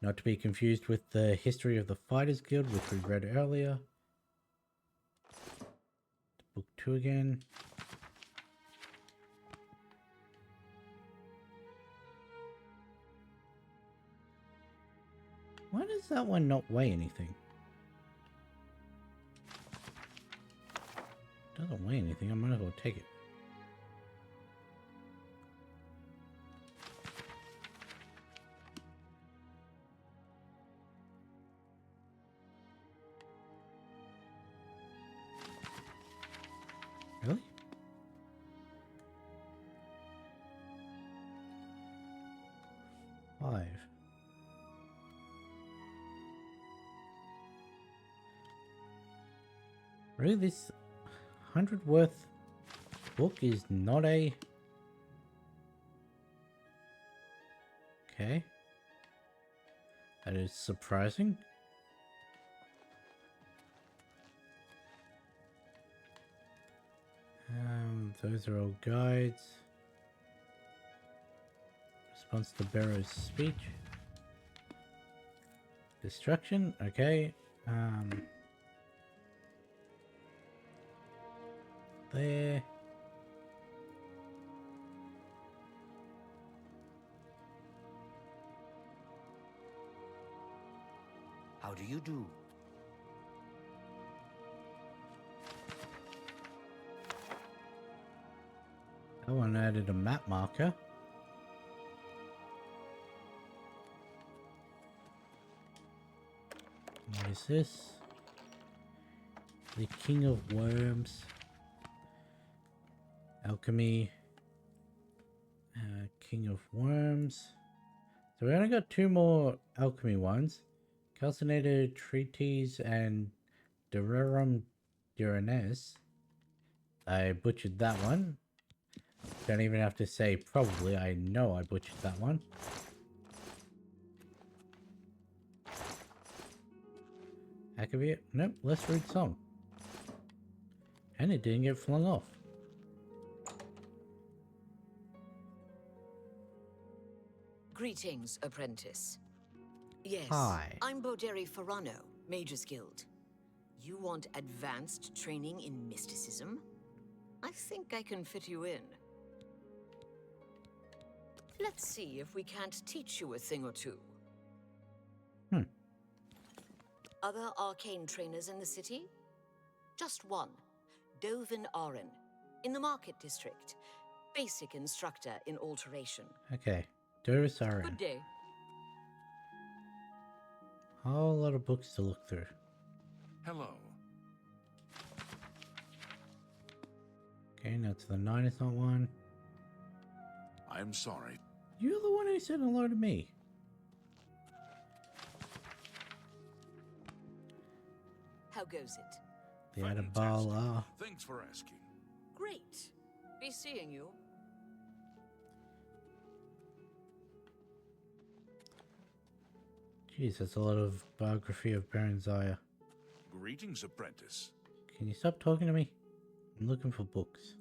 Not to be confused with the History of the Fighters Guild, which we read earlier. Book 2 again. Why does that one not weigh anything? Doesn't weigh anything, I might as well take it. Really? Five. Really, this 100 worth book is not a... Okay. That is surprising. Those are all guides. Response to Barrow's speech. Destruction, okay. There. How do you do? That one added a map marker. What is this? The King of Worms. Alchemy. King of Worms. So we only got 2 more alchemy ones. Calcinated Treatise and Dererum Duranes. I butchered that one. Don't even have to say probably, I know I butchered that one. Akavir? Nope, let's read song. And it didn't get flung off. Greetings, apprentice. Yes. Hi. I'm Boderi Ferrano, Mages Guild. You want advanced training in mysticism? I think I can fit you in. Let's see if we can't teach you a thing or two. Other arcane trainers in the city? Just one. Dovin Aren, in the Market District. Basic instructor in alteration. Okay. Durasaren. Good day. Whole lot of books to look through. Hello. Okay, now to the 9 is not one. I'm sorry. You're the one who said hello to me. How goes it? The Adabala. Thanks for asking. Great. Be seeing you. Jeez, that's a lot of biography of Baron Zaya. Greetings, apprentice. Can you stop talking to me? I'm looking for books.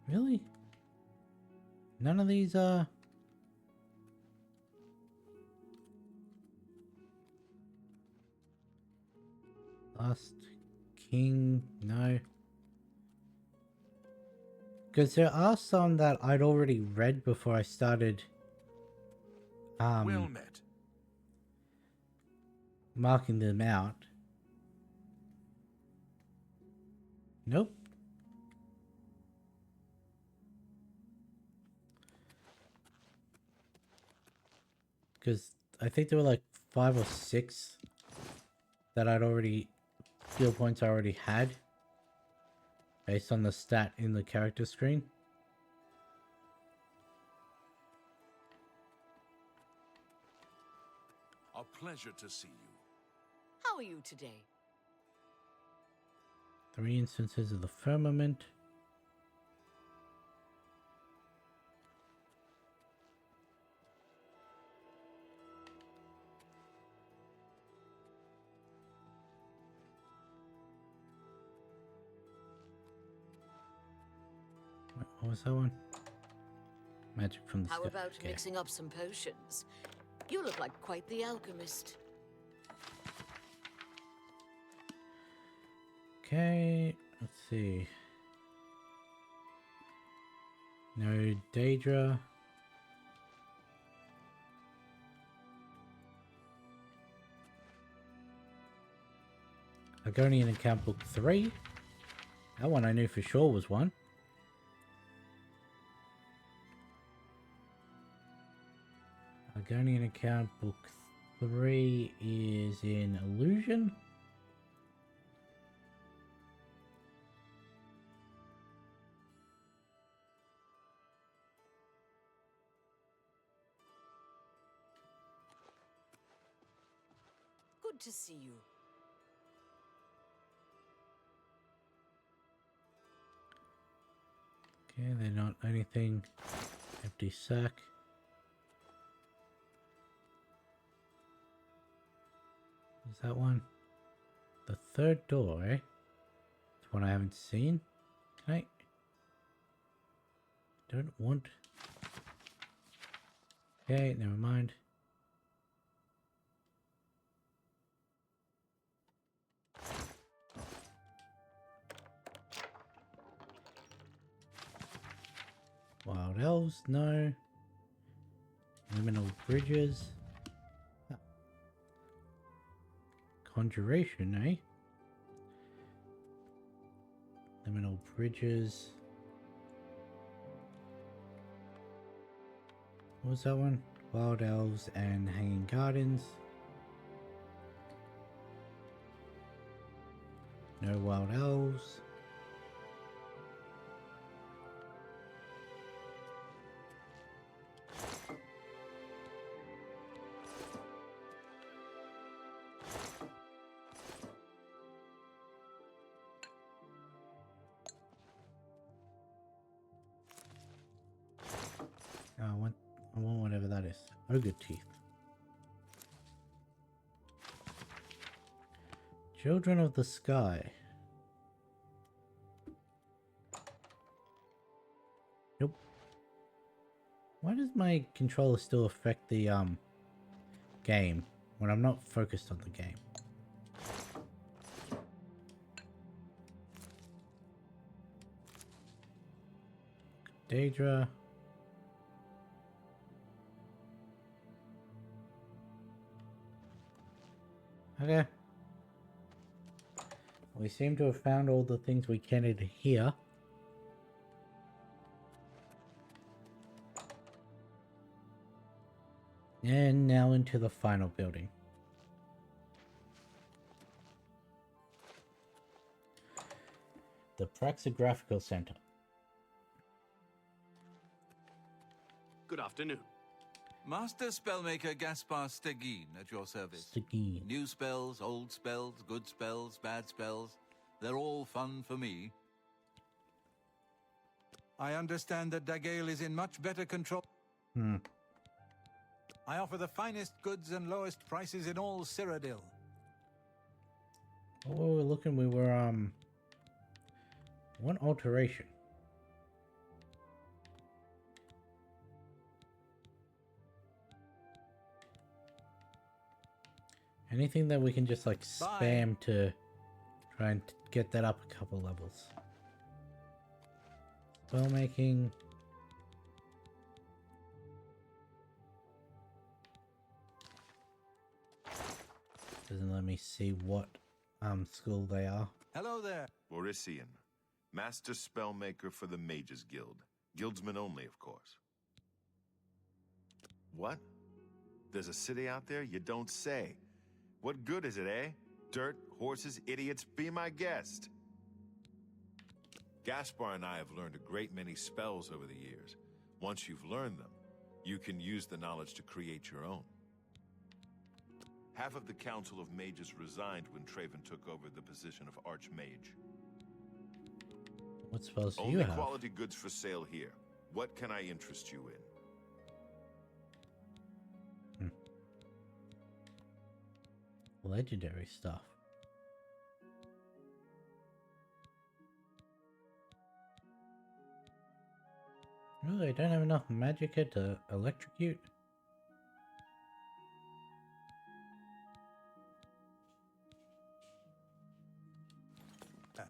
Really? None of these are... Last King, no. Because there are some that I'd already read before I started Well met. marking them out. Nope. Because I think there were like 5 or 6 that I'd already... skill points I already had. Based on the stat in the character screen. A pleasure to see you. How are you today? 3 instances of the firmament. What was that one? Magic from the sky. How about Okay. mixing up some potions? You look like quite the alchemist. Okay, let's see. No Daedra. Argonian account book 3. That one I knew for sure was one. Argonian account book 3 is in Illusion. Good to see you. Okay, they're not anything. Empty sack. Is that one? The third door, eh? It's one I haven't seen. Can I? Don't want. Okay, never mind. Wild elves, no. Liminal bridges. Ah. Conjuration, eh? Liminal bridges. What was that one? Wild elves and hanging gardens. No wild elves. I want whatever that is. Ogre teeth. Children of the Sky. Nope. Why does my controller still affect the game when I'm not focused on the game? Daedra. Okay. We seem to have found all the things we can in here. And now into the final building. The Praxographical Center. Good afternoon. Master Spellmaker Gaspar Stegin at your service. Stegin. New spells, old spells, good spells, bad spells. They're all fun for me. I understand that Dagale is in much better control. I offer the finest goods and lowest prices in all Cyrodiil. What were we looking? We were, one alteration. Anything that we can just like spam to try and get that up a couple levels. Spell making. Doesn't let me see what school they are. Hello there. Borisian, Master Spellmaker for the Mages Guild. Guildsmen only, of course. What? There's a city out there? You don't say. What good is it, eh? Dirt, horses, idiots, be my guest. Gaspar and I have learned a great many spells over the years. Once you've learned them, you can use the knowledge to create your own. Half of the Council of Mages resigned when Traven took over the position of Archmage. What spells do you Only have? quality goods for sale here. What can I interest you in? Legendary stuff. Really, I don't have enough magicka to electrocute.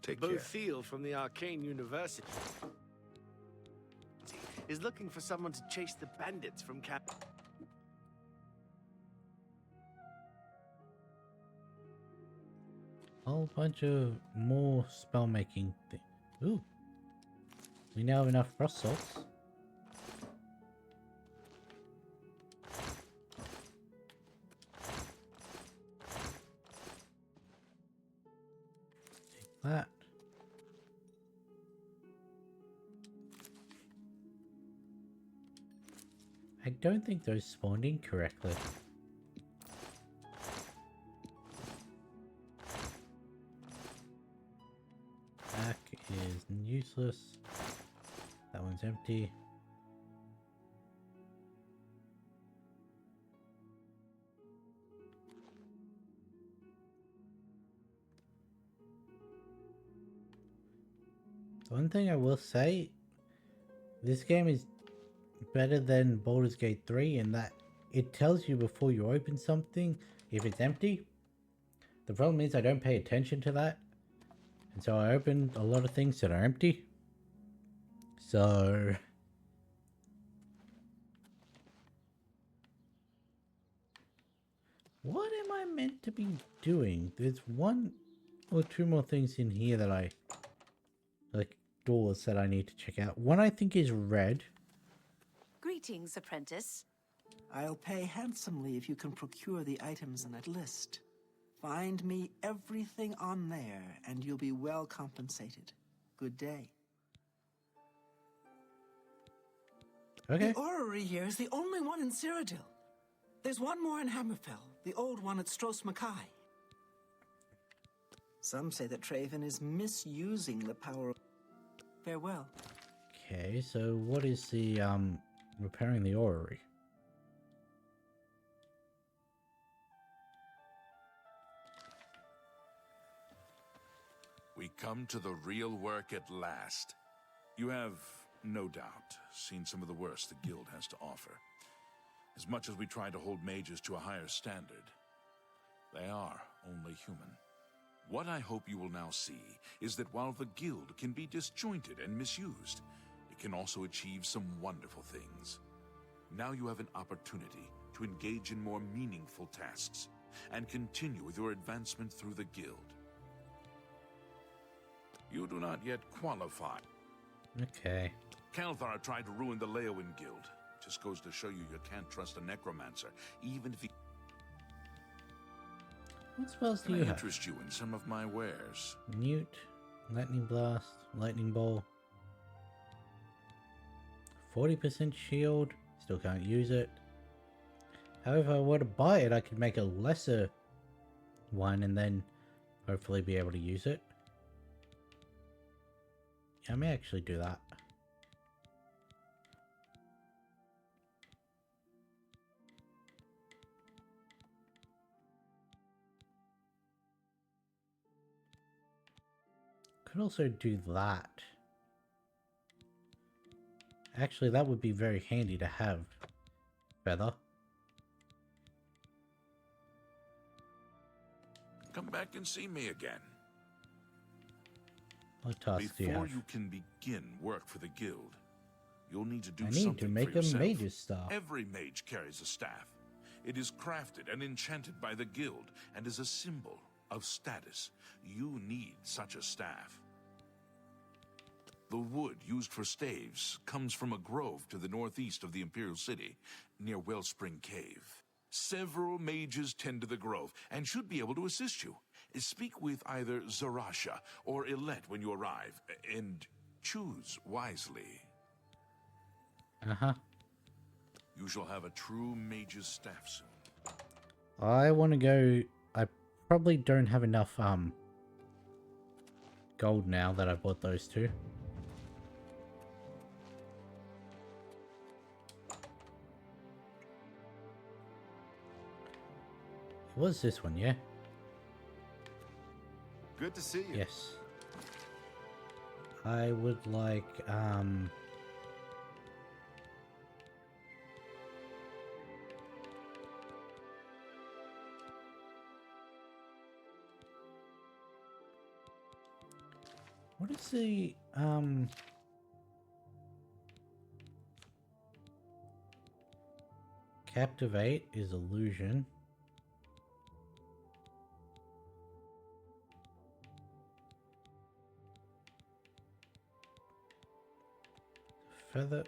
Take Bo care. Thiel from the Arcane University is looking for someone to chase the bandits from camp. Whole bunch of more spell making things. Ooh. We now have enough frost salts. Take that. I don't think those spawned in correctly. Back is useless. That one's empty. One thing I will say, this game is better than Baldur's Gate 3 in that it tells you before you open something if it's empty. The problem is I don't pay attention to that. And so I opened a lot of things that are empty. So what am I meant to be doing? There's one or two more things in here that I like, doors that I need to check out. One I think is red. Greetings, apprentice. I'll pay handsomely if you can procure the items in that list. Find me everything on there, and you'll be well compensated. Good day. Okay. The orrery here is the only one in Cyrodiil. There's one more in Hammerfell, the old one at Stros Mackay. Some say that Traven is misusing the power of... Farewell. Okay, so what is the repairing the orrery? come to the real work at last. You have, no doubt, seen some of the worst the guild has to offer. As much as we try to hold mages to a higher standard, they are only human. What I hope you will now see is that while the guild can be disjointed and misused, it can also achieve some wonderful things. Now you have an opportunity to engage in more meaningful tasks and continue with your advancement through the guild. You do not yet qualify. Okay. Kalthar tried to ruin the Leowin Guild. Just goes to show you can't trust a necromancer, even if he... What spells do Can you I have? interest you in some of my wares? Newt, Lightning Blast, Lightning Ball. 40% shield, still can't use it. However, if I were to buy it, I could make a lesser one and then hopefully be able to use it. Yeah, I may actually do that. Could also do that. Actually, that would be very handy to have. Feather. Come back and see me again. What task do you Before have? you can begin work for the guild, you'll need to do I need something to make for a yourself. mage's staff. Every mage carries a staff. It is crafted and enchanted by the guild and is a symbol of status. You need such a staff. The wood used for staves comes from a grove to the northeast of the Imperial City, near Wellspring Cave. Several mages tend to the grove and should be able to assist you. Speak with either Zarasha or Ilette when you arrive, and choose wisely. Uh-huh. You shall have a true mage's staff soon. I want to go... I probably don't have enough gold now that I bought those two. It was this one, yeah? Good to see you. Yes. I would like, what is the, Captivate is illusion. Feather.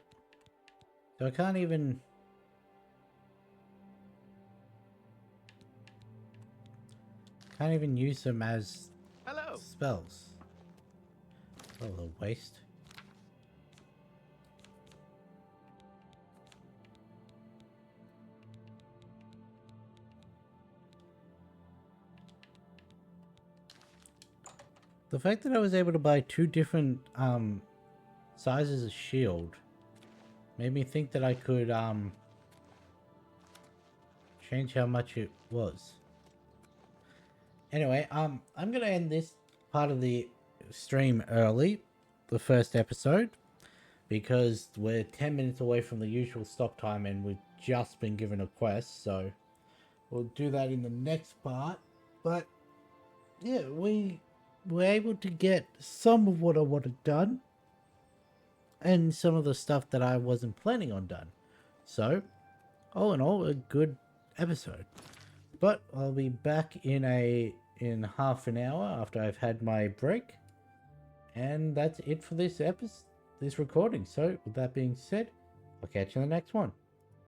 So I can't even... Can't even use them as spells. Oh, a waste. The fact that I was able to buy two different sizes of shield made me think that I could change how much it was. Anyway, I'm gonna end this part of the stream early, the first episode, because we're 10 minutes away from the usual stop time and we've just been given a quest, so we'll do that in the next part. But yeah, we were able to get some of what I wanted done and some of the stuff that I wasn't planning on done. So, all in all, a good episode. But I'll be back in half an hour after I've had my break. And that's it for this recording. So, with that being said, I'll catch you in the next one.